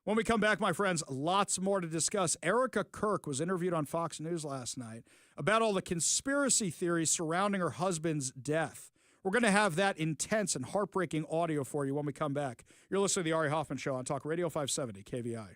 When we come back, my friends, lots more to discuss. Erica Kirk was interviewed on Fox News last night about all the conspiracy theories surrounding her husband's death. We're going to have that intense and heartbreaking audio for you when we come back. You're listening to The Ari Hoffman Show on Talk Radio 570 KVI.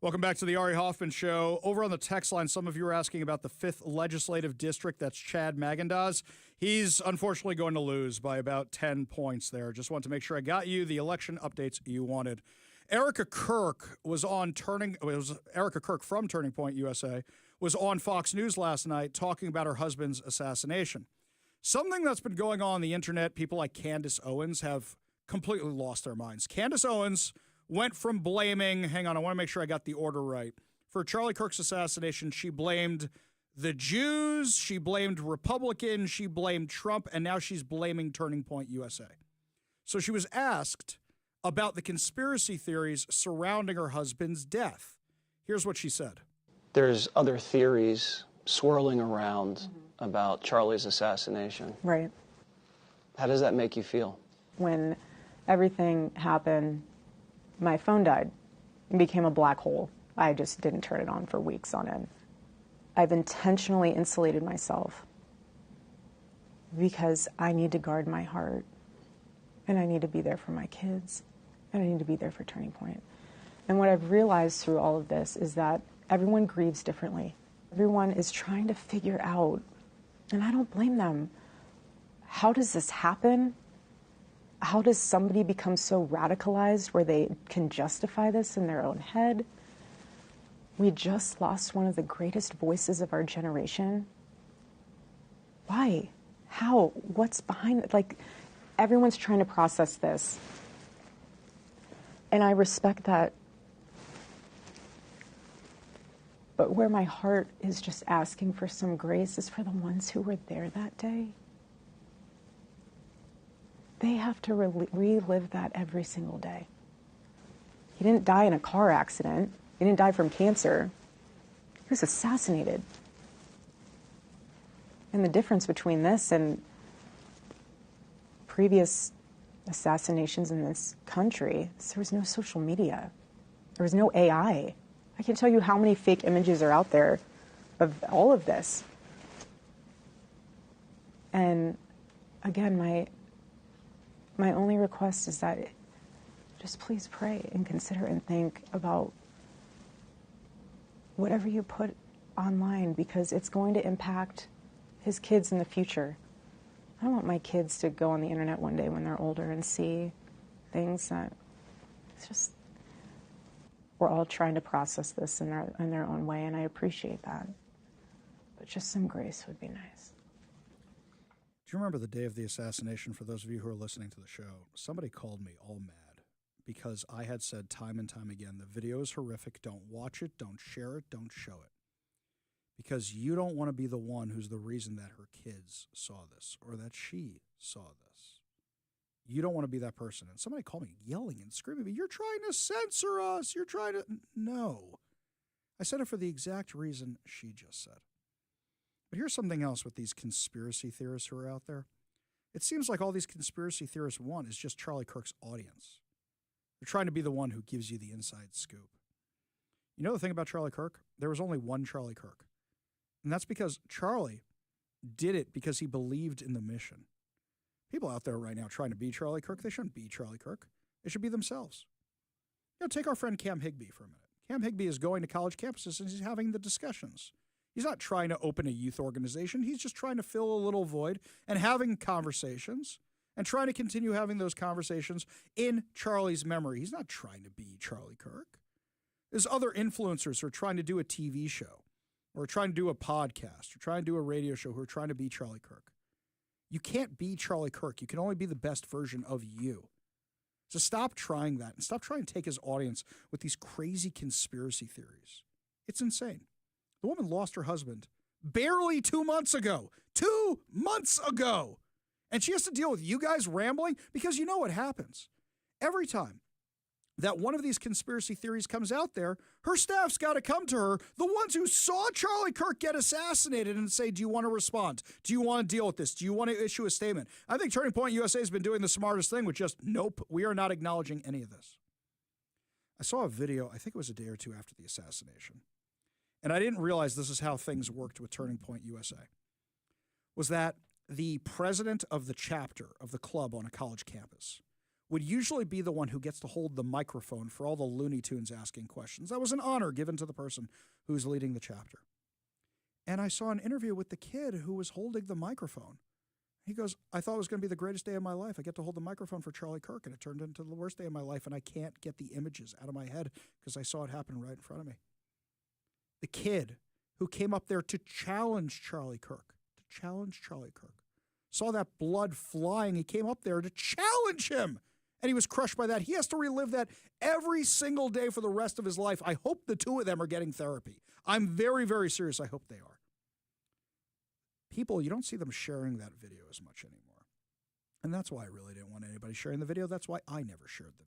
Welcome back to the Ari Hoffman Show. Over on the text line, some of you are asking about the 5th Legislative District. That's Chad Magandaz. He's unfortunately going to lose by about 10 points there. Just want to make sure I got you the election updates you wanted. Erica Kirk Erica Kirk from Turning Point USA was on Fox News last night talking about her husband's assassination. Something that's been going on the internet, people like Candace Owens have completely lost their minds. Candace Owens went from blaming, hang on, I want to make sure I got the order right. For Charlie Kirk's assassination, she blamed the Jews, she blamed Republicans, she blamed Trump, and now she's blaming Turning Point USA. So she was asked about the conspiracy theories surrounding her husband's death. Here's what she said. There's other theories swirling around about Charlie's assassination. Right. How does that make you feel? When everything happened, my phone died and became a black hole. I just didn't turn it on for weeks on end. I've intentionally insulated myself because I need to guard my heart, and I need to be there for my kids, and I need to be there for Turning Point. And what I've realized through all of this is that everyone grieves differently. Everyone is trying to figure out, and I don't blame them, how does this happen? How does somebody become so radicalized where they can justify this in their own head? We just lost one of the greatest voices of our generation. Why? How? What's behind it? Like, everyone's trying to process this. And I respect that. But where my heart is just asking for some grace is for the ones who were there that day. They have to relive that every single day. He didn't die in a car accident. He didn't die from cancer. He was assassinated. And the difference between this and previous assassinations in this country is there was no social media. There was no AI. I can't tell you how many fake images are out there of all of this. And again, my only request is that just please pray and consider and think about whatever you put online, because it's going to impact his kids in the future. I don't want my kids to go on the internet one day when they're older and see things that it's just, we're all trying to process this in their own way, and I appreciate that. But just some grace would be nice. Do you remember the day of the assassination? For those of you who are listening to the show, somebody called me all mad because I had said time and time again, the video is horrific. Don't watch it. Don't share it. Don't show it. Because you don't want to be the one who's the reason that her kids saw this or that she saw this. You don't want to be that person. And somebody called me yelling and screaming at me, you're trying to censor us. You're trying to... No. I said it for the exact reason she just said. But here's something else with these conspiracy theorists who are out there. It seems like all these conspiracy theorists want is just Charlie Kirk's audience. They're trying to be the one who gives you the inside scoop. You know the thing about Charlie Kirk? There was only one Charlie Kirk. And that's because Charlie did it because he believed in the mission. People out there right now trying to be Charlie Kirk, they shouldn't be Charlie Kirk. They should be themselves. You know, take our friend Cam Higbee for a minute. Cam Higbee is going to college campuses and he's having the discussions. He's not trying to open a youth organization. He's just trying to fill a little void and having conversations and trying to continue having those conversations in Charlie's memory. He's not trying to be Charlie Kirk. There's other influencers who are trying to do a TV show or trying to do a podcast or trying to do a radio show who are trying to be Charlie Kirk. You can't be Charlie Kirk. You can only be the best version of you. So stop trying that and stop trying to take his audience with these crazy conspiracy theories. It's insane. The woman lost her husband barely 2 months ago. 2 months ago. And she has to deal with you guys rambling because you know what happens. Every time that one of these conspiracy theories comes out there, her staff's got to come to her, the ones who saw Charlie Kirk get assassinated, and say, do you want to respond? Do you want to deal with this? Do you want to issue a statement? I think Turning Point USA has been doing the smartest thing with just, nope, we are not acknowledging any of this. I saw a video, I think it was a day or two after the assassination, and I didn't realize this is how things worked with Turning Point USA, was that the president of the chapter of the club on a college campus would usually be the one who gets to hold the microphone for all the Looney Tunes asking questions. That was an honor given to the person who's leading the chapter. And I saw an interview with the kid who was holding the microphone. He goes, I thought it was going to be the greatest day of my life. I get to hold the microphone for Charlie Kirk, and it turned into the worst day of my life, and I can't get the images out of my head because I saw it happen right in front of me. The kid who came up there to challenge Charlie Kirk, saw that blood flying. He came up there to challenge him, and he was crushed by that. He has to relive that every single day for the rest of his life. I hope the two of them are getting therapy. I'm very, very serious. I hope they are. People, you don't see them sharing that video as much anymore. And that's why I really didn't want anybody sharing the video. That's why I never shared the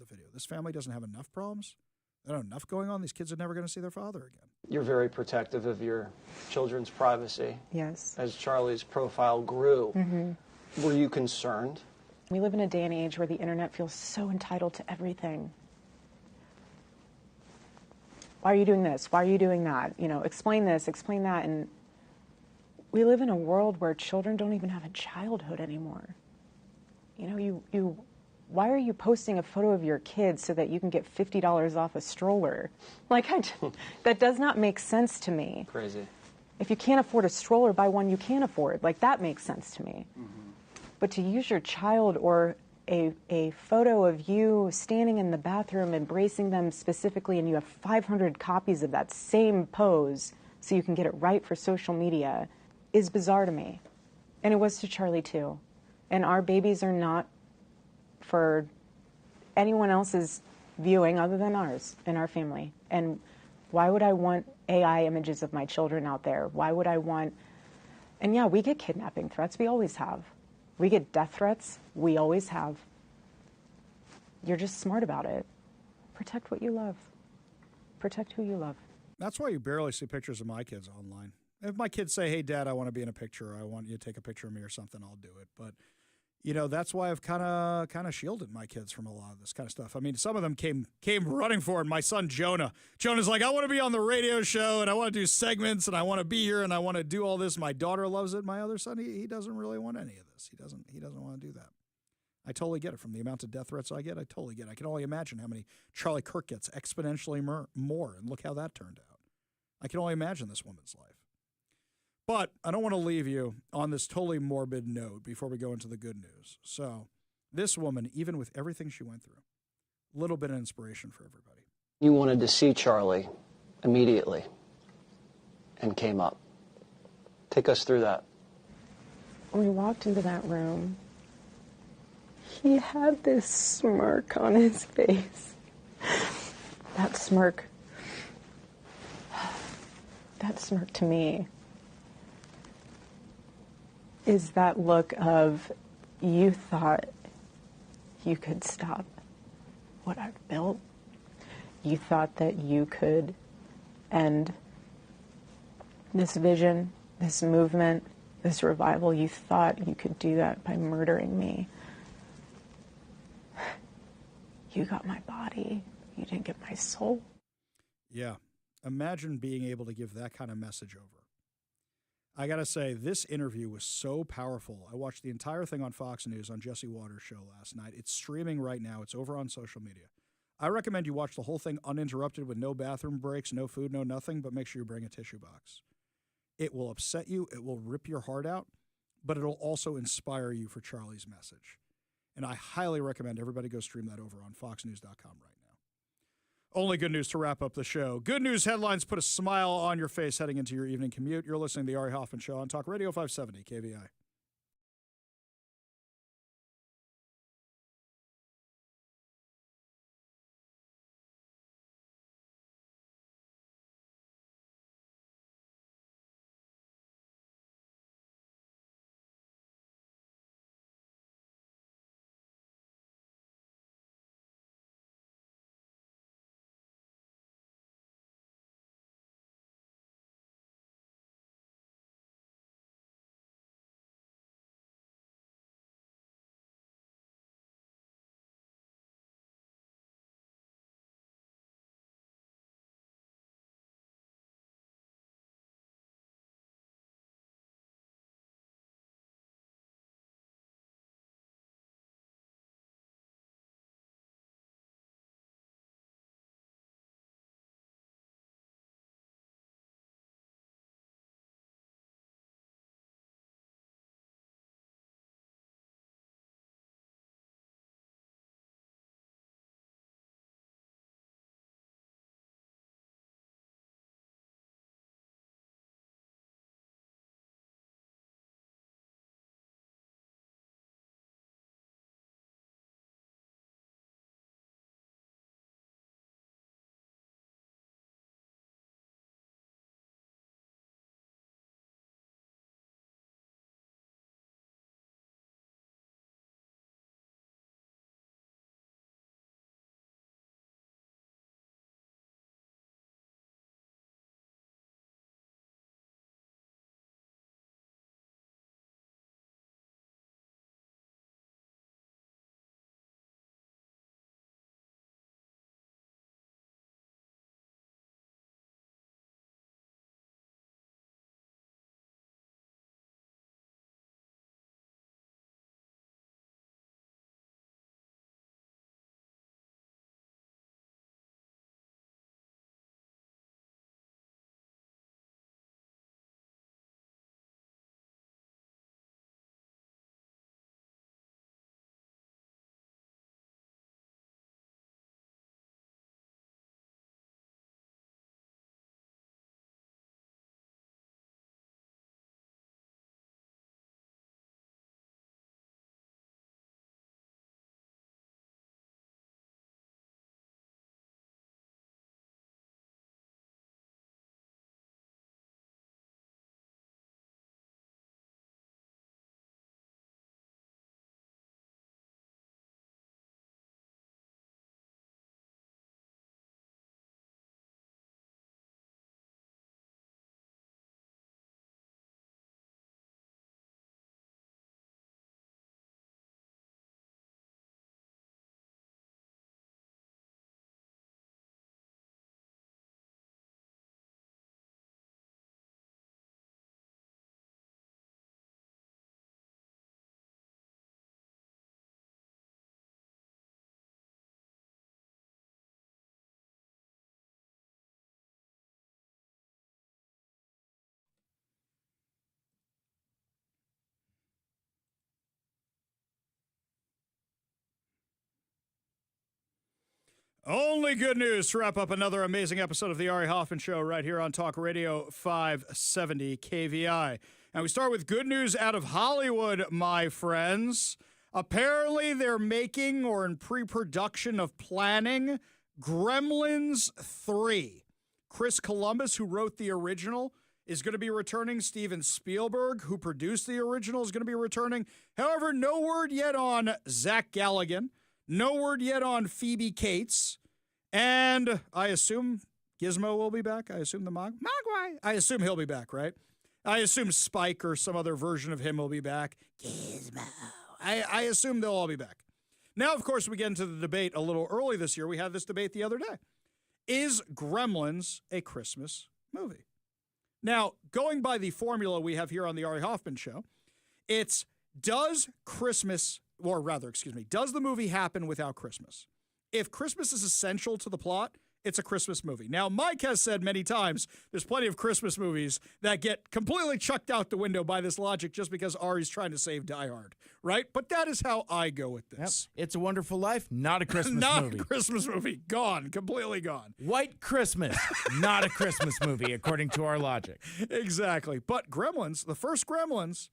video. This family doesn't have enough problems. They don't have enough going on. These kids are never going to see their father again. You're very protective of your children's privacy. Yes. As Charlie's profile grew, were you concerned? We live in a day and age where the internet feels so entitled to everything. Why are you doing this? Why are you doing that? You know, explain this, explain that. And we live in a world where children don't even have a childhood anymore. You know, why are you posting a photo of your kids so that you can get $50 off a stroller? Like, that does not make sense to me. Crazy. If you can't afford a stroller, buy one you can afford. Like, that makes sense to me. But to use your child or a photo of you standing in the bathroom embracing them specifically, and you have 500 copies of that same pose so you can get it right for social media, is bizarre to me. And it was to Charlie too. And our babies are not for anyone else's viewing other than ours in our family. And why would I want AI images of my children out there? Why would I want... And yeah, we get kidnapping threats. We always have. We get death threats. We always have. You're just smart about it. Protect what you love. Protect who you love. That's why you barely see pictures of my kids online. If my kids say, hey, Dad, I want to be in a picture, or I want you to take a picture of me or something, I'll do it. But, you know, that's why I've kind of shielded my kids from a lot of this kind of stuff. I mean, some of them came running for it. My son, Jonah's like, I want to be on the radio show, and I want to do segments, and I want to be here, and I want to do all this. My daughter loves it. My other son, he doesn't really want any of this. He doesn't want to do that. I totally get it. From the amount of death threats I get, I totally get it. I can only imagine how many Charlie Kirk gets, exponentially more, and look how that turned out. I can only imagine this woman's life. But I don't want to leave you on this totally morbid note before we go into the good news. So this woman, even with everything she went through, a little bit of inspiration for everybody. You wanted to see Charlie immediately and came up. Take us through that. When we walked into that room, he had this smirk on his face. That smirk to me is that look of, you thought you could stop what I've built. You thought that you could end this vision, this movement, this revival. You thought you could do that by murdering me. You got my body. You didn't get my soul. Yeah. Imagine being able to give that kind of message over. I got to say, this interview was so powerful. I watched the entire thing on Fox News on Jesse Waters' show last night. It's streaming right now. It's over on social media. I recommend you watch the whole thing uninterrupted with no bathroom breaks, no food, no nothing, but make sure you bring a tissue box. It will upset you. It will rip your heart out, but it'll also inspire you for Charlie's message. And I highly recommend everybody go stream that over on foxnews.com right now. Only good news to wrap up the show. Good news headlines put a smile on your face heading into your evening commute. You're listening to the Ari Hoffman Show on Talk Radio 570 KVI. Only good news to wrap up another amazing episode of the Ari Hoffman Show right here on Talk Radio 570 KVI. And we start with good news out of Hollywood, my friends. Apparently they're making or in pre-production of planning Gremlins 3. Chris Columbus, who wrote the original, is going to be returning. Steven Spielberg, who produced the original, is going to be returning. However, no word yet on Zach Galligan. No word yet on Phoebe Cates. And I assume Gizmo will be back. I assume the Mogwai. I assume he'll be back, right? I assume Spike or some other version of him will be back. Gizmo. I assume they'll all be back. Now, of course, we get into the debate a little early this year. We had this debate the other day. Is Gremlins a Christmas movie? Now, going by the formula we have here on the Ari Hoffman Show, it's does the movie happen without Christmas? If Christmas is essential to the plot, it's a Christmas movie. Now, Mike has said many times there's plenty of Christmas movies that get completely chucked out the window by this logic just because Ari's trying to save Die Hard, right? But that is how I go with this. Yep. It's a Wonderful Life, not a Christmas movie. Not a Christmas movie. Gone. Completely gone. White Christmas, not a Christmas movie, according to our logic. Exactly. But Gremlins, the first Gremlins,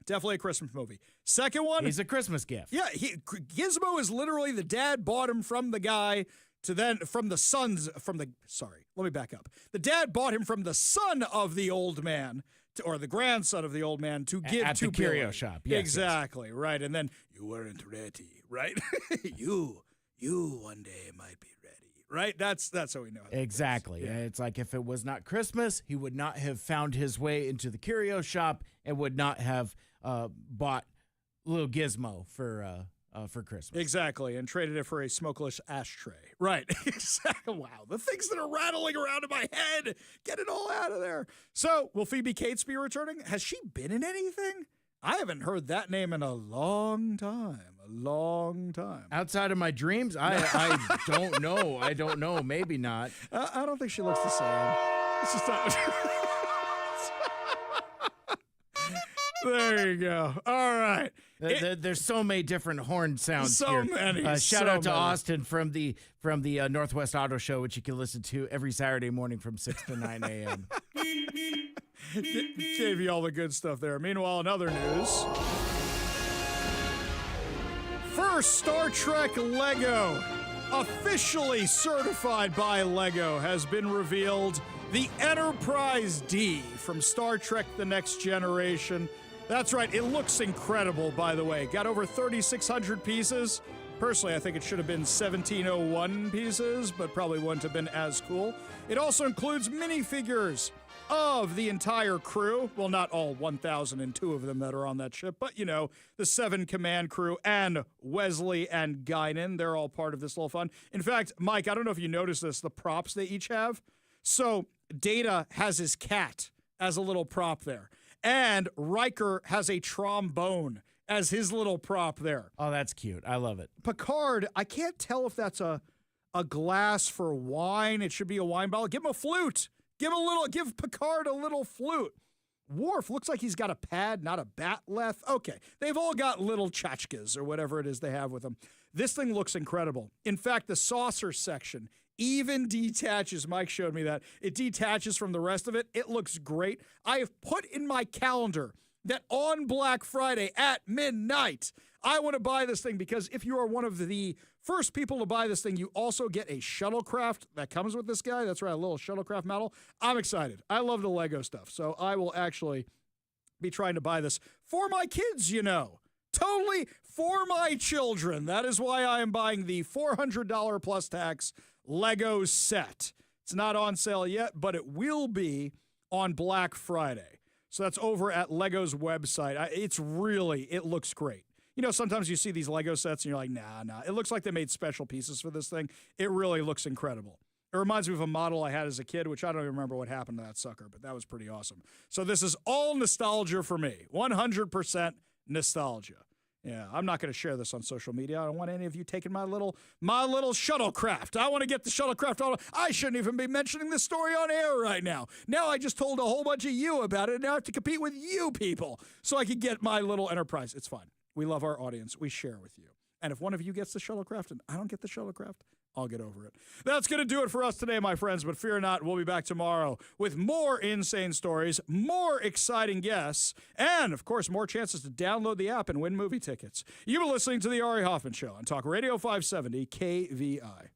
definitely a Christmas movie. Second one. He's a Christmas gift. Yeah. Gizmo is literally the dad bought him from the guy let me back up. The dad bought him from the son of the old man, or the grandson of the old man, to give at to the curio Billy. shop. Yes, exactly, right. And then you weren't ready, right? you one day might be ready, right? That's how we know it. Exactly. Yeah. It's like if it was not Christmas, he would not have found his way into the curio shop and would not have bought little Gizmo for Christmas. Exactly, and traded it for a smokeless ashtray. Right, exactly. Wow, the things that are rattling around in my head. Get it all out of there. So, will Phoebe Cates be returning? Has she been in anything? I haven't heard that name in a long time. Outside of my dreams, I don't know. I don't know. Maybe not. I don't think she looks the same. It's just not. There you go. All right. There's so many different horn sounds here. Shout out to Austin from the Northwest Auto Show, which you can listen to every Saturday morning from 6 to 9 a.m. Gave you all the good stuff there. Meanwhile, in other news, first Star Trek Lego, officially certified by Lego, has been revealed. The Enterprise D from Star Trek The Next Generation. That's right, it looks incredible, by the way. Got over 3,600 pieces. Personally, I think it should have been 1,701 pieces, but probably wouldn't have been as cool. It also includes minifigures of the entire crew. Well, not all 1,002 of them that are on that ship, but, the 7 command crew and Wesley and Guinan. They're all part of this little fun. In fact, Mike, I don't know if you noticed this, the props they each have. So Data has his cat as a little prop there. And Riker has a trombone as his little prop there. Oh, that's cute. I love it. Picard, I can't tell if that's a glass for wine. It should be a wine bottle. Give him a flute. Give Picard a little flute. Worf looks like he's got a pad, not a bat left. Okay, they've all got little tchotchkes or whatever it is they have with them. This thing looks incredible. In fact, the saucer section even detaches. Mike showed me that. It detaches from the rest of it. It looks great. I have put in my calendar that on Black Friday at midnight, I want to buy this thing because if you are one of the first people to buy this thing, you also get a shuttlecraft that comes with this guy. That's right, a little shuttlecraft model. I'm excited. I love the Lego stuff, so I will actually be trying to buy this for my kids, Totally for my children. That is why I am buying the $400 plus tax Lego set. It's not on sale yet, but it will be on Black Friday. So that's over at Lego's website. It looks great. Sometimes you see these Lego sets and you're like, nah. It looks like they made special pieces for this thing. It really looks incredible. It reminds me of a model I had as a kid, which I don't even remember what happened to that sucker, but that was pretty awesome. So this is all nostalgia for me. 100% nostalgia. Yeah, I'm not going to share this on social media. I don't want any of you taking my little shuttlecraft. I want to get the shuttlecraft. I shouldn't even be mentioning this story on air right now. Now I just told a whole bunch of you about it, and now I have to compete with you people so I can get my little Enterprise. It's fine. We love our audience. We share with you. And if one of you gets the shuttlecraft and I don't get the shuttlecraft, I'll get over it. That's going to do it for us today, my friends, but fear not, we'll be back tomorrow with more insane stories, more exciting guests, and, of course, more chances to download the app and win movie tickets. You've been listening to The Ari Hoffman Show on Talk Radio 570 KVI.